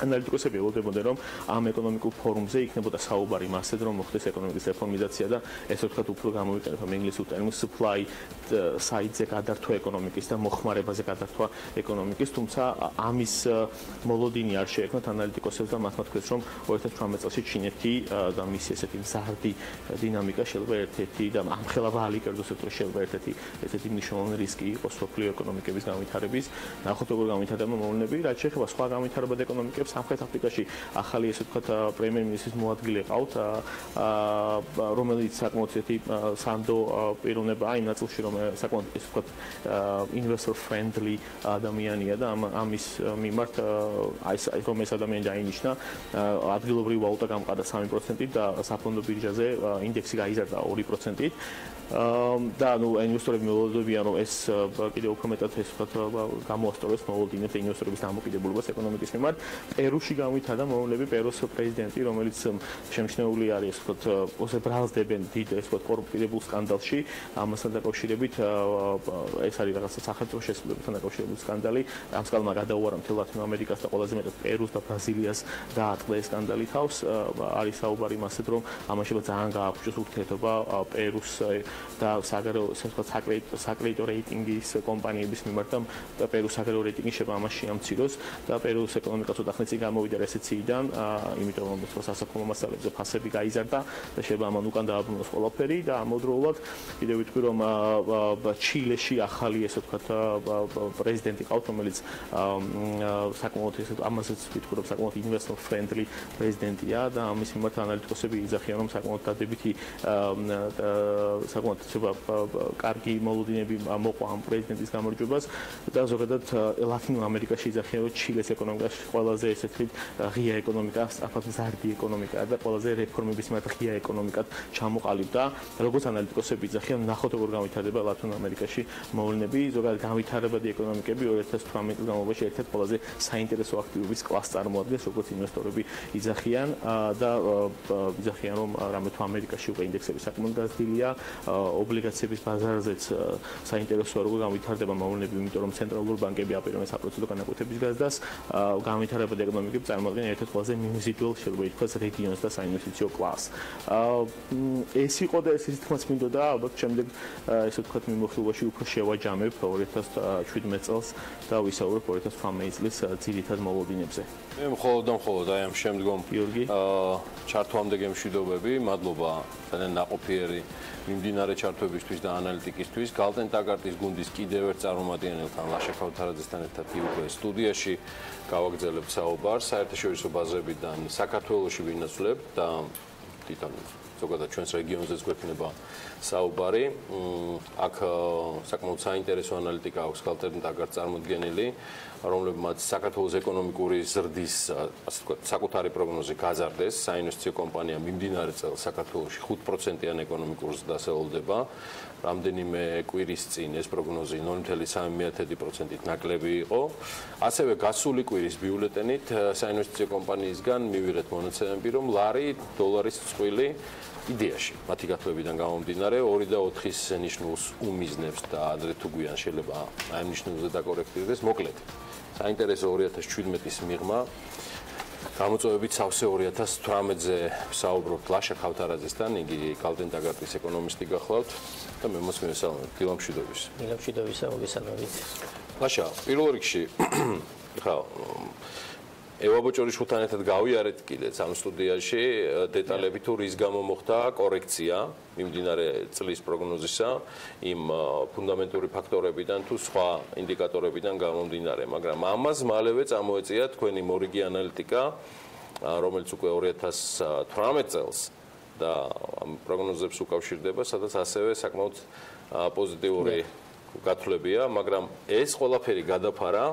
ანალიტიკოსები ელოდებოდნენ, რომ ამ ეკონომიკურ ფორუმზე იქნებოდა საუბარი მასზე, რომ მოხდეს ეკონომიკის რეფორმიზაცია და ესე ვთქვათ, უფრო გამოვიყენებ ამ ინგლისურ ტერმინს supply side-ზე გადართვა ეკონომიკის და მოხმარებაზე გადართვა ეკონომიკის, თუმცა ამის მოლოდინი არ შეექმნათ ანალიტიკოსებს და მათმა თქვეს, რომ 2018 წელს ჩინეთი და მისი ესეთი მზარდი დინამიკა შეიძლება ერთ-ერთი და ამხელა ვალი კერძო სექტორი შეიძლება ერთ-ერთი მნიშვნელოვანი რისკი იყოს სოფლიო ეკონომიკების განვითარების. ნახოთ როგორ განვითარდება მოვლენები, რაც შეეხება სხვა განვითარებად ეკონომიკებს. სამხრეთ აფრიკაში ახალი ესე ვთქვათ პრემიერ-მინისტრის მოადგილე ყავთ, რომელიც საკმაოდ ესეთი სანდო პიროვნება იმ ნაწილში, რომ საკმაოდ ესე ვთქვათ investor friendly ადამიანია და ამის მიმართ აი რომ ეს ადამიანი დაინიშნა, ადგილობრივი ვალუტა გამყარდა 3%-ით და საფონდო ბირჟაზე ინდექსი გაიზარდა 2%-ით. და ნუ ინვესტორები მელოდებიან, რომ ეს კიდევ უფრო მეტად ეს ვთქვათ გამოასწორებს მოლოდინებს ინვესტორების დამოკიდებულებას ეკონომიკის მიმართ. პერუში განვითარდა მოვლენები, პერუს პრეზიდენტი, რომელიც შემჩნეული არის, ეს ვთქვათ, ოსე ბრალდებენ დიდ ეს ვთქვათ კორუფტირებულ სკანდალში, ამასთან დაკავშირებით ეს არის რაღაცა სახელმწიფო შესაძლებლობასთან დაკავშირებული სკანდალი. ამ სკანდალმა გადაუარა მთელ ლათინურ ამერიკას და ყველაზე მეტად პერუს და ბრაზილიას დაატყდა ეს სკანდალი თავს. არის საუბარი მასეთ, რომ ამაშება ძალიან გააფუჭოს ურთიერთობა პერუს და საკრედიტო რეიტინგის კომპანიების მიმართ და პერუს საკრედიტო რეიტინგი შეიძლება ამაში ამციროს და პერუს ეკონომიკა ცოტა ხნის წინ გამოვიდა რეცესიიდან, იმიტომ რომ სასაქონლო მასალებზე ფასები გაიზარდა და შეიძლება ამან უკან დააბრუნოს ყველაფერი და ამავდროულად კიდევ ვიტყვი, რომ ჩილეში ახალი ესე ვთქვათ პრეზიდენტი ყავთ, რომელიც საკმაოდ ესე ამასაც ვიტყვი, რომ საკმაოდ investor friendly პრეზიდენტია და ამის მიმართ ანალიტიკოსები იძახიან, რომ საკმაოდ დადებითი საკმაოდ კარგი მოლოდინები მოყვა ამ პრეზიდენტის გამარჯვებას და ზოგადად ლათინურ ამერიკაში იძახიან, რომ ჩილეს ეკონომიკაში ყველაზე ესეთი ღია ეკონომიკა, სწრაფად მზარდი ეკონომიკაა და ყველაზე რეფორმების მიმართ ღია ეკონომიკად ჩამოყალიბდა. როგორც ანალიტიკოსები იძახიან, ნახოთ როგორ განვითარდება ლათინურ ამერიკაში მოვლენები, ზოგადად განვითარებადი ეკონომიკები 2018 წლის განმავლობაში ერთ-ერთ ყველაზე საინტერესო აქტივობის კლასს წარმოადგენს, როგორც ინვესტორები იძახიან და იძახიან, რომ რამე თუ ამერიკაში უკვე ინდექსები საკმაოდ გაზრდილია, ობლიგაციების ბაზარზეც საინტერესოა როგორ განვითარდება მოვლენები, იმიტომ რომ ცენტრალური ბანკები აპირებენ საპროცენტო განაკვეთების გაზრდას, განვითარებადი ეკონომიკები წარმოადგენენ ერთ-ერთ ყველაზე მიმზიდველ შეიძლება ითქვას რეგიონს და საინვესტიციო კლასს. ეს იყო და ეს თქმაც მინდოდა, ალბათ შემდეგ ესე ვთქვათ მიმოხილვაში უფრო შევაჯამებ 2017 წელს და ვისაუბრებ 2018 წლის ძირითად მოლოდინებზე. მე მხოლოდ აი ამ შემდგომ ჩართვამდე გემშვიდობები, მადლობა ძალიან ნაყოფიერი მიმდინარე ჩართვებისთვის და ანალიტიკისთვის. taggart-ის გუნდის კიდევ ერთ წარმომადგენელთან ლაშა ქავთარაძესთან ერთად უკვე სტუდიაში გავაგრძელებთ საუბარს საერთაშორისო ბაზრებიდან საქართველოში ვინაცვლებთ და თვითონ ზოგადად ჩვენს რეგიონზეც გვექნება საუბარი. აქ საკმაოდ საინტერესო ანალიტიკა აქვს taggart-ის წარმოდგენილი, რომლებმაც საქართველოს ეკონომიკური ზრდის, ასე ვთქვათ, საკუთარი პროგნოზი გაზარდეს. საინვესტიციო კომპანია მიმდინარე წელს საქართველოში 5%-იან ეკონომიკურ ზრდას ელოდება. რამდენიმე კვირის წინ ეს პროგნოზი 0.3%-ით ნაკლები იყო. ასევე გასული კვირის ბიულეტენით საინვესტიციო კომპანიისგან მივიღეთ მონაცემები, რომ ლარი დოლარის წყვილი იდეაში მათი გათვლებიდან გამომდინარე 2 და 4-ის ნიშნულს უმიზნებს და ადრე თუ გვიან შეიძლება აი ნიშნულზე დაკორექტირდეს. მოკლედ საინტერესო 2017-ის მიღმა გამოწვევებით სავსე 2018-ზე საუბრობთ ლაშა ქავთარაძესთან, იგი taggart-ის ეკონომისტი გახლავთ და მე მას მივესალმებ. დილა მშვიდობის. დილა მშვიდობისა, მოგესალმებით. ლაშა, პირველ რიგში ხა ევაბოჭორიშვილთან ერთად გავიარეთ კიდეც ამ სტუდიაში დეტალები თუ რის გამო მოხდა კორექცია მიმდინარე წლის პროგნოზისა იმ ფუნდამენტური ფაქტორებიდან თუ სხვა ინდიკატორებიდან გამომდინარე, მაგრამ ამას მალევე წამოეწია თქვენი მორიგი ანალიტიკა, რომელიც უკვე 2018 წელს და ამ პროგნოზებს უკავშირდება, სადაც ასევე საკმაოდ პოზიტიური გათვლებია, მაგრამ ეს ყველაფერი გადაფარა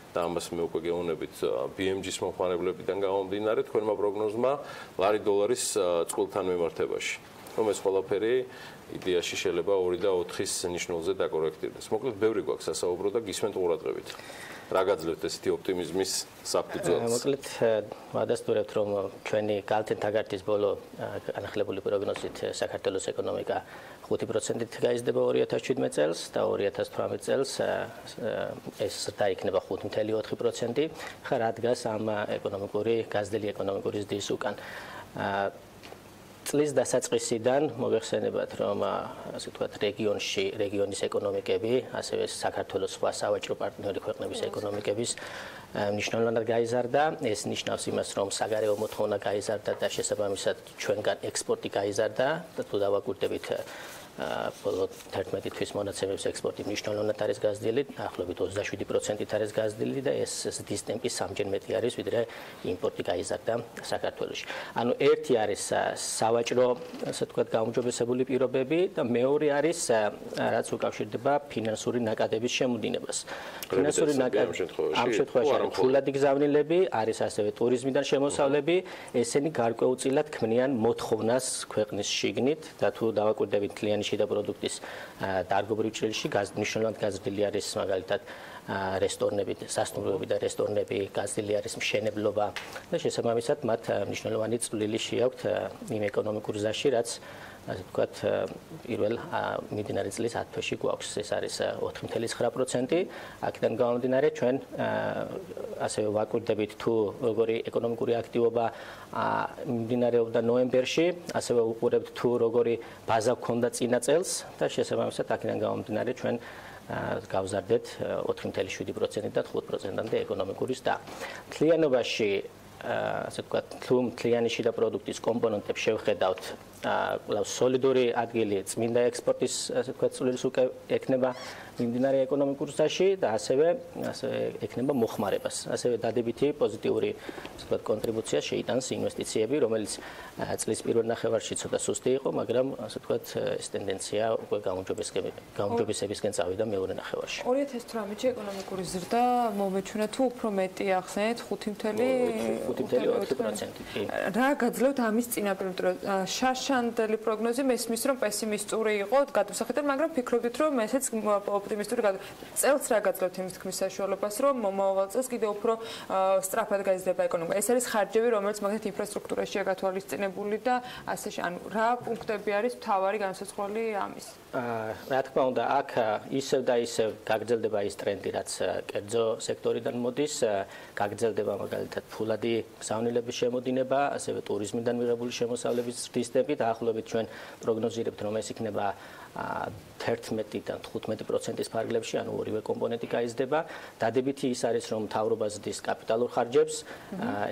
და ამას მე უკვე გეუბნებით BMG-ის მომხმარებლებიდან გამომდინარე თქვენმა პროგნოზმა ლარი დოლარის წყვილთან მიმართებაში. რომ ეს ყველაფერი იდეაში შეიძლება 2 და 4-ის ნიშნულზე დაკორექტირდეს. მოკლედ, ბევრი გვაქვს სასაუბრო და გისმენთ ყურადღებით. რა გაძლევთ ესეთი ოპტიმიზმის საფუძველს? მოკლედ, ვადასტურებთ, რომ ჩვენი galt and taggart-ის ბოლო განახლებული პროგნოზით საქართველოს ეკონომიკა 5%-ით გაიზრდება 2017 წელს და 2018 წელს ეს დაიქნება 5.4%. ხა რა დგას ამ გაზრდილი ეკონომიკური ზრდის უკან? წლის დასაწყისიდან მოგეხსენებათ, რომ ასე ვთქვათ, რეგიონის ეკონომიკები, ასევე საქართველოს სხვა სავაჭრო პარტნიორი ქვეყნების ეკონომიკების მნიშვნელოვნად გაიზარდა. ეს ნიშნავს იმას, რომ საგარეო მოთხოვნა გაიზარდა და შესაბამისად ჩვენგან ექსპორტი გაიზარდა და თუ დავაკვირდებით ბოლო 11 თვის მონაცემებს ექსპორტი მნიშვნელოვნად არის გაზრდილი, ახლობით 27%-ით არის გაზრდილი და ეს ზრდის ტემპი სამჯერ მეტი არის, ვიდრე იმპორტი გაიზარდა საქართველოში. ანუ ერთი არის სავაჭრო, ასე ვთქვათ, გაუმჯობესებული პირობები და მეორე არის რაც უკავშირდება ფინანსური ნაკადების შემოდინებას. ფინანსური ნაკადები ამ შემთხვევაში არის ფულადი გზავნილები, არის ასევე ტურიზმიდან შემოსავლები, ესენი გარკვეულწილად ქმნიან მოთხოვნას ქვეყნის შიგნით და თუ დავაკვირდებით მთლიანი შიდა პროდუქტის დარგობრივ ჭრილში მნიშვნელოვნად გაზრდილი არის მაგალითად რესტორნები, სასტუმროები და რესტორნები, გაზრდილი არის მშენებლობა და შესაბამისად მათ მნიშვნელოვანი წვლილი შეაქვთ იმ ეკონომიკურ ზაში, რაც ასე ვთქვათ, პირველ მიმდინარე წლის 10 თვეში გვაქვს. ეს არის 4.9%. აქედან გამომდინარე ჩვენ ასევე ვაკვირდებით თუ როგორი ეკონომიკური აქტივობა მიმდინარეობდა ნოემბერში, ასევე უყურებთ თუ როგორი ბაზა გქონდა წინა წელს და შესაბამისად აქედან გამომდინარე ჩვენ გავზარდეთ 4.7%-ით და 5%-მდე ეკონომიკური ზრდა. მთლიანობაში ასე ვთქვათ, თუ მთლიანი შიდა პროდუქტის კომპონენტებს შევხედავთ, კვლავ სოლიდური ადგილი წმინდა ექსპორტის, ასე ვთქვათ, წვლილის უკვე ექნება მიმდინარე ეკონომიკურ ზრდაში და ასევე ექნება მოხმარებას. ასევე დადებითი პოზიტიური, ასე ვთქვათ, კონტრიბუცია შეიტანს ინვესტიციები, რომელიც წლის პირველ ნახევარში ცოტა სუსტი იყო, მაგრამ ასე ვთქვათ, ეს ტენდენცია უკვე გაუმჯობესებისკენ წავიდა მეორე ნახევარში. 2018-ში ეკონომიკური ზრდა მომეჩვენა თუ უფრო მეტი ახსენეთ 5.4%. რა გაძლევთ ამის წინაპირობად? შარშანდელი პროგნოზი მესმის, რომ პესიმისტური იყო გადასახედად, მაგრამ ფიქრობდით, რომ ესეც ოპტიმისტური წელს რა გაძლევთ იმის თქმის საშუალებას, რომ მომავალ წელს კიდევ უფრო სწრაფად გაიზრდება ეკონომიკა. ეს არის ხარჯები, რომელიც მაგალითად ინფრასტრუქტურაშია გათვალისწინებული და ასე ანუ რა პუნქტები არის მთავარი განსაზღვრელი ამის? რა თქმა უნდა, აქ ისევ და ისევ გაგრძელდება ის ტრენდი, რაც კერძო სექტორიდან მოდის, გაგრძელდება მაგალითად ფულადი გზავნილების შემოდინება, ასევე ტურიზმიდან მიღებული შემოსავლების ზრდის ტემპი, დაახლოებით ჩვენ პროგნოზირებთ, რომ ეს იქნება 11-დან 15%-ის ფარგლებში, ანუ ორივე კომპონენტი გაიზრდება. დადებითი ის არის, რომ მთავრობა ზრდის კაპიტალურ ხარჯებს,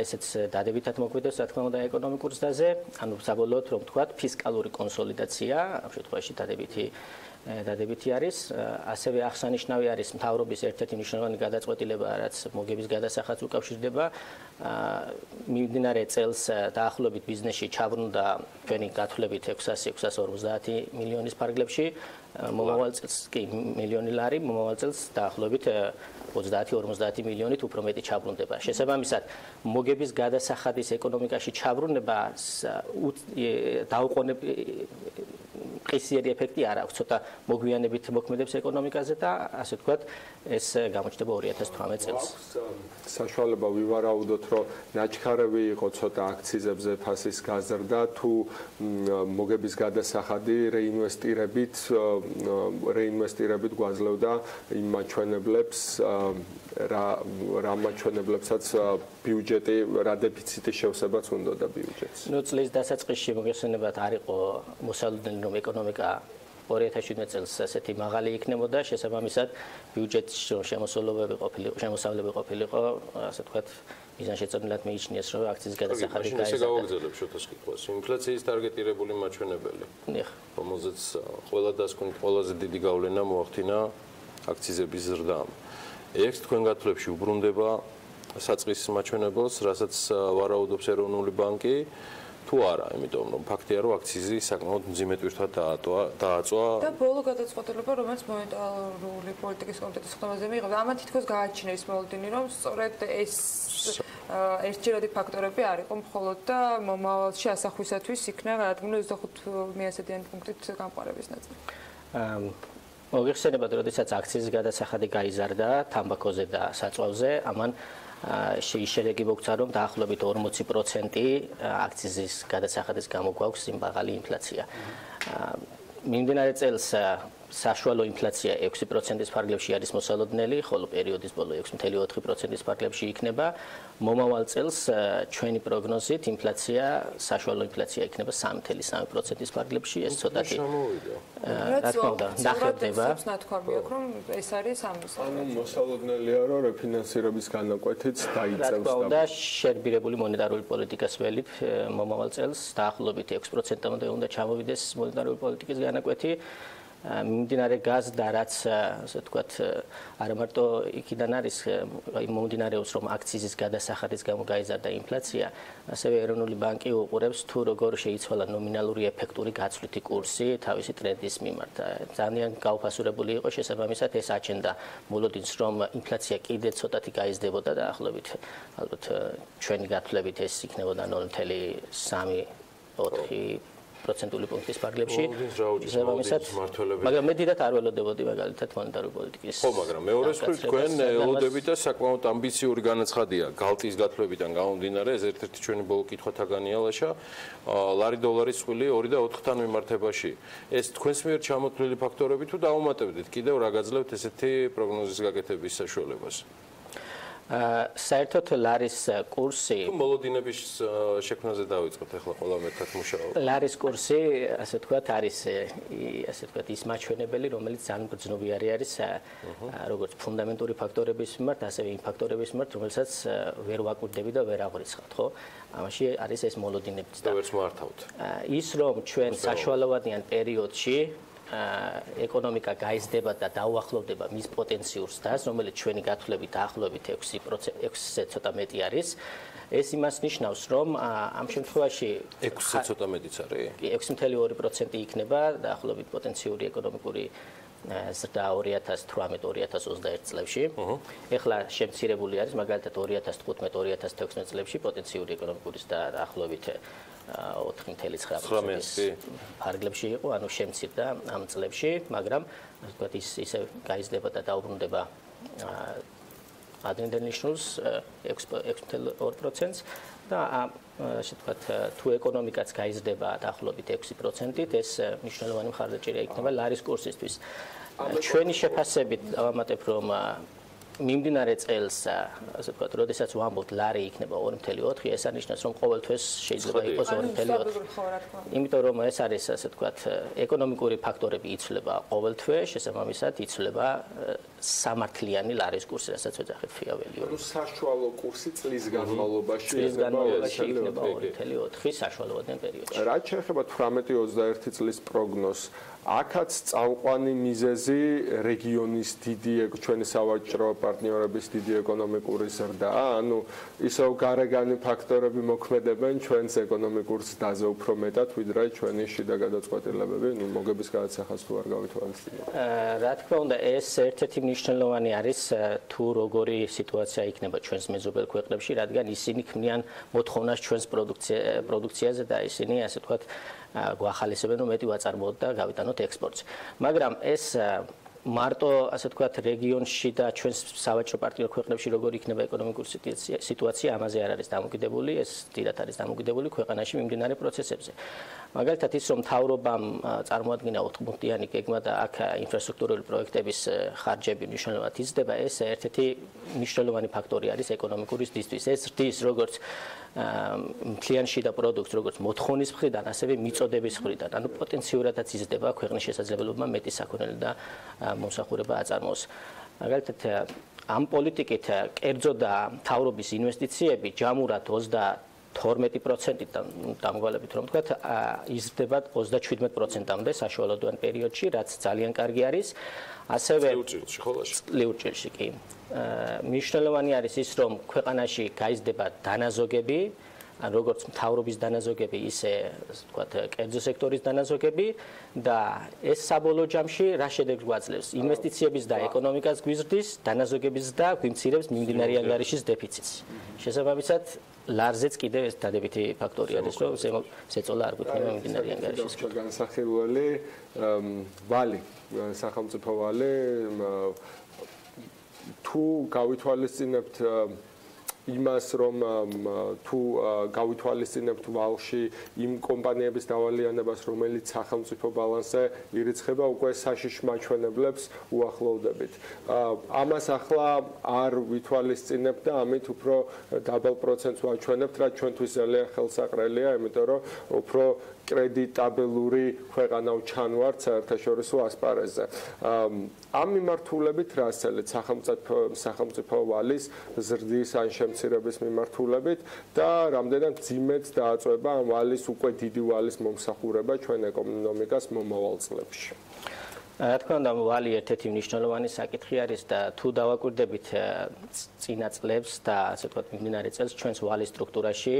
ესეც დადებითად მოქმედებს, რა თქმა უნდა, ეკონომიკურ ზრდაზე, ანუ საბოლოოდ რომ ვთქვათ, ფისკალური კონსოლიდაცია, ამ შემთხვევაში დადებითი არის. ასევე აღსანიშნავი არის მთავრობის ერთ-ერთი მნიშვნელოვანი გადაწყვეტილება, რაც მოგების გადასახადს უკავშირდება. მიმდინარე წელს დაახლოებით ბიზნესში ჩაბრუნდა ჩვენი გათვლებით 650 მილიონის ფარგლებში, მომავალ წელს კი მილიონი ლარი, მომავალ წელს დაახლოებით 30-50 მილიონით უფრო მეტი ჩაბრუნდება. შესაბამისად, მოგების გადასახადის ეკონომიკაში ჩაბრუნება ყისიერი ეფექტი არ აქვს, ცოტა მოგვიანებით მოქმედებს ეკონომიკაზე და ასე ვთქვათ, ეს გამოჩნდება 2018 წელს. საშუალება ვივარაუდოთ, რომ ნაჩქარევი იყო ცოტა აქციზებზე ფასის გაზრდა, თუ მოგების გადასახადი რეინვესტირებით გვაძლევდა იმ მაჩვენებლებს, რა მაჩვენებლებსაც ბიუჯეტი, რა დეფიციტის შევსებაც უნდა და ბიუჯეტს. ნუ წლის დასაწყისში მოგეხსენებათ არ იყო მოსალოდნელი, რომ ეკონომიკა 2017 წელს ასეთი მაღალი იქნებოდა, შესაბამისად ბიუჯეტში შემოსავლები ყოფილიყო, ასე ვთქვათ, მიზანშეწონილად მიიჩნიეს, რომ აქციის გადასახადი გაიზარდა. ესე გავაგრძელებ შოთას კითხვას. ინფლაციის ტარგეტირებული მაჩვენებელი, რომელზეც ყველა დასკვნით ყველაზე დიდი გავლენა მოახდინა აქციზების ზრდამ. ეს თქვენ გათვლებში უბრუნდება საწყის მაჩვენებელს, რასაც ვარაუდობს ეროვნული ბანკი თუ არა, იმიტომ რომ ფაქტია, რომ აქციზი საკმაოდ მძიმე ტვირთად დააწვა და ბოლო გადაწყვეტილება, რომელიც მონეტარული პოლიტიკის კომიტეტის ხმაზე მიიღო, ამათ თითქოს გააჩინა ის მოლოდინი, რომ სწორედ ეს ერთჯერადი ფაქტორები არ იყო მხოლოდ და მომავალში ასახვისათვის იქნა გადადგმული 25,000-დან პუნქტით გამყარების ნაწილი. მოგიხსენებათ, როდესაც აქციზის გადასახადი გაიზარდა თამბაქოზე და საწვავზე, ამან შეიშერეგი მოგცა, რომ დაახლოებით 40% აქციზის გადასახადის გამო გვაქვს სიმაღალი ინფლაცია. მიმდინარე წელს საშუალო ინფლაცია 6%-ის ფარგლებში არის მოსალოდნელი, ხოლო პერიოდის ბოლო 6.4%-ის ფარგლებში იქნება. მომავალ წელს ჩვენი პროგნოზით ინფლაცია, საშუალო ინფლაცია იქნება 3.3%-ის ფარგლებში, ეს ცოტათი რა თქმა უნდა, ნახევდება. ნათქვამი აქვს, რომ ეს არის ამის. ანუ მოსალოდნელია, რომ რეფინანსირების განაკვეთიც დაიწევს. რა თქმა უნდა, შერბირებული მონეტარული პოლიტიკის ველით მომავალ წელს დაახლოებით 6%-მდე უნდა ჩამოვიდეს მონეტარული პოლიტიკის განაკვეთი. მიმდინარე გაზდა, რაც ასე ვთქვათ, არა მარტო იქიდან არის, მომდინარეობს, რომ აქციზის გადასახადის გამო გაიზარდა ინფლაცია, ასევე ეროვნული ბანკი უყურებს თუ როგორ შეიცვალა ნომინალური ეფექტური გაცვლითი კურსი თავისი ტრენდის მიმართ. ძალიან გაუფასურებული იყო შესაბამისად ეს აჩენდა მოლოდინს, რომ ინფლაცია კიდე ცოტათი გაიზრდებოდა და ახლობით ალბათ ჩვენი გათვლებით ეს იქნებოდა 0.3-4 პროცენტული პუნქტის ფარგლებში. მაგრამ მე დიდად არ ველოდებოდი მაგალითად მონეტარული პოლიტიკის. ხო, მაგრამ მეორე მხრივ თქვენ ელოდებით და საკმაოდ ამბიციური განაცხადია galt-ის გათვლებიდან გამომდინარე, ეს ერთ-ერთი ჩვენი ბოლო კითხვათაგანია ლაშა. ლარი დოლარის წყვილი 2 და 4-თან მიმართებაში. ეს თქვენს მიერ ჩამოთვლილი ფაქტორები თუ დაუმატებდით, კიდევ რა გაძლევთ ესეთი პროგნოზის გაკეთების საშუალებას? საერთოდ ლარის კურსი მოლოდინების შექმნაზე დავიწყოთ ახლა ყველა მეთქად მუშაობა. ლარის კურსი, ასე ვთქვათ, არის ასე ვთქვათ ის მაჩვენებელი, რომელიც ძალიან გრძნობიარე არის როგორც ფუნდამენტური ფაქტორების მიმართ, ასევე იმ ფაქტორების მიმართ, რომელსაც ვერ ვაკვირდები და ვერ აღვრიცხავთ, ხო? ამაში არის ეს მოლოდინებიც და ვერც მართავთ. ის რომ ჩვენ საშუალოვადიან პერიოდში ეკონომიკა გაიზრდება და დაუახლოვდება მის პოტენციურს დას, რომელიც ჩვენი გათვლებით დაახლოებით 6%-ზე ცოტა მეტი არის. ეს იმას ნიშნავს, რომ ამ შემთხვევაში 6-ზე ცოტა მეტიც არის? კი, 6.2% იქნება დაახლოებით პოტენციური ეკონომიკური ზრდა 2018-2021 წლებში. ეხლა შემცირებული არის მაგალითად 2015-2016 წლებში პოტენციური ეკონომიკური ზრდა დაახლოებით 4.9% ფარგლებში იყო, ანუ შემცირდა ამ წლებში, მაგრამ ასე ვთქვათ ისე გაიზრდება და დაუბრუნდება ადრინდელ ნიშნულს 6.2%-ს და ასე ვთქვათ თუ ეკონომიკაც გაიზრდება დაახლოებით 6%-ით, ეს მნიშვნელოვანი მხარდაჭერა იქნება ლარის კურსისთვის. ჩვენი შეფასებით დავამატებ, რომ მიმდინარე წელს, ასე ვთქვათ, როდესაც ვამბობთ ლარი იქნება 2.4, ეს არნიშნავს, რომ ყოველთვის შეიძლება იყოს 2.4. იმიტომ რომ ეს არის, ასე ვთქვათ, ეკონომიკური ფაქტორები იცვლება ყოველთვე, შესაბამისად იცვლება სამართლიანი ლარის კურსი, რასაც ვეძახით Pirveli. ანუ საშუალო კურსი წლის განმავლობაში იქნება 2.4 საშუალოვადიან პერიოდში. რაც შეეხება 18-21 წლის პროგნოზს, აქაც წამყვანი მიზეზი რეგიონის დიდი ჩვენი სავაჭრო პარტნიორების დიდი ეკონომიკური ზრდაა, ანუ ისევ გარეგანი ფაქტორები მოქმედებენ ჩვენს ეკონომიკურ ზრდაზე უფრო მეტად, ვიდრე ჩვენი შიდა გადაწყვეტილებები, ნუ მოგების გადასახადს თუ არ გავითვალისწინებთ. რა თქმა უნდა, ეს ერთ-ერთი მნიშვნელოვანი არის თუ როგორი სიტუაცია იქნება ჩვენს მეზობელ ქვეყნებში, რადგან ისინი ქმნიან მოთხოვნას ჩვენს პროდუქციაზე და ისინი, ასე ვთქვათ, გვახალისებენ, რომ მეტი ვაწარმოოთ და გავიტანოთ ექსპორტს. მაგრამ ეს მარტო, ასე ვთქვათ, რეგიონში და ჩვენს სავაჭრო პარტნიორ ქვეყნებში როგორი იქნება ეკონომიკური სიტუაცია, ამაზე არ არის დამოკიდებული, ეს დიდად არის დამოკიდებული ქვეყანაში მიმდინარე პროცესებზე. მაგალითად ის, რომ მთავრობამ წარმოადგინა 4-პუნქტიანი გეგმა და აქ ინფრასტრუქტურული პროექტების ხარჯები მნიშვნელოვნად იზრდება, ეს ერთ-ერთი მნიშვნელოვანი ფაქტორი არის ეკონომიკური ზრდისთვის. ეს ზრდის როგორც მთლიან შიდა პროდუქტს, როგორც მოთხოვნის მხრიდან, ასევე მიწოდების მხრიდან. ანუ პოტენციურადაც იზრდება ქვეყნის შესაძლებლობა მეტი საქონელი და მომსახურება აწარმოოს. მაგალითად, ამ პოლიტიკით კერძო და მთავრობის ინვესტიციები ჯამურად 12%-დან დამგვალებით რომ ვთქვათ, იზრდება 37%-მდე საშუალოდან პერიოდში, რაც ძალიან კარგი არის. ასევე ლეურჭილში კი. მნიშვნელოვანი არის ის, რომ ქვეყანაში გაიზრდება დანაზოგები, როგორც მთავრობის დანაზოგები, ისე ვთქვათ, კერძო სექტორის დანაზოგები და ეს საბოლოო ჯამში რა შედეგს გვაძლევს? ინვესტიციების და ეკონომიკას გვიზრდის, დანაზოგების და გვიმცირებს მიმდინარე ანგარიშის დეფიციტს. შესაბამისად, ლარზეც კიდევ ეს დადებითი ფაქტორი არის, რომ ზეწოლა არ გვექნება მიმდინარე ანგარიშის. განსახილველი ვალი, სახელმწიფო ვალი თუ გავითვალისწინებთ იმას, რომ თუ გავითვალისწინებთ ვალში იმ კომპანიების დავალიანებას, რომელიც სახელმწიფო ბალანსზე ირიცხება, უკვე საშიში მაჩვენებლებს უახლოვდებით. ამას ახლა არ ვითვალისწინებთ და ამით უფრო დაბალ პროცენტს ვაჩვენებთ, რაც ჩვენთვის ძალიან ხელსაყრელია, იმიტომ რომ უფრო კრედიტაბელური ქვეყანა ვჩანვართ საერთაშორისო ასპარეზზე. ამ მიმართულებით რა ასწავლეთ სახელმწიფო ვალის ზრდის ან შემცირების მიმართულებით და რამდენად ძიმედ დააწვება ამ ვალის უკვე დიდი ვალის მომსახურება ჩვენ ეკონომიკას მომავალ წლებში. რა თქმა უნდა, ვალი ერთ-ერთი მნიშვნელოვანი საკითხი არის და თუ დავაკვირდებით წინა წლებს და ასე ვთქვათ მიმდინარე წელს ჩვენს ვალის სტრუქტურაში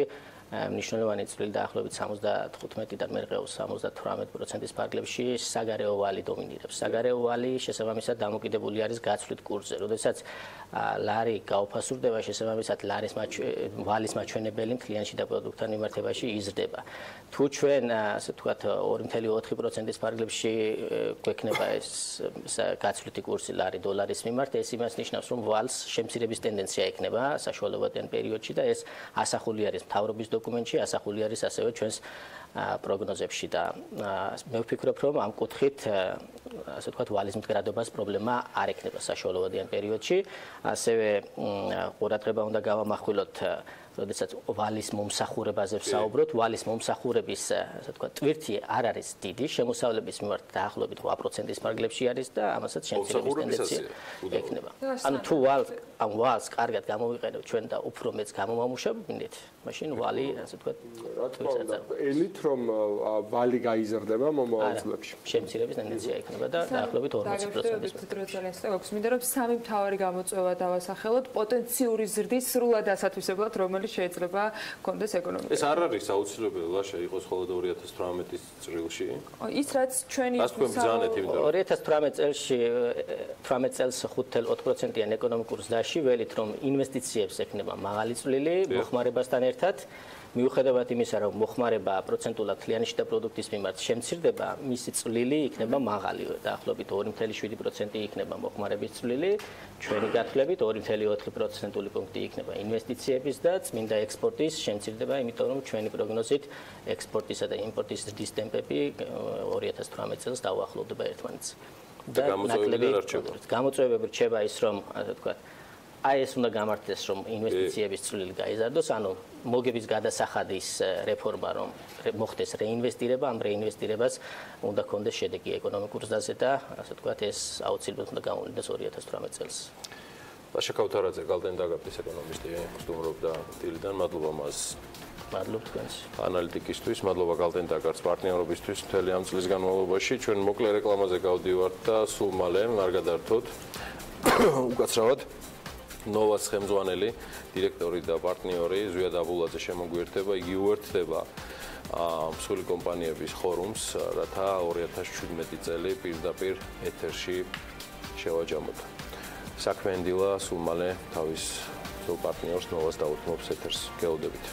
მნიშვნელოვანი წვლილი დაახლოებით 75-დან მერყეობს 78%-ის ფარგლებში საგარეო ვალი დომინირებს. საგარეო ვალი შესაბამისად დამოკიდებული არის გაცვლით კურსზე. როდესაც ლარი გაუფასურდება, შესაბამისად ვალის მაჩვენებელი მთლიანში და პროდუქტთან მიმართებაში იზრდება. თუ ჩვენ ასე ვთქვათ 2.4%-ის ფარგლებში გვექნება ეს გაცვლითი კურსი ლარი დოლარის მიმართ, ეს იმას ნიშნავს, რომ ვალს შემცირების ტენდენცია ექნება საშუალებადი პერიოდში და ეს ასახული არის მთავრობის დოკუმენტში, ასახული არის ასევე ჩვენს პროგნოზებში და მე ვფიქრობ, რომ ამ კუთხით ასე ვთქვათ ვალის მდგრადობას პრობლემა არ ექნება საშუალებადიან პერიოდში. ასევე ყურადღება უნდა გავამახვილოთ როდესაც ვალის მომსახურებაზე ვსაუბრობთ, ვალის მომსახურების ასე ვთქვათ ტვირთი არ არის დიდი, შემოსავლების მიმართ დაახლოებით 8%-ის ფარგლებში არის და ამასაც შემცირების ტენდენცია ექნება. ანუ თუ ვალს კარგად გამოვიყენებთ ჩვენ და უფრო მეც გამომამუშავებთ, მაშინ ვალი ასე ვთქვათ ელით რომ ვალი გაიზრდება მომავალ წლებში. შემცირების ტენდენცია ექნება და დაახლოებით 40%-ის. აქვს მინდა რომ სამი მთავარი გამოწვევა დავასახელოთ პოტენციური ზრდის სრულად ასათვისებლად, რომელიც შეიძლება კონდეს ეკონომიკა. ეს არ არის აუცილებელი ლაშა იყოს მხოლოდ 2018 წრილში. ის რაც ჩვენი 2018 წელს 5.4%-იან ეკონომიკურ ზრდაში ველით რომ ინვესტიციებს ექნება მაღალი წვლილი მოხმარებასთან ერთად მიუხედავად იმისა, რომ მოხმარება პროცენტულად თლიანი შიდა პროდუქტის მიმართ შემცირდება, მისი წვლილი იქნება მაღალი, დაახლოებით 2.7% იქნება მოხმარების წვლილი, ჩვენი გათვლებით 2.4% პუნქტი იქნება ინვესტიციების და წმინდა ექსპორტის შემცირდება, იმიტომ რომ ჩვენი პროგნოზით ექსპორტისა და იმპორტის ზრდის ტემპები 2018 წელს დაუახლოვდება ერთმანეთს. და გამოწვევები რჩება ის, რომ ასე ვთქვათ აი ეს უნდა გამართდეს, რომ ინვესტიციების წვლილი გაიზარდოს, ანუ მოგების გადასახადის რეფორმა რომ მოხდეს რეინვესტირება, ამ რეინვესტირებას უნდა კონდეს შედეგი ეკონომიკურ ზრდაზე და ასე ვთქვათ ეს აუცილებლად უნდა გამოვლინდეს 2018 წელს. ლაშა ქავთარაძე, galt-ის ეკონომისტი, სტუმრობდა დილიდან, მადლობა მას. მადლობ თქვენს. ანალიტიკისთვის, მადლობა galt-ის პარტნიორობისთვის მთელი ამ წლის განმავლობაში. ჩვენ მოკლე რეკლამაზე გავდივართ და სულ მალე არ გადაართოთ. უკაცრავად ნოვას ხელმძღვანელი, დირექტორი და პარტნიორი ზვია დაბულაძე შემოგვიერთება, იგი უერთდება მსხვილი კომპანიების ფორუმს, რათა 2017 წელი პირდაპირ ეთერში შევაჯამოთ. საქმიანი დილა სულ მალე თავის პარტნიორს ნოვას დაუთმობს ეთერს. გეოდებით.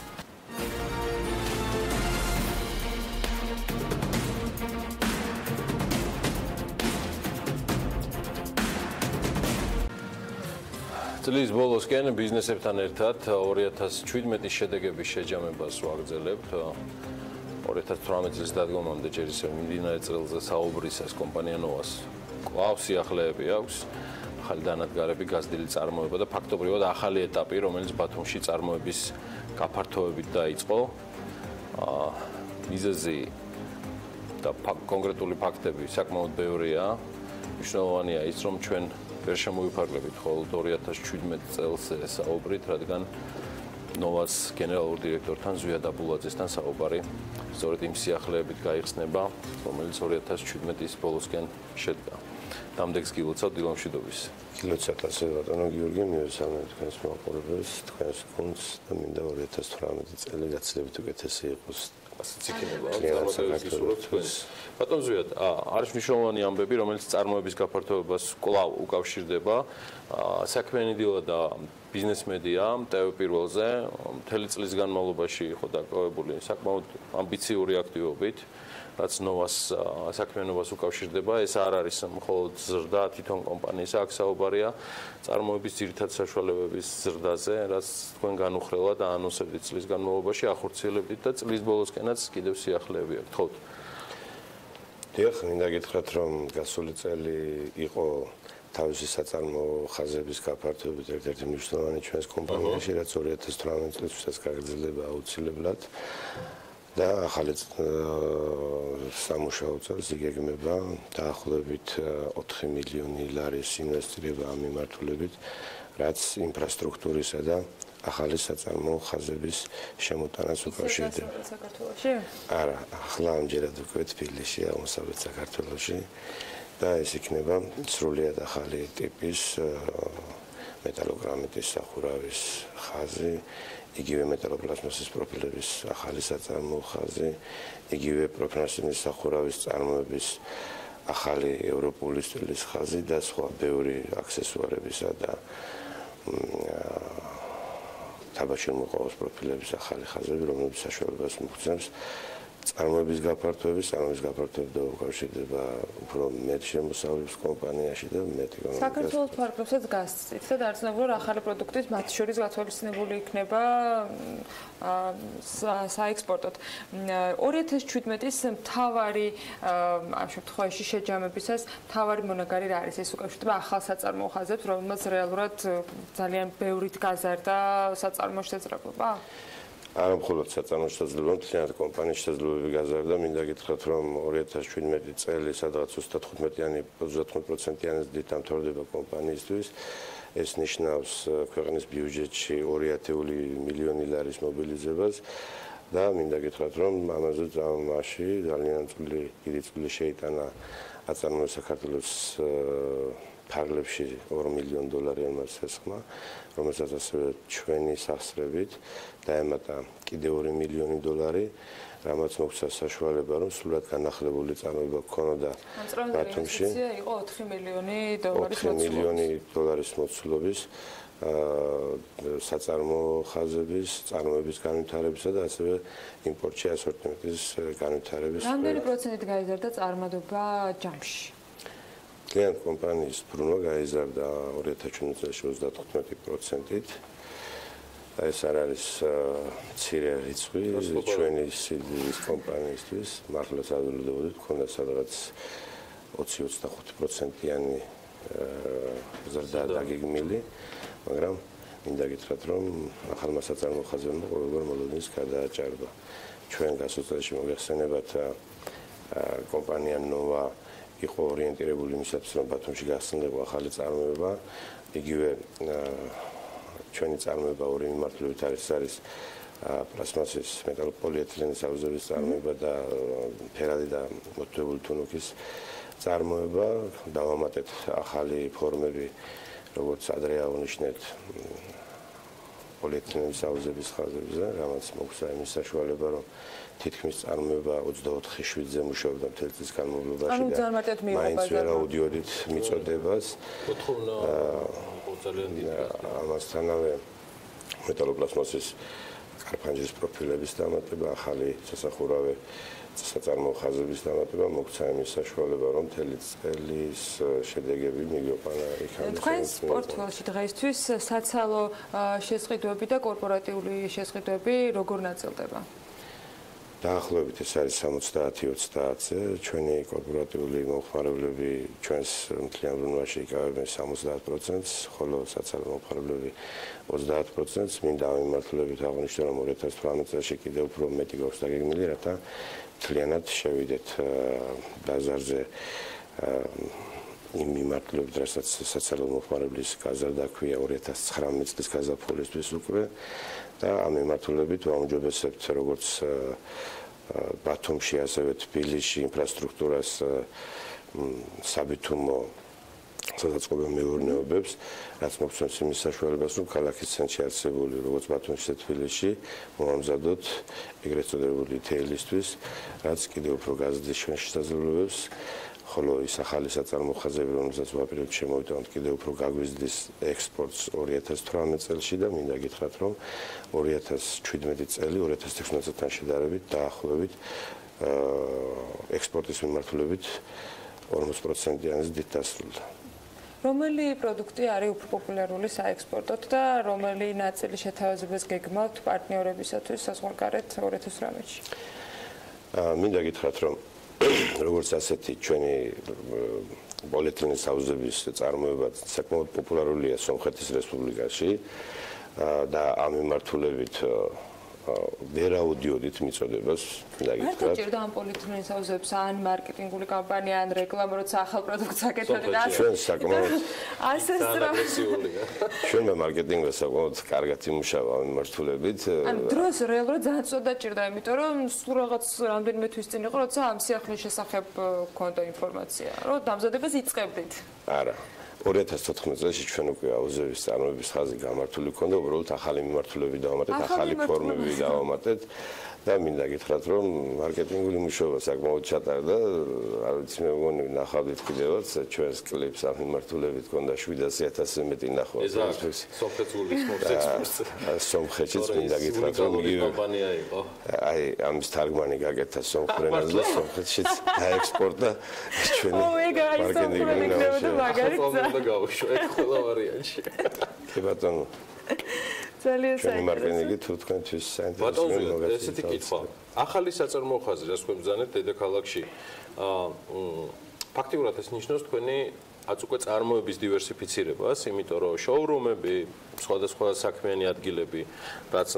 წლის ბოლოსკენ ბიზნესებთან ერთად 2017 შედეგების შეჯამებას ვაგრძელებთ. 2018 წლის დადგომამდე ჯერ ისევ მიმდინარე წელზე საუბრისას კომპანია ნოვას კვლავ სიახლეები აქვს, ახალი დანადგარები, გაზრდილი წარმოება და ფაქტობრივად ახალი ეტაპი, რომელიც ბათუმში წარმოების გაფართოებით დაიწყო. მიზეზი და კონკრეტული ფაქტები საკმაოდ ბევრია. მნიშვნელოვანია ის, რომ ჩვენ ვერ შემოვიფარგლებით მხოლოდ 2017 წელს საუბრით, რადგან ნოვას გენერალურ დირექტორთან ზვია დაბულაძესთან საუბარი სწორედ იმ სიახლეებით გაიხსნება, რომელიც 2017-ის ბოლოსკენ შედგა. დამდეგს გილოცავ დილამშვიდობის. გილოცავთ ასე ბატონო გიორგი, მივესალმებ თქვენს მოყურებელს, თქვენს გუნდს და მინდა 2018 წელი გაცილებით უკეთესი იყოს. ასეც იქნება საქართველოს. ბატონ ზვიად, არის მნიშვნელოვანი ამბები, რომელიც წარმოების გაფართოებას კვლავ უკავშირდება. საქმიანი დილა და ბიზნესმედია ტევ პირველზე მთელი წლის განმავლობაში იყო დაკავებული საკმაოდ ამბიციური აქტივობით, რაც ნოვას საქმიანობას უკავშირდება. ეს არ არის მხოლოდ ზრდა თვითონ კომპანიის, აქ საუბარია წარმოების ძირითად საშუალებების ზრდაზე, რაც თქვენ განუხრელად აანონსებდით წლის განმავლობაში, ახორციელებდით და წლის ბოლოსკენაც კიდევ სიახლეები აქვს. თხოვთ. დიახ, მინდა გითხრათ, რომ გასული წელი იყო თავისი საწარმოო ხაზების გაფართოებით ერთ-ერთი მნიშვნელოვანი ჩვენს კომპანიაში, რაც 2018 წლისთვისაც გაგრძელდება აუცილებლად. და ახალი სამუშაო წელს იგეგმება დაახლოებით 4 მილიონი ლარის ინვესტირება ამ მიმართულებით, რაც ინფრასტრუქტურისა და ახალი საწარმოო ხაზების შემოტანას უკავშირდება. არა, ახლა ამჯერად უკვე თბილისში, აღმოსავლეთ საქართველოში და ეს იქნება სრულიად ახალი ტიპის მეტალოგრამიტის სახურავის ხაზი, იგივე მეტალოპლასმასის პროფილების ახალი საწარმოო ხაზი, იგივე პროფილების სახურავის წარმოების ახალი ევროპული სტილის ხაზი და სხვა ბევრი აქსესუარებისა და თაბაშირმოყავის პროფილების ახალი ხაზები, რომლებიც საშუალებას მოგცემს წარმოების გაფართოების და უკავშირდება უფრო მეტ შემოსავლებს კომპანიაში და მეტ ეკონომიკას. საქართველოს ფარგლებსაც გასცით და დაარწმუნებულ რომ ახალი პროდუქტის მათ შორის გათვალისწინებული იქნება საექსპორტოდ. 2017-ის მთავარი ამ შემთხვევაში შეჯამებისას მთავარი მონაგარი რა არის? ეს უკავშირდება ახალ საწარმოო ხაზებს, რომელმაც რეალურად ძალიან ბევრით გაზარდა საწარმოო შესაძლებლობა? არა მხოლოდ საწარმოო შესაძლებლობა, მთლიანად კომპანიის შესაძლებლობები გაზარდა. მინდა გითხრათ, რომ 2017 წელი სადღაც 35%-იანი ზრდით დამთავრდება კომპანიისთვის. ეს ნიშნავს ქვეყნის ბიუჯეტში 210 მილიონი ლარის მობილიზებას და მინდა გითხრათ, რომ ამაზე მაშინ ძალიან დიდი წვლილი შეიტანა აწარმოო საქართველოს ფარგლებში 2 მილიონ დოლარიანმა სესხმა, რომელსაც ასევე ჩვენი სახსრებით დაემატა კიდევ 2 მილიონი დოლარი, რამაც მოგცა საშუალება, რომ სრულად განახლებული წარმოება გქონოდა ბათუმში. იყო 4 მილიონი დოლარის მოცულობის. 4 მილიონი დოლარის მოცულობის საწარმოო ხაზების, წარმოების განვითარებისა და ასევე იმპორტში ასორტიმენტის განვითარების. რამდენი პროცენტით გაიზარდა წარმატება ჯამში? კლient კომპანიის ბრუნვა გაიზარდა 2017 წელს 35%-ით. ეს არ არის მცირე რიცხვი ჩვენი სიდიდის კომპანიისთვის. მართლაც ადვილდებოდით, ქონდა სადღაც 20-25%-იანი ზრდა დაგეგმილი, მაგრამ მინდა გითხრათ, რომ ახალმა საწარმოო ხაზებმა ყოველგვარ მოლოდინს გადააჭარბა. ჩვენ გასულ წელს მოგეხსენებათ კომპანია ნოვა იყო ორიენტირებული იმისათვის, რომ ბათუმში გახსნილიყო ახალი წარმოება, იგივე ჩვენი წარმოება ორი მიმართულებით არის პლასმასის მეტალოპოლიეთილენის აუზების წარმოება და ფერადი და მოტივებული თუნუქის წარმოება, დავამატეთ ახალი ფორმები, როგორც ადრე აღნიშნეთ, პოლიეთილენის აუზების ხაზებზე, რამაც მოგცა იმის საშუალება, რომ თითქმის წარმოება 24/7-ზე მუშაობდა მთელი წლის განმავლობაში და მაინც ვერ აუდიოდით მიწოდებას. ამასთანავე მეტალოპლასმასის კარფანჯრის პროფილების დამატება, ახალი სასახურავი საწარმოო ხაზების დამატება მოგცა იმის საშუალება, რომ მთელი წლის შედეგები მიგიყვანა იქამდე. თქვენს პორტფელში დღეისთვის საცალო შესყიდვები და კორპორატიული შესყიდვები როგორ ნაწილდება? დაახლოებით ეს არის 70-20-ზე. ჩვენი კორპორატიული მომხმარებლები ჩვენს მთლიან ბრუნვაში იკავებენ 70%-ს, ხოლო საცალო მომხმარებლები 30%-ს. მინდა ამ მიმართულებით აღვნიშნო, რომ 2018 წელს კიდევ უფრო მეტი გვაქვს დაგეგმილი, რათა მთლიანად შევიდეთ ბაზარზე იმ მიმართულებით, რასაც საცალო მომხმარებლის გაზრდა ქვია 2019 წლის გაზაფხულისთვის უკვე და ამ მიმართულებით ვაუმჯობესებთ როგორც ბათუმში, ასევე თბილისში ინფრასტრუქტურას საბითუმო სადაწყობილ მეურნეობებს, რაც მოგცემს იმის საშუალებას, რომ ქალაქის ცენტრში არსებული, როგორც ბათუმში და თბილისში, მოამზადოთ ეგრეთ წოდებული თეილისთვის, რაც კიდევ უფრო გაზრდის ჩვენ შესაძლებლობებს, ხოლო ის ახალი საწარმოხაზები, რომელსაც ვაპირებთ შემოვიტანოთ, კიდევ უფრო გაგვიზრდის ექსპორტს 2018 წელში და მინდა გითხრათ, რომ 2017 წელი 2016 წელთან შედარებით დაახლოებით ექსპორტის მიმართულებით 40%-იანი ზრდით დასრულდა. რომელი პროდუქტი არის უფრო პოპულარული საექსპორტოდ და რომელი ნაწილი შეთავაზებას გეგმავთ პარტნიორებისათვის საზღვარგარეთ 2018-ში? მინდა გითხრათ, რომ როგორც ასეთი ჩვენი პოლიეთილენის აუზების წარმოება საკმაოდ პოპულარულია სომხეთის რესპუბლიკაში და ამ მიმართულებით ვერ აუდიოდით მიწოდებას დაგიწყოთ. არ გჭირდა ამ პოლიეთილენის აუზებს ან მარკეტინგული კამპანია, ან რეკლამა, როცა ახალ პროდუქტს აკეთებდი და ჩვენ საკმაოდ ასე აგრესიულია. ჩვენმა მარკეტინგმა საკმაოდ კარგად იმუშავა ამ მიმართულებით. ან დროს რეალურად ძალიან წოდა ჭირდა, იმიტომ რომ სულ რაღაც რამდენიმე თვის წინ იყო, როცა ამ სიახლის შესახებ გქონდა ინფორმაცია, რომ დამზადებას იწყებდით. არა. 2014 წელს ჩვენ უკვე აუზების წარმოების ხაზი გამართული ქონდა, უბრალოდ ახალი მიმართულები დავამატეთ, ახალი ფორმები დავამატეთ და მინდა გითხრათ, რომ მარკეტინგული მუშაობა საკმაოდ ჩატარდა, არ ვიცი, მე მგონი ნახავდით კიდევაც ჩვენს კლიპს ამ მიმართულებით ქონდა 700,000-ზე მეტი ნახვა. ეს არის სომხეთის ექსპორტი. სომხეთშიც მინდა გითხრათ, რომ კომპანია იყო. აი, ამის თარგმანი გაკეთა სომხურ ენაზე და სომხეთშიც დაექსპორტა ჩვენი მარკეტინგული ნამუშევარი. და გავუშვა ეს ყველა ვარიანტში. კი ბატონო. ძალიან საინტერესო. მარკეტინგი თუ თქვენთვის საინტერესოა. ბატონო, ესეთი კითხვა. ახალი საწარმოხაზი, რაც თქვენ ბრძანეთ დედაქალაქში, ფაქტიურად ეს ნიშნავს თქვენი აწუկე წარმოების დივერსიფიცირებას, იმიტომ რომ შოურუმები, სხვადასხვა საქმიანი ადგილები, რაც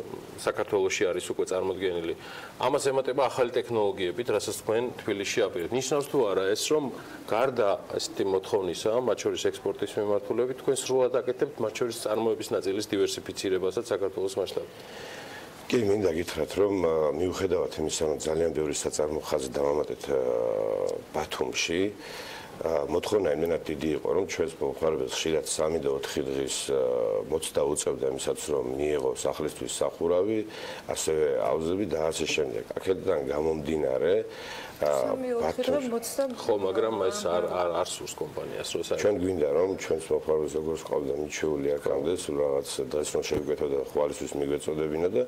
საქართველოში არის უკვე წარმოდგენილი, ამას ემატება ახალი ტექნოლოგიებით, რასაც თქვენ თბილისში აპირებთ. ნიშნავს თუ არა ეს, რომ გარდა ესეთი მოთხოვნისა, მათ შორის ექსპორტის მიმართულებით, თქვენ სრულად აკეთებთ მათ შორის წარმოების ნაწილის დივერსიფიცირებასაც საქართველოს მასშტაბით? კი, მინდა გითხრათ, რომ მიუხედავად იმისა, რომ ძალიან ბევრი საწარმოხაზი დავამატეთ ბათუმში, მოთხოვნა იმენად დიდი იყო, რომ ჩვენს მომხმარებელს ხშირად 3 და 4 დღის მოცდა უწევდა იმისაც, რომ მიიღო სახლისთვის სახურავი, ასევე აუზები და ასე შემდეგ. აქედან გამომდინარე, ხო, მაგრამ ეს არ სურს კომპანიას, რომ ჩვენ გვინდა, რომ ჩვენს მომხმარებელს როგორც ყავდა მიჩეული აქამდე, სულ რაღაც დღეს რომ შევიკეთო და ხვალისთვის მიგვეწოდებინა და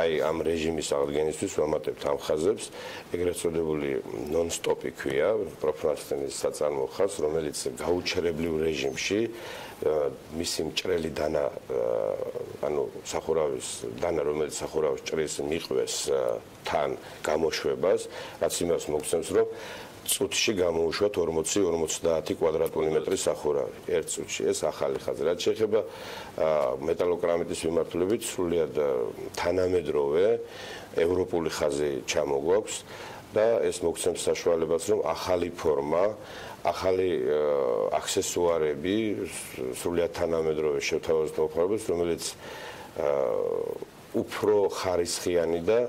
აი ამ რეჟიმის აღდგენისთვის ვამატებთ ამ ხაზებს, ეგრეთ წოდებული ნონ-სტოპი ქვია, პროფესიონალის საწარმოხაზს, რომელიც გაუჩერებლივ რეჟიმში მისი მჭრელი დანა, ანუ სახურავის დანა, რომელიც სახურავის ჭრის მიყვეს თან გამოშვებას, რაც იმას მოგცემს, რომ წუთში გამოუშვათ 40-50 კვადრატული მეტრი სახურავი ერთ წუთში. ეს ახალი ხაზი. რაც შეეხება მეტალოკრამიტის მიმართულებით, სრულიად თანამედროვე ევროპული ხაზი ჩამოგვაქვს და ეს მოგცემს საშუალებას, რომ ახალი ფორმა, ახალი აქსესუარები, სრულიად თანამედროვე შევთავაზოთ მომხმარებელს, რომელიც უფრო ხარისხიანი და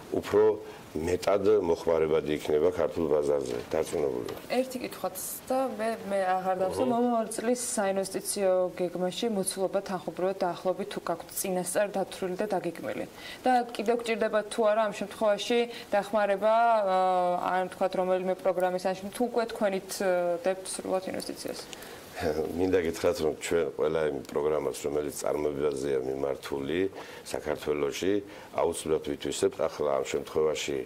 უფრო მეტად მოხმარებადი იქნება ქართულ ბაზარზე დარწმუნებული. ერთი კითხვაც და მე აღარ დავსვა, მომავალ წლის საინვესტიციო გეგმაში მოცულობა თანხმობრივად დაახლოებით თუ გაქვთ წინასწარ დათვლილი და დაგეგმილი. და კიდევ გჭირდება თუ არა ამ შემთხვევაში დახმარება ან თქვათ რომელიმე პროგრამის ან თუ უკვე თქვენით დებთ სრულად ინვესტიციას? მინდა გითხრათ, რომ ჩვენ ყველა იმ პროგრამას, რომელიც წარმოებაზეა მიმართული საქართველოში, აუცილებლად ვითვისებთ. ახლა ამ შემთხვევაში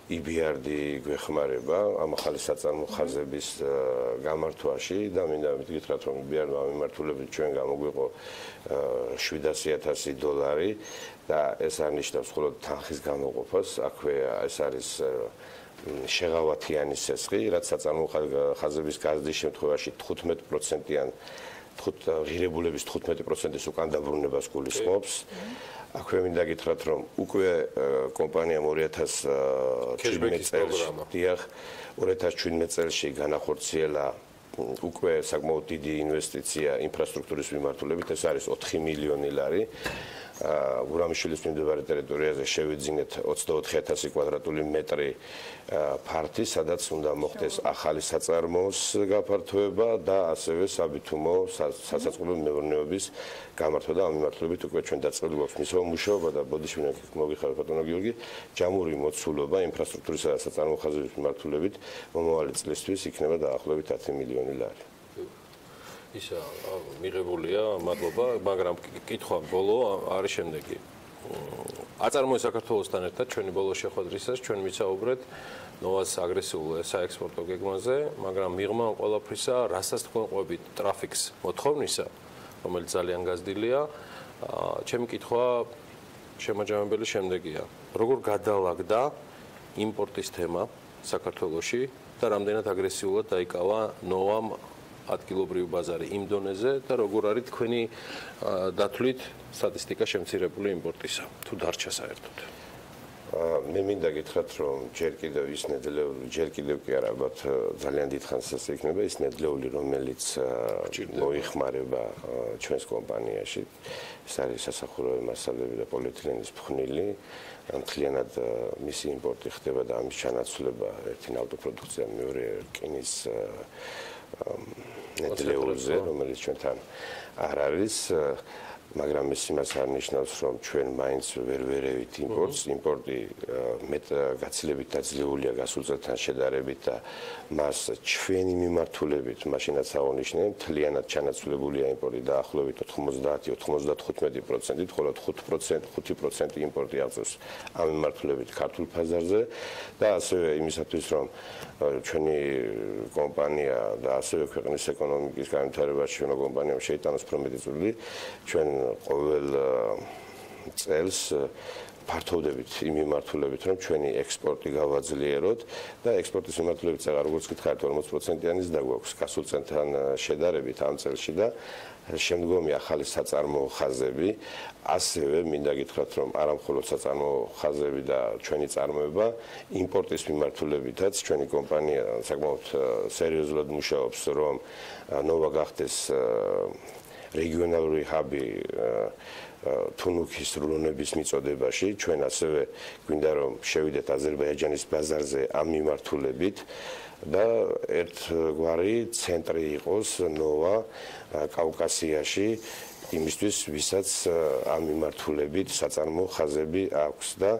EBRD გვეხმარება ამ ახალი საწარმოხაზების გამართვაში და მინდა გითხრათ, რომ EBRD ამ მიმართულებით ჩვენ გამოგვიყო $700,000 და ეს არნიშნავს მხოლოდ თანხის გამოყოფას, აქვე ეს არის შეღავათიანი სესხი, რაც საწარმოხაზების გაზრდის შემთხვევაში 15%-იან ღირებულების 15%-ის უკან დაბრუნებას გულისხმობს. აქვე მინდა გითხრათ, რომ უკვე კომპანიამ 2017 წელში განახორციელა უკვე საკმაოდ დიდი ინვესტიცია ინფრასტრუქტურის მიმართულებით, ეს არის $4 მილიონი. გურამიშვილის მიმდებარე ტერიტორიაზე შევიძინეთ 24000 კვადრატული მეტრი ფართი, სადაც უნდა მოხდეს ახალი საწარმოოს გაფართოება და ასევე საბითუმო სასაწყობლო მეურნეობის გამართვა და ამ მიმართულებით უკვე ჩვენ დაწყებული გვაქვს მისაო მუშაობა და ბოდიში მოგიხარეთ ბატონო გიორგი, ჯამური მოცულობა ინფრასტრუქტურისა და საწარმოო ხაზების მიმართულებით მომავალი წლისთვის იქნება დაახლოებით 10 მილიონი ლარი. ისა მიღებულია, მადლობა, მაგრამ კითხვა ბოლო არის შემდეგი. აწარმოე საქართველოსთან ერთად ჩვენი ბოლო შეხვედრისას ჩვენ ვისაუბრეთ ნოვას აგრესიულ საექსპორტო გეგმაზე, მაგრამ მიღმა ყველაფრისა, რასაც თქვენ ყვებით ტრაფიკს მოთხოვნისა, რომელიც ძალიან გაზრდილია, ჩემი კითხვა შემაჯამებელი შემდეგია. როგორ გადალაგდა იმპორტის თემა საქართველოში და რამდენად აგრესიულად დაიკავა ნოვამ ადგილობრივი ბაზარი იმ დონეზე და როგორ არის თქვენი დათვლით სტატისტიკა შემცირებული იმპორტისა თუ დარჩა საერთოდ? მე მინდა გითხრათ, რომ ჯერ კიდევ კი არა, ალბათ ძალიან დიდხანს იქნება ის ნედლეული, რომელიც მოიხმარება ჩვენს კომპანიაში. ეს არის სასახურავი მასალები და პოლიეთილენის ფხვნილი. მთლიანად მისი იმპორტი ხდება და ამის ჩანაცვლება ერთი ნავთობპროდუქცია, მეორე რკინის ნედლეულზე, რომელიც ჩვენთან არ არის, მაგრამ ეს იმას არ ნიშნავს, რომ ჩვენ მაინც ვერ ვერევით იმპორტს. იმპორტი მეტ გაცილებით დაძლეულია გასულ წელთან შედარებით და მას ჩვენი მიმართულებით მაშინაც აღნიშნე, მთლიანად ჩანაცვლებულია იმპორტი დაახლოებით 90-95%-ით, ხოლო 5% იმპორტი აღწევს ამ მიმართულებით ქართულ ბაზარზე და ასევე იმისათვის, რომ ჩვენი კომპანია და ასევე ქვეყნის ეკონომიკის განვითარებაში ჩვენი კომპანიამ შეიტანოს პრომეტი წვლილი, ჩვენ ყოველ წელს ფართოვდებით იმ მიმართულებით, რომ ჩვენი ექსპორტი გავაძლიეროთ და ექსპორტის მიმართულებით როგორც გითხარით 40%-იანიც დაგვაქვს გასულ წელთან შედარებით ამ წელში და შემდგომი ახალი საწარმოო ხაზები, ასევე მინდა გითხრათ, რომ არა მხოლოდ საწარმოო ხაზები და ჩვენი წარმოება, იმპორტის მიმართულებითაც ჩვენი კომპანია საკმაოდ სერიოზულად მუშაობს, რომ ნოვა გახდეს რეგიონალური ჰაბი თუნუქის რულონების მიწოდებაში. ჩვენ ასევე გვინდა რომ შევიდეთ აზერბაიჯანის ბაზარზე ამ მიმართულებით და ერთგვარი ცენტრი იყოს ნოვა კავკასიაში იმისთვის, ვისაც ამ მიმართულებით საწარმოო ხაზები აქვს და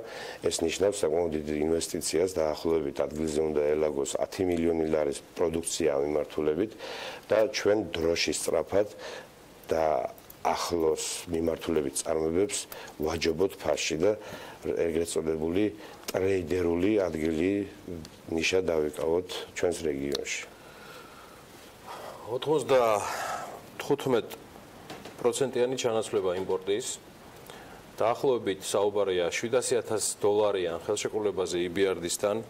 ეს ნიშნავს საკმაოდ დიდ ინვესტიციას დაახლოებით ადგილზე უნდა ელაგოს 10 მილიონი ლარის პროდუქცია ამ მიმართულებით და ჩვენ დროში სწრაფად და ახლოს მიმართულებით წარმოებებს ვაჯობოთ ფასში და ეგრეთ წოდებული ტრეიდერული ადგილი ნიშა დავიკავოთ ჩვენს რეგიონში. 95%-იანი ჩანაცვლება იმპორტის. დაახლოებით საუბარია $700,000 ხელშეკრულებაზე EBRD-სთან.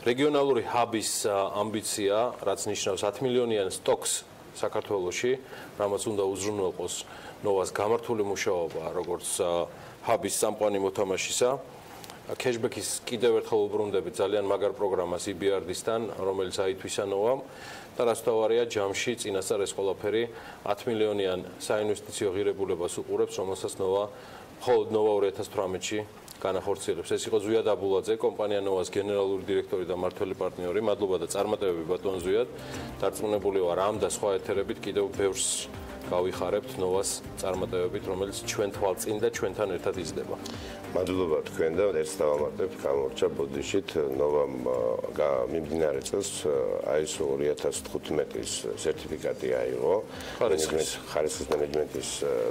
რეგიონალური ჰაბის ამბიცია, რაც ნიშნავს 10 მილიონიან სტოკს საქართველოში, რამაც უნდა უზრუნველყოს ნოვას გამართული მუშაობა, როგორც ჰაბის სამყარო მოთამაშისა. Cashback-ის კიდევ ერთხელ უბრუნდებით ძალიან მაგარ პროგრამას EBRD-სთან, რომელიც აითვისა ნოვამ და რაც თავარია ჯამში წინასწარ ეს ყველაფერი 10 მილიონიან საინვესტიციო ღირებულებას უყურებს, რომელსაც ნოვა მხოლოდ ნოვა 2018-ში განახორციელებს. ეს იყო ზვიად აბულაძე, კომპანია ნოვას გენერალური დირექტორი და მმართველი პარტნიორი. მადლობა და წარმატებები ბატონ ზვიად. დარწმუნებული ვარ ამ და სხვა ეთერებით კიდევ ბევრს გავიხარებთ ნოვას წარმატებებით, რომელიც ჩვენ თვალწინ და ჩვენთან ერთად იზრდება. მადლობა თქვენ და ერთს დავამატებთ გამორჩა ბოდიშით ნოვამ მიმდინარე წელს ISO 2015-ის სერტიფიკატი აიღო ხარისხის მენეჯმენტის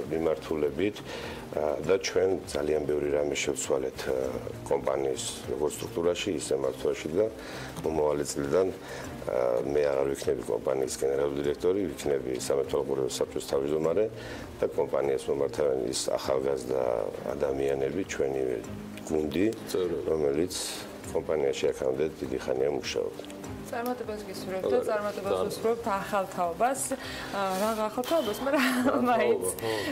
მიმართულებით და ჩვენ ძალიან ბევრი რამე შევცვალეთ კომპანიის როგორც სტრუქტურაში, ისე მართვაში და მომავალი წლიდან მე აღარ ვიქნები კომპანიის გენერალური დირექტორი, ვიქნები სამეთვალყურეო საბჭოს თავმჯდომარე და კომპანიას მომართავენ ის ახალგაზრდა ადამიანები, ჩვენი გუნდი, რომელიც კომპანიაში აქამდე დიდი ხანია მუშაობდა. წარმატებას გისურვებთ და წარმატებას უსურვებთ ახალ თაობას. Რა ახალ თაობას, მაგრამ მაინც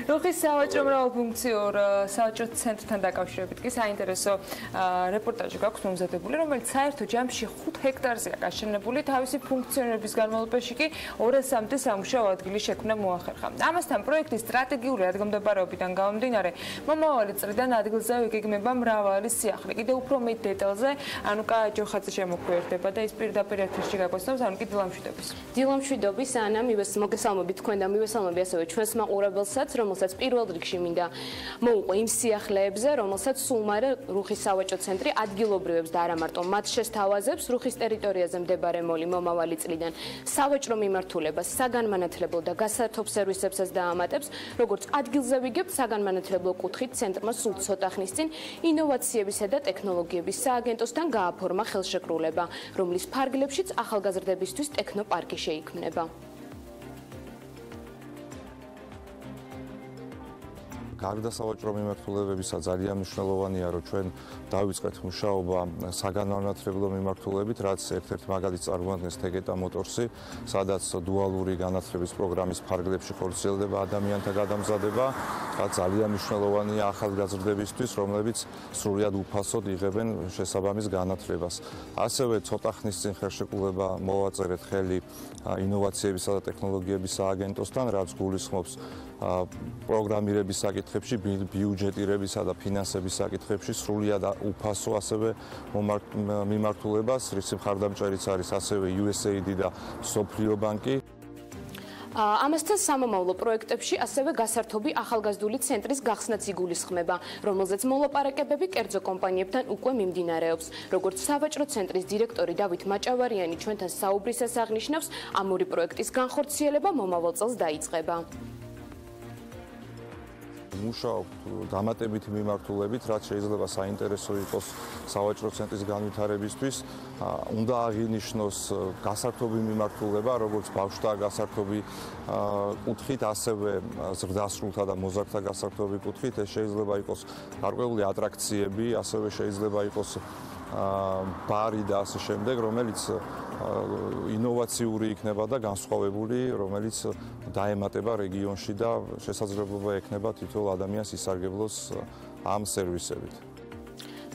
რუხის სავაჭრო მრავალფუნქციურ სავაჭრო ცენტრთან დაკავშირებით კი საინტერესო რეპორტაჟი გაქვს მომზადებული, რომელიც საერთო ჯამში 5 ჰექტარზეა გაშენებული, თავისი ფუნქციონირების განმავლობაში კი 200-მდე სამუშაო ადგილი შექმნა მოახერხა. Ამასთან პროექტის სტრატეგიული ადგილმდებარეობიდან გამომდინარე, მომავალი წლიდან ადგილზე იგეგმება მრავალი სიახლე. Კიდევ უფრო მეტ დეტალზე ანუკა ჯოხაძე შემოგვიერთდება და ის პირდაპირ ეთერში გაგვესწრებს, ანუ კი დილამშვიდობის. დილამშვიდობის, ანა, მოგესალმებით თქვენ და მივესალმები ასევე ჩვენს მაყურებელსაც, რომელსაც პირველ რიგში მინდა მოუყვე იმ სიახლეებზე, რომელსაც სულ მერე რუხის სავაჭრო ცენტრი ადგილობრივებს და არა მარტო მათ შესთავაზებს რუხის ტერიტორიაზე მდებარე მოლი მომავალი წლიდან სავაჭრო მიმართულებას, საგანმანათლებლო და გასართობ სერვისებსაც დაამატებს, როგორც ადგილზე ვიგებთ საგანმანათლებლო კუთხით ცენტრმა სულ ცოტა ხნის წინ ინოვაციებისა და ტექნოლოგიების სააგენტოსთან გააფორმა ხელშეკრულება, რომლის ფარგლებშიც ახალგაზრდებისთვის ტექნოპარკი შეიქმნება. გარდა სავაჭრო მიმართულებებისა ძალიან მნიშვნელოვანია, რომ ჩვენ დავიწყეთ მუშაობა საგანმანათლებლო მიმართულებით, რაც ერთ-ერთ მაგალითს წარმოადგენს taggart-ი მოტორსი, სადაც დუალური განათლების პროგრამის ფარგლებში ხორციელდება ადამიანთა გადამზადება, რაც ძალიან მნიშვნელოვანია ახალგაზრდებისთვის, რომლებიც სრულად უფასოდ იღებენ შესაბამის განათლებას. ასევე ცოტა ხნის წინ ხელშეკრულება მოვაწერეთ ხელი ინოვაციებისა და ტექნოლოგიების სააგენტოსთან, რაც გულისხმობს პროგრამირების საკითხებში, ბიუჯეტირებისა და ფინანსების საკითხებში სრულად უფასო ასევე მიმართულებას, რის მხარდამჭერიც არის ასევე USAID და მსოფლიო ბანკი. ამასთან სამომავლო პროექტებში ასევე გასართობი ახალგაზრდული ცენტრის გახსნაც იგულისხმება, რომელზეც მოლაპარაკებები კერძო კომპანიებთან უკვე მიმდინარეობს. როგორც სავაჭრო ცენტრის დირექტორი დავით მაჭავარიანი ჩვენთან საუბრისას აღნიშნავს, ამ ორი პროექტის განხორციელება მომავალ წელს დაიწყება. მუშაობთ დამატებითი მიმართულებით, რაც შეიძლება საინტერესო იყოს სავაჭრო ცენტრის განვითარებისთვის. უნდა აღინიშნოს გასართობი მიმართულება, როგორც ბავშვთა გასართობი კუთხით, ასევე ზრდასრულთა და მოზარდთა გასართობი კუთხით. ეს შეიძლება იყოს გარკვეული ატრაქციები, ასევე შეიძლება იყოს ბარი და ასე შემდეგ, რომელიც ინოვაციური იქნება და განსხვავებული, რომელიც დაემატება რეგიონში და შესაძლებლობა ექნება თითოეულ ადამიანს ისარგებლოს ამ სერვისებით.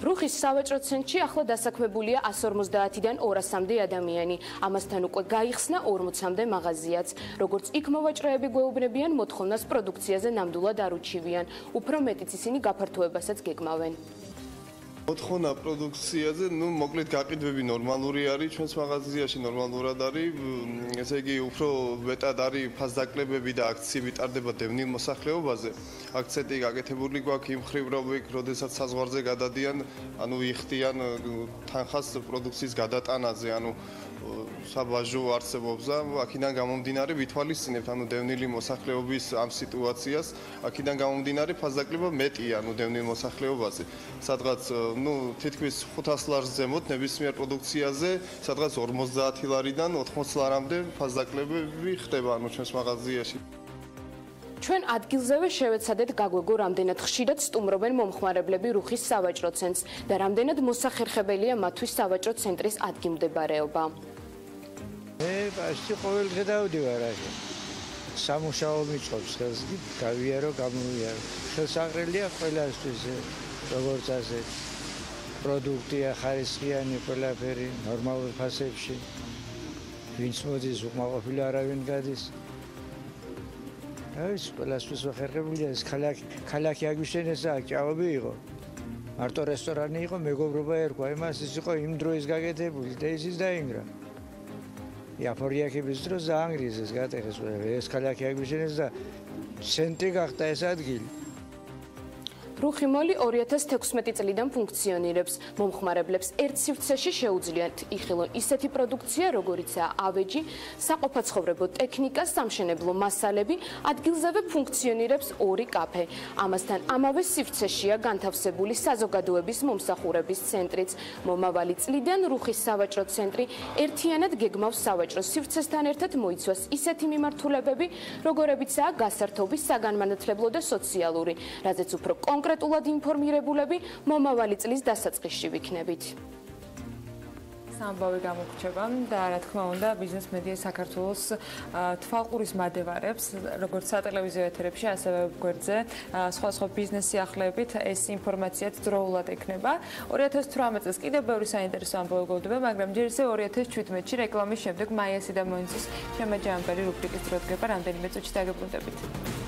რუხის სავაჭრო ცენტრში ახლა დასაქმებულია 150-დან 200-მდე ადამიანი. ამასთან უკვე გაიხსნა 40-მდე მაღაზიაც. როგორც იქ მოვაჭრეები გვეუბნებიან, მოთხოვნას პროდუქციაზე ნამდვილად არ უჩივიან. უფრო მეტიც ისინი გაფართოებასაც გეგმავენ. მოთხოვნა პროდუქციაზე, მოკლედ გაყიდვები ნორმალური არის, ჩვენს მაღაზიაში ნორმალურად არის, ესე იგი უფრო მეტად არის ფასდაკლებები და აქციები ტარდება დევნილ მოსახლეობაზე. აქცენტი გაკეთებული გვაქვს იმ მხრივ, რომ იქ როდესაც საზღვარზე გადადიან, იხდიან თანხას პროდუქციის გადატანაზე, საბაჟო არსებობს და აქედან გამომდინარე ვითვალისწინებთ დევნილი მოსახლეობის ამ სიტუაციას, აქედან გამომდინარე ფასდაკლება მეტია დევნილ მოსახლეობაზე. სადღაც თითქმის 500 ლარს ზემოთ ნებისმიერ პროდუქციაზე, სადღაც 50 ლარიდან 80 ლარამდე ფასდაკლებები ხდება ჩვენს მაღაზიაში. ჩვენ ადგილზევე შევეცადეთ გაგვეგო, რამდენად ხშირად სტუმრობენ მომხმარებლები რუხის სავაჭრო ცენტრს და რამდენად მოსახერხებელია მათთვის სავაჭრო ცენტრის ადგილმდებარეობა. Почти ყოველდღე დავდივარ აქ. სამუშაო მიწყობს ხელს, გავიარო, გამოვიარო. შესაძლებელია ყველასთვის, როგორც ასეთ პროდუქტია ხარისხიანი ყველაფერი ნორმალურ ფასებში. ვინც მოდის, უკმაყოფილი არავინ გადის. ეს ყველასთვის ვახერხებულია, ეს ქალაქი აგვიშენეს და ჭაობი იყო. მარტო რესტორანი იყო, მეგობრობა ერქვა, იმას ის იყო იმ დროის გაკეთებული და ისიც დაინგრა. იაფორიაკების დროს დაანგრიეს გატეხეს ეს ქალაქი აგვიშენეს და ცენტრი გახდა ეს ადგილი. რუხი მოლი 2016 წლიდან ფუნქციონირებს. მომხმარებლებს ერთ სივრცეში შეუძლიათ იხილონ ისეთი პროდუქცია, როგორიცაა ავეჯი, საყოფაცხოვრებო ტექნიკა, სამშენებლო მასალები, ადგილზევე ფუნქციონირებს ორი კაფე. ამასთან ამავე სივრცეშია განთავსებული საზოგადოების მომსახურების ცენტრიც. მომავალი წლიდან რუხის სავაჭრო ცენტრი ერთიანად გეგმავს სავაჭრო სივრცესთან ერთად მოიცვას ისეთი მიმართულებები, როგორებიცაა გასართობი, საგანმანათლებლო და სოციალური, რაზეც უფრო კონკრეტულად ინფორმირებულები მომავალი წლის დასაწყისში ვიქნებით. სამბავი გამოგრჩება და რა თქმა უნდა ბიზნეს მედია საქართველოს თვალყურის მადევარებს როგორც სატელევიზიო ეთერებში ასევე გვერდზე სხვა ბიზნეს სიახლეებით ეს ინფორმაციაც დროულად ექნება 2018 წელს კიდევ ბევრი საინტერესო ამბავი გვხვდება მაგრამ ჯერ ისევ 2017-ში რეკლამის შემდეგ მაიასი და მოინცის შემაჯამებელი რუბრიკის დრო დგება რამდენიმე წუთში დაგებრუნდებით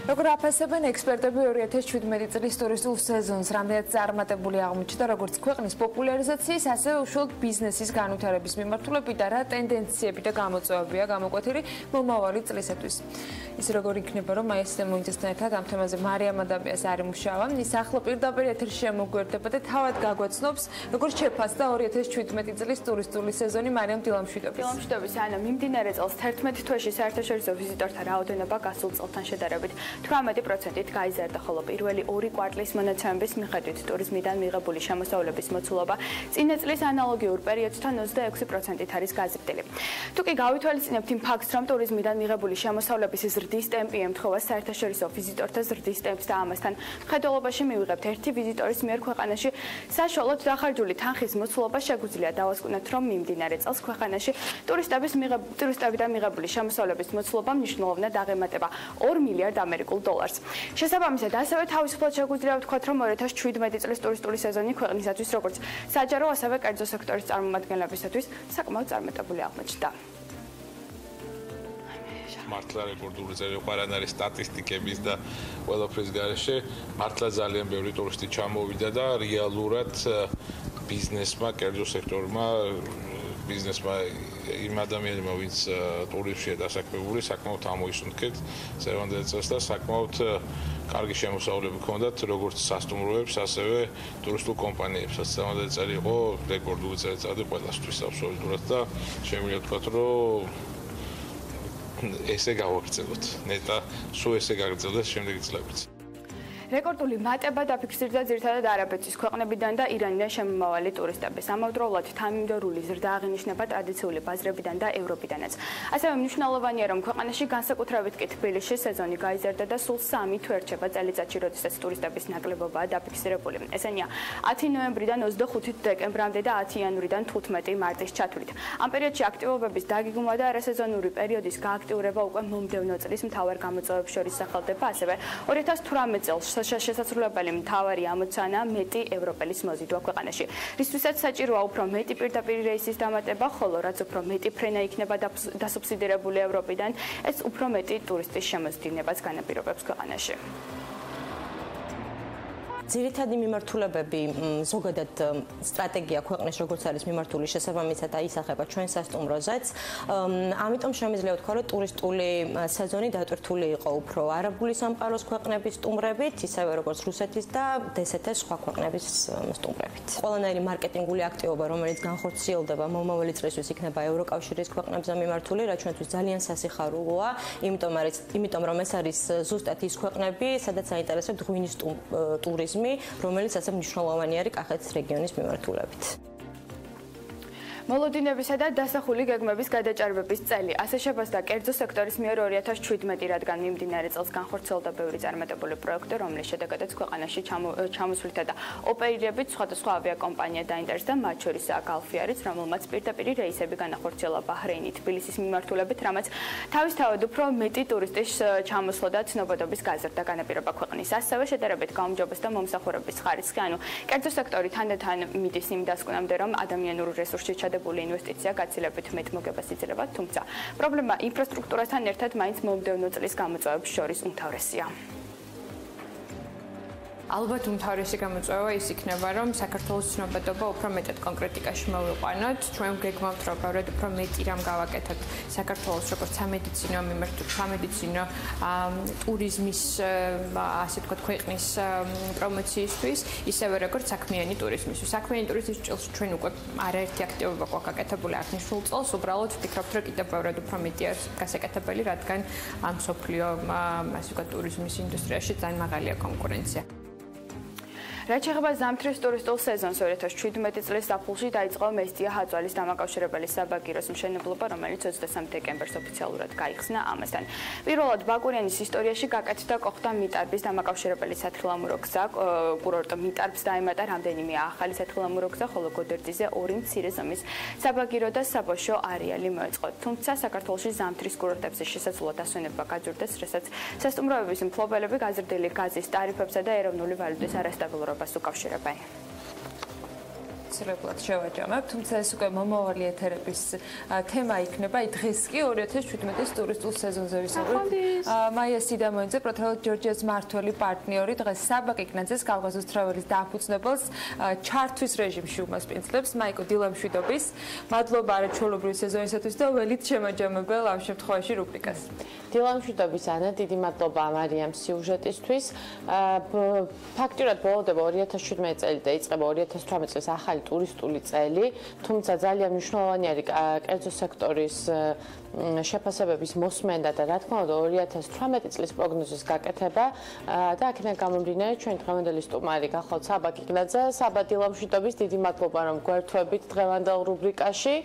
როგორ აფასებენ ექსპერტები 2017 წლის ტურისტულ სეზონს, რამდენად წარმატებული აღმოჩნდა როგორც ქვეყნის პოპულარიზაციის, ასევე უშუალოდ ბიზნესის განვითარების მიმართულებით და რა ტენდენციები და გამოწვევებია გამოკვეთილი მომავალი წლისათვის. ის როგორ იქნება, რომ მაიასი და მოინცესთან ერთად ამ თემაზე მარიამ ადამიას არ იმუშავა, ის ახლა პირდაპირ ეთერში შემოგვერდება და თავად გაგვაცნობს, როგორ შეფასდა 2017 წლის ტურისტული სეზონი მარიამ დილამშვიდობის. დილამშვიდობის, ანა, მიმდინარე წელს 11 თვეში საერთაშორისო ვიზიტორთა რაოდენობა გასულ წელთან შედარებით 18%-ით გაიზარდა, ხოლო პირველი 2 კვარტლის მონაცემების მიხედვით ტურიზმიდან მიღებული შემოსავლების მოცულობა წინა წლის ანალოგიურ პერიოდთან 26%-ით არის გაზრდილი. თუ კი გავითვალისწინებთ იმ ფაქტს, რომ ტურიზმიდან მიღებული შემოსავლების ზრდის ტემპი ემთხვევა საერთაშორისო ვიზიტორთა ზრდის ტემპს და ამასთან მხედველობაში მივიღებთ ერთი ვიზიტორის მიერ ქვეყანაში საშუალოდ დახარჯული თანხის მოცულობა შეგვიძლია დავასკვნათ, რომ მიმდინარე წელს ქვეყანაში ტურისტებიდან მიღებული შემოსავლების მოცულობა მნიშვნელოვნად აღემატება 2 მილიარდ ამერიკულ $. შესაბამისად, ასევე თავისუფლად შეგვიძლია ვთქვათ, რომ 2017 წლის ტურისტული სეზონი ქვეყნისათვის როგორც საჯარო, ასევე კერძო სექტორის წარმომადგენლებისათვის საკმაოდ წარმატებული აღმოჩნდა. მართლა რეკორდული წელი ყარან არის სტატისტიკების და ყველაფრის გარეშე მართლა ძალიან ბევრი ტურისტი ჩამოვიდა და რეალურად ბიზნესმა, კერძო სექტორმა ბიზნესმა იმ ადამიანებმა, ვინც ტურიზმშია დასაქმებული, საკმაოდ ამოისუნთქეთ ზევანდელ წელს და საკმაოდ კარგი შემოსავლები ჰქონდათ როგორც სასტუმროებს, ასევე ტურისტულ კომპანიებსაც. ზევანდელ წელი იყო რეკორდული წელიწადი ყველასთვის აბსოლუტურად და შემიძლია ვთქვათ, რომ ესე გავაგრძელოთ. ნეტა სულ ესე გაგრძელდეს შემდეგი წლებიც. რეკორდული მატება დაფიქსირდა ძირითადად არაბეთის ქვეყნებიდან და ირანიდან შემომავალი ტურისტების. ამავდროულად თანმიმდევრული ზრდა აღინიშნება ტრადიციული ბაზრებიდან და ევროპიდანაც. ასევე მნიშვნელოვანია, რომ ქვეყანაში განსაკუთრებით კი თბილისში სეზონი გაიზარდა და სულ 3 თვე რჩება წელიწადში, როდესაც ტურისტების ნაკლებობაა დაფიქსირებული. ესენია 10 ნოემბრიდან 25 დეკემბრამდე და 10 იანვრიდან 15 მარტის ჩათვლით. ამ პერიოდში აქტივობების დაგეგმვა და არასეზონური პერიოდის გააქტიურება უკვე მომდევნო წლის მთავარ გამოწვევებს შორის სახელდება. ასევე 2018 წელს შესაძლებელი მთავარი ამოცანა მეტი ევროპელის მოზიდვა ქვეყანაში. რისთვისაც საჭიროა უფრო მეტი პირდაპირი რეისის დამატება, ხოლო რაც უფრო მეტი ფრენა იქნება დასუბსიდირებული ევროპიდან, ეს უფრო მეტი ტურისტის შემოსდინებას განაპირობებს ქვეყანაში. ძირითადი მიმართულებები ზოგადად სტრატეგია ქვეყნის როგორც არის მიმართული შესაბამისად აისახება ჩვენ სასტუმროზეც. ამიტომ შემიძლია ვთქვა, რომ ტურისტული სეზონი დატვირთული იყო უფრო არაბული სამყაროს ქვეყნების სტუმრებით, ისევე როგორც რუსეთის და დსთ-ის სხვა ქვეყნების სტუმრებით. ყველანაირი მარკეტინგული აქტივობა, რომელიც განხორციელდება მომავალი წლისთვის იქნება ევროკავშირის ქვეყნებზე მიმართული, რაც ჩვენთვის ძალიან სასიხარულოა, იმიტომ რომ ეს არის ზუსტად ის ქვეყნები, სადაც აინტერესებთ ღვინის ტურიზმი, რომელიც ასე მნიშვნელოვანი არის კახეთის რეგიონის მიმართულებით. მოლოდინებისა და დასახული გეგმების გადაჭარბების წელი. ასე შეფასდა კერძო სექტორის მიერ 2017, რადგან მიმდინარე წელს განხორციელდა ბევრი წარმატებული პროექტი, რომლის შედეგადაც ქვეყანაში ჩამოსვლითა და ოპერირებით სხვადასხვა ავიაკომპანია დაინტერესდა, მათ შორის გალფი არის, რომელმაც პირდაპირი რეისები განახორციელა ბაჰრეინი, თბილისის მიმართულებით, რამაც თავისთავად უფრო მეტი ტურისტის ჩამოსვლა და ცნობადობის გაზრდა განაპირობა ქვეყნის. ასევე შედარებით გაუმჯობესდა მომსახურების ხარისხი, ანუ კერძო სექტორი თანდათან მიდის იმ დასკვნამდე, რომ ადამიანურ რესურსში ინვესტიცია გაცილებით მეტ მოგებას იძლევა, თუმცა პრობლემა ინფრასტრუქტურასთან ერთად მაინც მომდევნო წლის გამოწვევებს შორის უმთავრესია. ალბათ უმთავრესი გამოწვევა ის იქნება, რომ საქართველოს ცნობადობა უფრო მეტად კონკრეტიკაში მოვიყვანოთ. ჩვენ გეგმავთ, რომ უფრო მეტი რამ გავაკეთოთ საქართველოს როგორც სამედიცინო ტურიზმის ასე ვთქვათ ქვეყნის პრომოციისთვის, ისევე როგორც საქმიანი ტურიზმისთვის. საქმიანი ტურიზმის ჭილში ჩვენ უკვე არაერთი აქტივობა გვაქვს გაკეთებული აღნიშნულ წელს, უბრალოდ ვფიქრობთ, რომ კიდევ ბევრად უფრო მეტი არის გასაკეთებელი, რადგან ამ მსოფლიო ასე ვთქვათ ტურიზმის ინდუსტრიაში ძალიან მაღალია კონკურენცია. რაც შეეხება ზამთრის ტურისტულ სეზონს 2017 წლის ზაფხულში დაიწყო მესტია ჰაძვალის დამაკავშირებელი საბაგიროს მშენებლობა, რომელიც 23 დეკემბერს ოფიციალურად გაიხსნა ამასთან. პირველად ბაკურიანის ისტორიაში გაკეთდა კოხთა მიტარბის დამაკავშირებელი სათხილამურო გზა, კურორტ მიტარბს დაემატა რამდენიმე ახალი სათხილამურო გზა, ხოლო გოდერძიზე 2 მცირე ზომის საბაგირო და საბავშვო არეალი მოეწყო. თუმცა საქართველოში ზამთრის კურორტებზე შესაძლოა დასვენება გაძვირდეს, რასაც სასტუმროების მფლობელები გაზრდილი გაზის ტარიფებსა და ეროვნული ვალუტის არასტაბილურობას უკავშირებენ. ცდილობთ შევაჯამებ, თუმცა ეს უკვე მომავალი ეთერების თემა იქნება. დღეს კი 2017-ის ტურისტულ სეზონზე ვისაუბრებთ. მაია სიდამონიძე, პროტელოდ ჯორჯიას მართველი პარტნიორი, დღეს საბაკ იკნაძეს კავკასიის თრაველის დაფუძნებელს ჩართვის რეჟიმში უმასპინძლებს. მაიკო დილა მშვიდობის. მადლობა არაჩვეულებრივი სეზონისათვის და ველით შემაჯამებელ ამ შემთხვევაში რუბრიკას. დილა მშვიდობის ანა, დიდი მადლობა მარიამ სიუჟეტისთვის. ფაქტიურად ბოლოვდება 2017 წელი და იწყება 2018 წლის ახალი ტურისტული წელი, თუმცა ძალიან მნიშვნელოვანი არის კერძო სექტორის შეფასებების მოსმენდა და რა თქმა უნდა 2018 წლის პროგნოზის გაკეთება და აქედან გამომდინარე ჩვენ დღევანდელი სტუმარი გახლავთ საბა კიკნაძე. საბა დილა მშვიდობის, დიდი მადლობა რომ გვერთვებით დღევანდელ რუბრიკაში.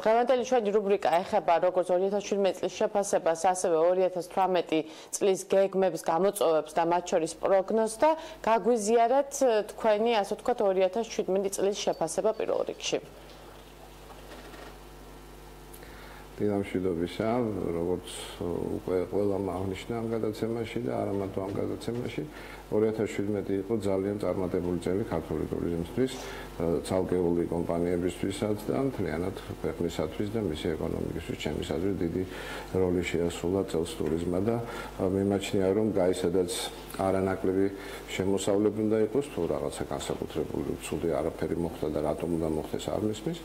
დღევანდელი ჩვენი რუბრიკა ეხება როგორც 2017 წლის შეფასებას, ასევე 2018 წლის გეგმებს, გამოწვევებს და მათ შორის პროგნოზს და გაგვიზიარეთ თქვენი, ასე ვთქვათ, 2017 წლის შეფასება პირველ რიგში. დილა მშვიდობისა, როგორც უკვე ყველამ აღნიშნა ამ გადაცემაში და არა მარტო ამ გადაცემაში, 2017 იყო ძალიან წარმატებული წელი ქართული ტურიზმისთვის, ცალკეული კომპანიებისთვისაც და მთლიანად ქვეყნისათვის და მისი ეკონომიკისთვის, ჩემის აზრით, დიდი როლი შეასრულა წელს ტურიზმმა და მიმაჩნია, რომ გაისადაც არანაკლები შემოსავლები უნდა იყოს, თუ რაღაცა განსაკუთრებული ცუდი არაფერი მოხდა და რატომ უნდა მოხდეს არ მისმის.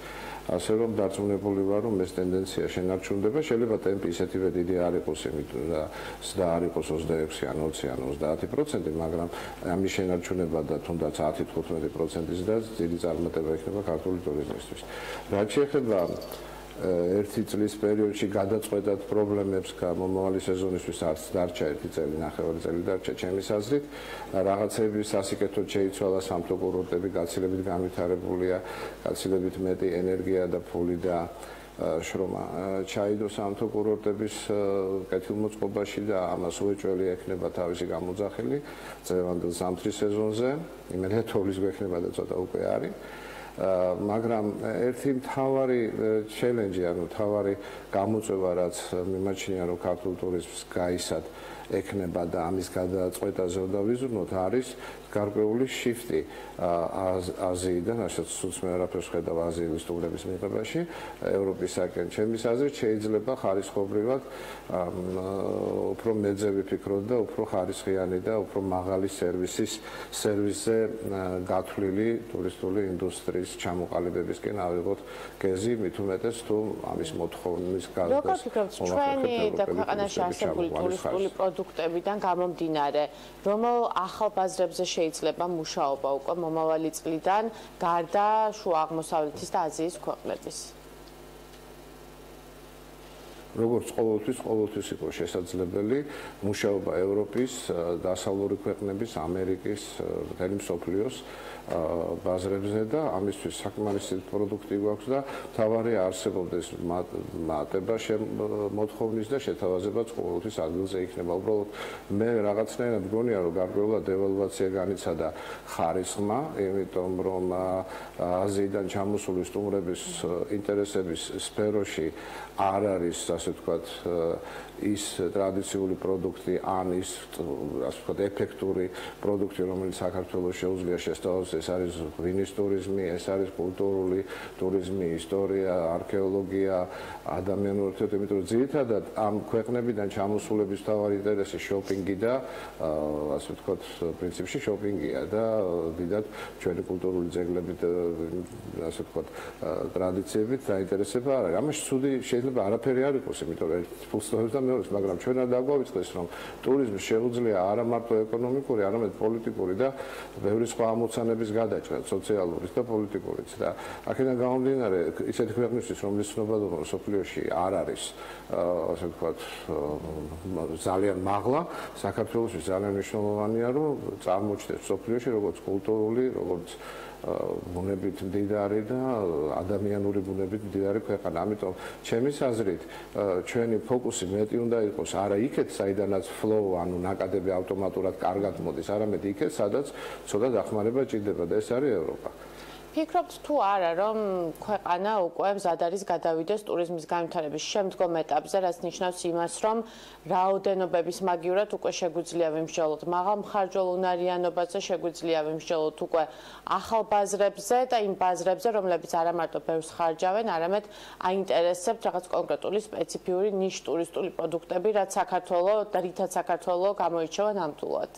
ასე რომ დარწმუნებული ვარ, რომ ეს ტენდენცია შენარჩუნდება, შეიძლება ტემპი ისეთივე დიდი არ იყოს, იმიტომ და არ იყოს 26 ან 20 ან 30%, მაგრამ ამის შენარჩუნება და თუნდაც 10-15%-ის და დიდი წარმატება იქნება ქართული ტურიზმისთვის. რაც შეეხება ერთი წლის პერიოდში გადაწყვეტად პრობლემებს მომავალი სეზონისთვის არც დარჩა ერთი წელი, ნახევარი წელი დარჩა ჩემის აზრით. რაღაცები სასიკეთოდ შეიცვალა, სამთო კურორტები გაცილებით განვითარებულია, გაცილებით მეტი ენერგია და ფული და შრომა ჩაიდო სამთო კურორტების კეთილმოწყობაში და ამას უეჭველი ექნება თავისი გამოძახილი წლევანდელ ზამთრის სეზონზე. იმედია თოვლის გვექნება და ცოტა უკვე არის. მაგრამ ერთი მთავარი ჩელენჯი, ანუ მთავარი გამოწვევა, რაც მიმაჩნია, რომ ქართულ ტურიზმს გაისად ექნება და ამის გადაწყვეტაზე უნდა ვიზრუნოთ, არის გარკვეული შიფტი აზიიდან, რასაც სულს მე არაფერს ხედავ აზიის ტურების მიღებაში, ევროპისაკენ. ჩემის აზრით, შეიძლება ხარისხობრივად უფრო მეძე ვიფიქროთ და უფრო ხარისხიანი და უფრო მაღალი სერვისზე გათვლილი ტურისტული ინდუსტრიის ჩამოყალიბებისკენ ავიღოთ გეზი, მით უმეტეს თუ ამის მოთხოვნის გაზრდას. როგორ ფიქრობთ, ჩვენი და ქვეყანაში არსებული ტურისტული პროდუქტებიდან გამომდინარე, რომელ ახალ ბაზრებზე შეიძლება მუშაობა უკვე მომავალი წლიდან გარდა შუა აღმოსავლეთის და აზიის ქვეყნების? როგორც ყოველთვის იყო შესაძლებელი მუშაობა ევროპის, დასავლური ქვეყნების, ამერიკის, მთელი მსოფლიოს ბაზრებზე და ამისთვის საკმარისი პროდუქტი გვაქვს და თავარი არსებობდეს მატება მოთხოვნის და შეთავაზებაც ყოველთვის ადგილზე იქნება. უბრალოდ მე რაღაცნაირად მგონია, რომ გარკვეულად დევალვაცია განიცადა ხარისხმა, იმიტომ რომ აზიიდან ჩამოსული სტუმრების ინტერესების სფეროში არ არის, ასე ვთქვათ, ის ტრადიციული პროდუქტი ან ის, ასე ვთქვათ, ეფექტური პროდუქტი, რომელიც საქართველოს შეუძლია შესთავაზოს. ეს არის ღვინის ტურიზმი, ეს არის კულტურული ტურიზმი, ისტორია, არქეოლოგია, ადამიანური ურთიერთობები, იმიტომ რომ ძირითადად ამ ქვეყნებიდან ჩამოსულების მთავარი ინტერესი შოპინგი და ასე ვთქვათ, პრინციპში შოპინგია და დიდად ჩვენი კულტურული ძეგლებით, ასე ვთქვათ, ტრადიციებით დაინტერესება არ არის. ამაში ცუდი შეიძლება არაფერი არ იყოს, იმიტომ რომ ფულს ტოვებს და მეურნეობის, მაგრამ ჩვენ არ დაგვაწყდეს, რომ ტურიზმი შეუძლია არა მარტო ეკონომიკური, არამედ პოლიტიკური და ბევრი სხვა ამოცანების გადაჭრა, სოციალურიც და პოლიტიკურიც. და აქედან გამომდინარე, ისეთი ქვეყნისთვის, რომლის ცნობადობა სოფლიოში არ არის, ასე ვთქვათ, ძალიან მაღლა, საქართველოში ძალიან მნიშვნელოვანია, რომ წარმოჩნდეს სოფლიოში როგორც კულტურული, როგორც ბუნებით მდიდარი და ადამიანური ბუნებით მდიდარი ქვეყანა. ამიტომ ჩემი აზრით, ჩვენი ფოკუსი მეტი უნდა იყოს არა იქეთ, საიდანაც flow, ანუ ნაკადები ავტომატურად კარგად მოდის, არამედ იქეთ, სადაც ცოტა დახმარება ჭირდება და ეს არის ევროპა. ფიქრობთ თუ არა, რომ ქვეყანა უკვე მზად არის გადავიდეს ტურიზმის განვითარების შემდგომ ეტაპზე, რაც ნიშნავს იმას, რომ რაოდენობების მაგივრად უკვე შეგვიძლია ვიმსჯელოთ მაღალ მხარჯველ უნარიანობაზე, შეგვიძლია ვიმსჯელოთ უკვე ახალ ბაზრებზე და იმ ბაზრებზე, რომლებიც არა მარტო ბევრს ხარჯავენ, არამედ აინტერესებთ რაღაც კონკრეტული სპეციფიური ნიშ ტურისტული პროდუქტები, რაც საქართველოს და რითაც საქართველოს გამოირჩევა ნამდვილად.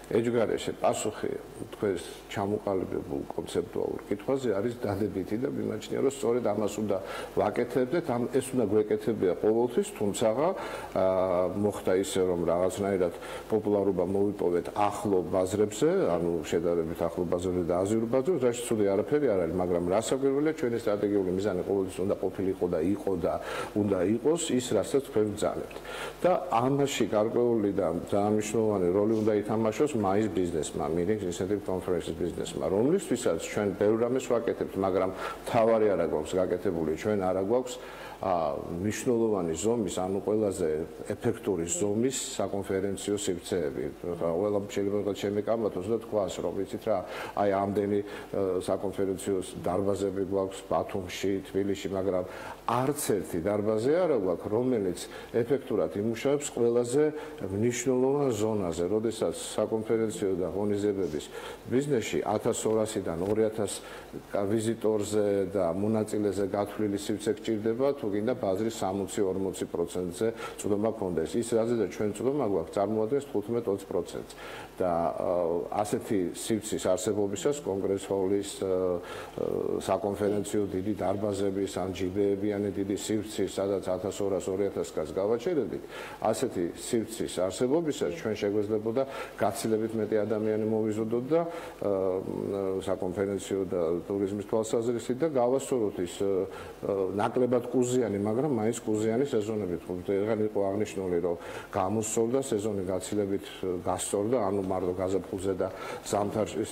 ეჯგარეშე პასუხი თქვენს ჩამოყალიბებულ კონცეპტუალურ კითხვაზე არის დადებითი და მიმაჩნია, რომ სწორედ ამას უნდა ვაკეთებდეთ, ეს უნდა გვეკეთებია ყოველთვის, თუმცა მოხდა ისე, რომ რაღაცნაირად პოპულარობა მოვიპოვეთ ახლო ბაზრებზე, ანუ შედარებით ახლო ბაზრებზე და აზიურ ბაზრებზე, რაც ცუდი არაფერი არ არის, მაგრამ რასაკვირველია, ჩვენი სტრატეგიული მიზანი ყოველთვის უნდა ყოფილიყო და იყო და უნდა იყოს ის, რასაც თქვენ ბრძანებთ. და ამაში გარკვეული და ძალიან მნიშვნელოვანი როლი უნდა ითამაშოს მაის ბიზნესმა, meaning incentive conferences ბიზნესმა, რომლისთვისაც ჩვენ ბევრ რამეს ვაკეთებთ, მაგრამ თავარი არა გვაქვს გაკეთებული, ჩვენ არა გვაქვს მნიშვნელოვანი ზომის, ანუ ყველაზე ეფექტური ზომის საკონფერენციო სივრცეები. ყველა შეიძლება შემეკამათოს და თქვას, რომ ვიცით რა, აი ამდენი საკონფერენციო დარბაზები გვაქვს ბათუმში, თბილისში, მაგრამ არც ერთი დარბაზი არა გვაქვს, რომელიც ეფექტურად იმუშავებს ყველაზე მნიშვნელოვან ზონაზე, როდესაც საკონფერენციო და ღონისძიებების ბიზნესში 1200-დან 2000 ვიზიტორზე და მონაწილეზე გათვლილი სივრცე გჭირდება, თუ გინდა ბაზრის 60-40%-ზე წვდომა გქონდეს. ის რაზედა ჩვენ წვდომა გვაქვს, წარმოადგენს 15-20%. და ასეთი სივრცის არსებობისას კონგრეს-ჰოლის, საკონფერენციო დიდი დარბაზების ან ჯიბეებიანი დიდი სივრცის, სადაც 1200-2000 კაცს გავაჩერებდით, ასეთი სივრცის არსებობისას ჩვენ შეგვეძლებოდა გაცილებით მეტი ადამიანი მოვიზოდოთ და საკონფერენციო და ტურიზმის თვალსაზრისით და გავასწოროთ ის ნაკლებად კუზიანი, მაგრამ მაინც კუზიანი სეზონები. ეგრე იყო აღნიშნული, რომ გამოსწორდა სეზონი გაცილებით გასწორდა, ანუ მარტო გაზაფხულზე და ზამთარში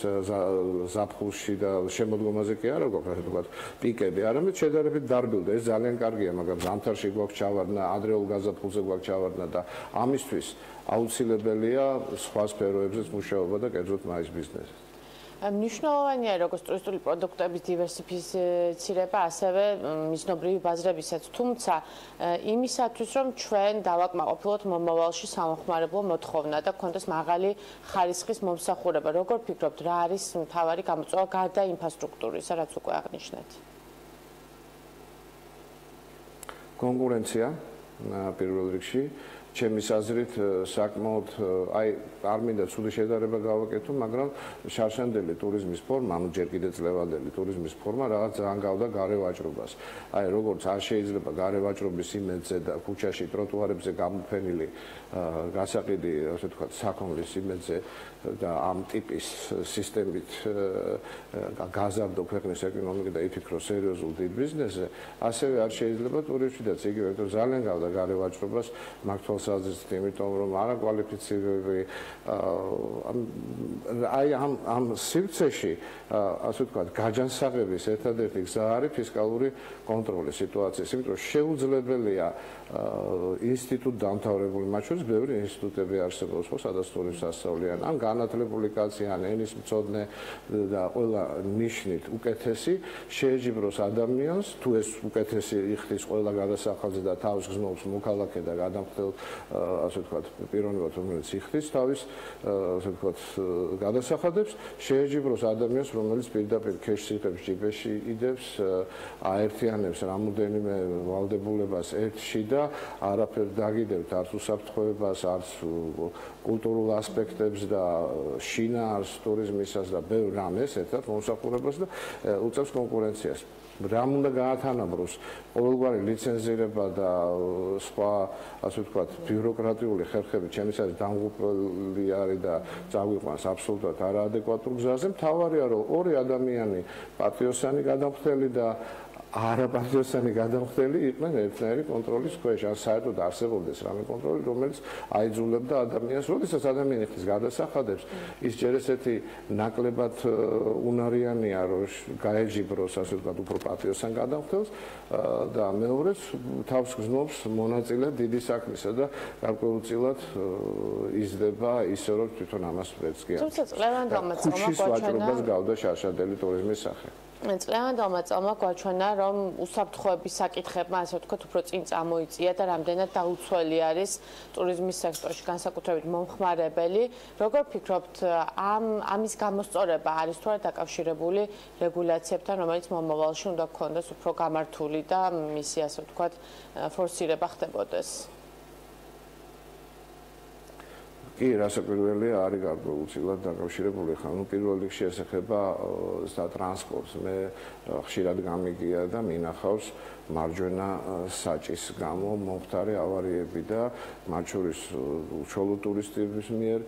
ზაფხულში და შემოდგომაზე კი არა გვაქვს, ასე ვთქვათ, პიკები, არამედ შედარებით დარბილდა. ეს ძალიან კარგია, მაგრამ ზამთარში გვაქვს ჩავარდნა, ადრეულ გაზაფხულზე გვაქვს ჩავარდნა და ამისთვის აუცილებელია სხვა სფეროებზეც მუშაობა და კერძოდ მაის ბიზნესი. მნიშვნელოვანია როგორც ტურისტული პროდუქტების დივერსიფიცირება, ასევე მიზნობრივი ბაზრებისაც, თუმცა იმისათვის, რომ ჩვენ დავაკმაყოფილოთ მომავალში სამხმარებლო მოთხოვნა და გქონდეს მაღალი ხარისხის მომსახურება, როგორ ფიქრობთ, რა არის მთავარი გამოწვევა გარდა ინფრასტრუქტურისა, რაც უკვე აღნიშნეთ? კონკურენცია პირველ რიგში. ჩემი აზრით საკმაოდ აი არ მინდა ცუდი შედარება გავაკეთო, მაგრამ შარშანდელი ტურიზმის ფორმა, ანუ ჯერ კიდევ წლევანდელი ტურიზმის ფორმა რაღაც ძალიან გავდა გარე ვაჭრობას. აი როგორც არ შეიძლება გარე ვაჭრობის იმედზე და ქუჩაში ტროტუარებზე გამოფენილი გასაყიდი, ასე ვთქვათ, საქონლის იმედზე და ამ ტიპის სისტემით გაზარდო ქვეყნის ეკონომიკა და იფიქრო სერიოზულ დიდ ბიზნესზე, ასევე არ შეიძლება ტურიზმშიც იგივე, რომ ძალიან გავდა გარე ვაჭრობას მართლაც საზრით, იმიტომ რომ არაკვალიფიცირებული აი ამ სივრცეში, ასე ვთქვათ, გაჯანსაღების ერთადერთი გზა არის ფისკალური კონტროლის სიტუაციის, იმიტომ რომ შეუძლებელია ინსტიტუტ დამთავრებული, მათ შორის ბევრი ინსტიტუტები არსებობს, სადაც ტურიზმს ასწავლიან, ან განათლებული კაცი, ან ენის მცოდნე და ყველა ნიშნით უკეთესი შეეჯიბროს ადამიანს, თუ ეს უკეთესი იხდის ყველა გადასახადზე და თავს გზნობს მოქალაქე და გადამხდელ, ასე ვთქვათ, პიროვნებად, რომელიც იხდის თავის, ასე ვთქვათ, გადასახადებს, შეეჯიბროს ადამიანს, რომელიც პირდაპირ ქეშს იღებს, ჯიბეში იდებს, აერთიანებს რამოდენიმე ვალდებულებას ერთში და არაფერ დაგიდებთ არც უსაფრთხოებას, არც კულტურულ ასპექტებს და შინაარს ტურიზმისას და ბევრ რამეს ერთად მომსახურებას და უწევს კონკურენციას. რამ უნდა გაათანაბროს ყოველგვარი ლიცენზირება და სხვა ასე ვთქვათ ბიუროკრატიული ხერხები ჩემს აზრით დამღუპული არის და წაგვიყვანს აბსოლუტურად არაადეკვატურ გზაზე. მთავარია რომ ორი ადამიანი პატიოსანი გადამხდელი და არაპატიოსანი გადამხდელი იყვნენ ერთნაირი კონტროლის ქვეშ. ან საერთოდ არსებობდეს რამე კონტროლი, რომელიც აიძულებდა ადამიანს, როდესაც ადამიანი ხის გადასახადებს, ის ჯერ ესეთი ნაკლებად უნარიანია, რომ გაეჯიბროს, ასე ვთქვათ, უფრო პატიოსან გადამხდელს და მეორეც თავს გზნობს მონაწილე დიდი საქმისა და გარკვეულწილად იზრდება ისე, რომ თვითონ ამას ვერც კი არ. თუმცა წლევანდელმა ქუჩის ვაჭრობას გავდა შარშადელი ტურიზმის სახე. წლევანდელმა წელმა გვაჩვენა, რომ უსაფრთხოების საკითხებმა, ასე ვთქვათ, უფრო წინ წამოიწია და რამდენად დაუცველი არის ტურიზმის სექტორში, განსაკუთრებით მომხმარებელი. როგორ ფიქრობთ, ამის გამოსწორება არის თუ არა დაკავშირებული რეგულაციებთან, რომელიც მომავალში უნდა გქონდეს უფრო გამართული და მისი, ასე ვთქვათ, ფორსირება ხდებოდეს? კი, რასაკვირველია, არის გარკვეულწილად დაკავშირებული. ხან პირველ რიგში ესახება ტრანსპორტს. მე ხშირად გამიგია და მინახავს მარჯვენა საჭის გამო მომხდარი ავარიები და მათ შორის უშუალო ტურისტების მიერ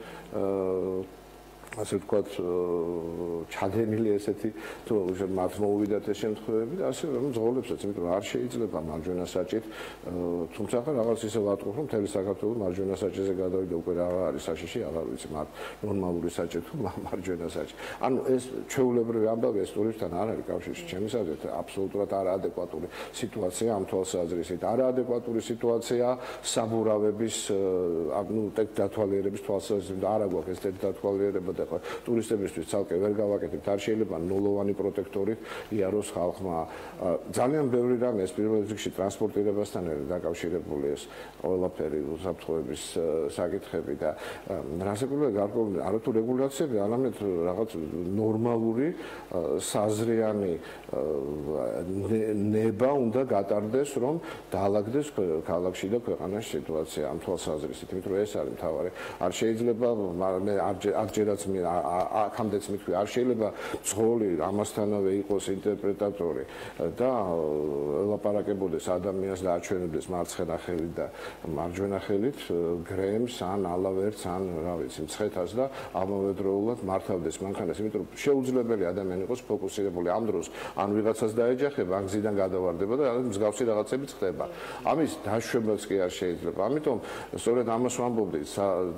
ასე ვთქვათ, ჩადენილი ესეთი თუ მათ მოუვიდათ ეს შემთხვევები და ასე რომ ზღოლებსაც, იმიტომ რომ არ შეიძლება მარჯვენა საჭით, თუმცა ახლა რაღაც ისე ვატყობ, რომ მთელი საქართველოს მარჯვენა საჭიზე გადავიდა უკვე რა არის საშიში, აღარ ვიცი, მათ ნორმალური საჭი თუ მარჯვენა საჭი. ანუ ეს ჩვეულებრივი ამბავი ეს ტურისტთან არ არის კავშირში, ჩემს აზრით, აბსოლუტურად არაადეკვატური სიტუაცია ამ თვალსაზრისით. არაადეკვატური სიტუაცია საბურავების, ანუ დათვალიერების თვალსაზრისით და არა გვაქვს ეს დათვალიერება და ტურისტებისთვის ცალკე ვერ გავაკეთებთ. არ შეიძლება ნულოვანი პროტექტორი იაროს ხალხმა. ძალიან ბევრი რამე ეს პირველ რიგში ტრანსპორტირებასთან არის დაკავშირებული ეს ყველაფერი უსაფრთხოების საკითხები და რასაკვირველია გარკვეული არათუ რეგულაციები, არამედ რაღაც ნორმალური საზრიანი ნება უნდა გატარდეს, რომ დაალაგდეს ქალაქში და ქვეყანაში სიტუაცია ამ თვალსაზრისით, იმიტომ რომ ეს არის მთავარი. არ შეიძლება მე არჯერაც აქამდეც მithქვი, არ შეიძლება ძღოლი ამასთანავე იყოს ინტერპრეტატორი და ელაპარაკებოდეს ადამიანს და აჩვენებდეს მარცხენა ხელით და მარჯვენა ხელით გრემს ან ალავერტს ან რა ვიცი მცხეთას და ამავდროულად მართავდეს მანქანას, იმიტომ რომ შეუძლებელი ადამიანი იყოს ფოკუსირებული ამ დროს ან ვიღაცას დაეჯახება, ან გზიდან გადავარდება და მსგავსი რაღაცებიც ხდება. ამის დაშვებაც კი არ შეიძლება. ამიტომ სწორედ ამას ვამბობდი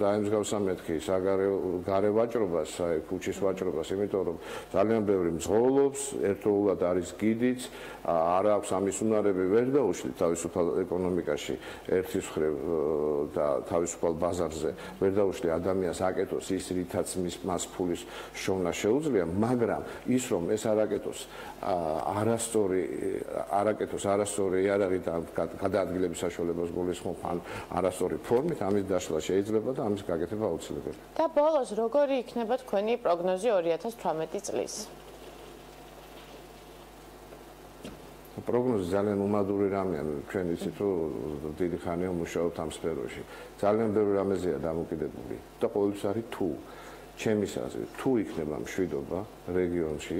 დაემსგავსა მეთქი საგარე ვაჭრობას, ქუჩის ვაჭრობას, იმიტომ რომ ძალიან ბევრი მძღოლობს, ერთდროულად არის გიდიც, არ აქვს ამის უნარები, ვერ დაუშვით თავისუფალ ეკონომიკაში ერთის მხრივ და თავისუფალ ბაზარზე ვერ დაუშვი ადამიანს აკეთოს ის, რითაც მას ფულის შოვნა შეუძლია, მაგრამ ის რომ ეს არაკეთოს არასწორი იარაღით გადაადგილების საშუალებას გულისხმობ ან არასწორი ფორმით, ამის დაშლა შეიძლება და ამის გაკეთება აუცილებელია. და ბოლოს როგორი იქნება თქვენი პროგნოზი 2018 წლის? პროგნოზი ძალიან უმადური რამეა, ჩვენ იცით რომ დიდი ხანია მუშაობთ ამ სფეროში. ძალიან ბევრი რამეზეა დამოკიდებული და ყოველთვის არის თუ ჩემის აზრით, თუ იქნება მშვიდობა რეგიონში,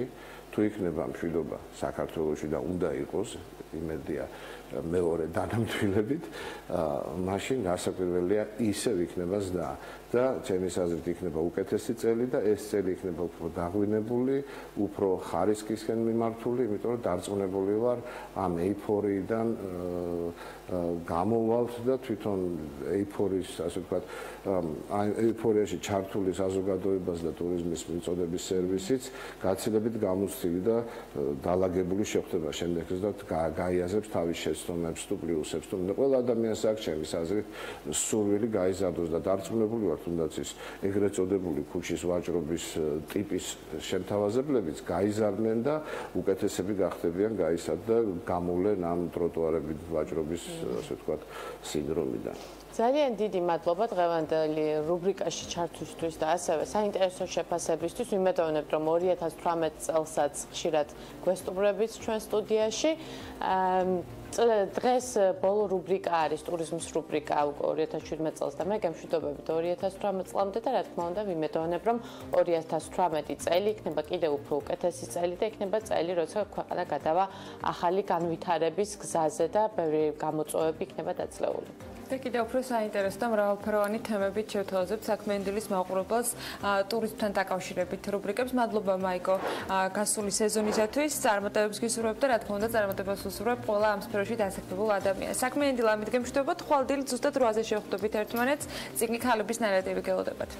თუ იქნება მშვიდობა საქართველოში და უნდა იყოს, იმედია მეორე დანამტვილებით, მაშინ რასაკვირველია ისევ იქნება ზდა და ჩემის აზრით იქნება უკეთესი წელი და ეს წელი იქნება უფრო დაღვინებული, უფრო ხარისხისკენ მიმართული, იმიტომ რომ დარწმუნებული ვარ ამ ეიფორიიდან გამოვალთ და თვითონ ეიფორიის, ასე ვთქვათ, ეიფორიაში ჩართული საზოგადოებას და ტურიზმის მიწოდების სერვისიც გაცილებით გამოცდილი და დაალაგებული შეხვდება შემდეგს და გაიაზრებს თავის შეცდომებს თუ პლუსებს თუ ყველა ადამიანს აქვს ჩემის აზრით სურვილი გაიზარდოს და დარწმუნებული ვარ თუნდაც ის ეგრეთ წოდებული ქუჩის ვაჭრობის ტიპის შემთავაზებლებიც გაიზარდნენ და უკეთესები გახდებიან გაისად და გამოვლენ ამ ტროტუარებით ვაჭრობის ასე ვთქვათ სინდრომიდან. ძალიან დიდი მადლობა დღევანდელი რუბრიკაში ჩართვისთვის და ასევე საინტერესო შეფასებისთვის. ვიმედოვნებ, რომ 2018 წელსაც ხშირად გვესტუმრებით ჩვენ სტუდიაში. დღეს ბოლო რუბრიკა არის ტურიზმის რუბრიკა 2017 წელს და მე გემშვიდობებით 2018 წლამდე და რა თქმა უნდა ვიმედოვნებ რომ 2018 წელი იქნება კიდევ უფრო უკეთესი წელი და იქნება წელი როცა ქვეყანა გადავა ახალი განვითარების გზაზე და ბევრი გამოწვევები იქნება დაძლეული. და კიდევ უფრო საინტერესო და მრავალფეროვანი თემებით შევთავაზებთ საქმიანი დილის მაყურებელს ტურიზმთან დაკავშირებით რუბრიკებს. მადლობა მაიკო გასული სეზონისათვის წარმატებებს გისურვებ და რა თქმა უნდა წარმატებას უსურვებ ყველა ამ სფეროში დასაქმებულ ადამიანს. საქმიანი დილა ამით გემშვიდობოთ, ხვალ დილით ზუსტად 8-ზე შევხვდებით ერთმანეთს. წიგნი ქალების ნარატივი გელოდებათ.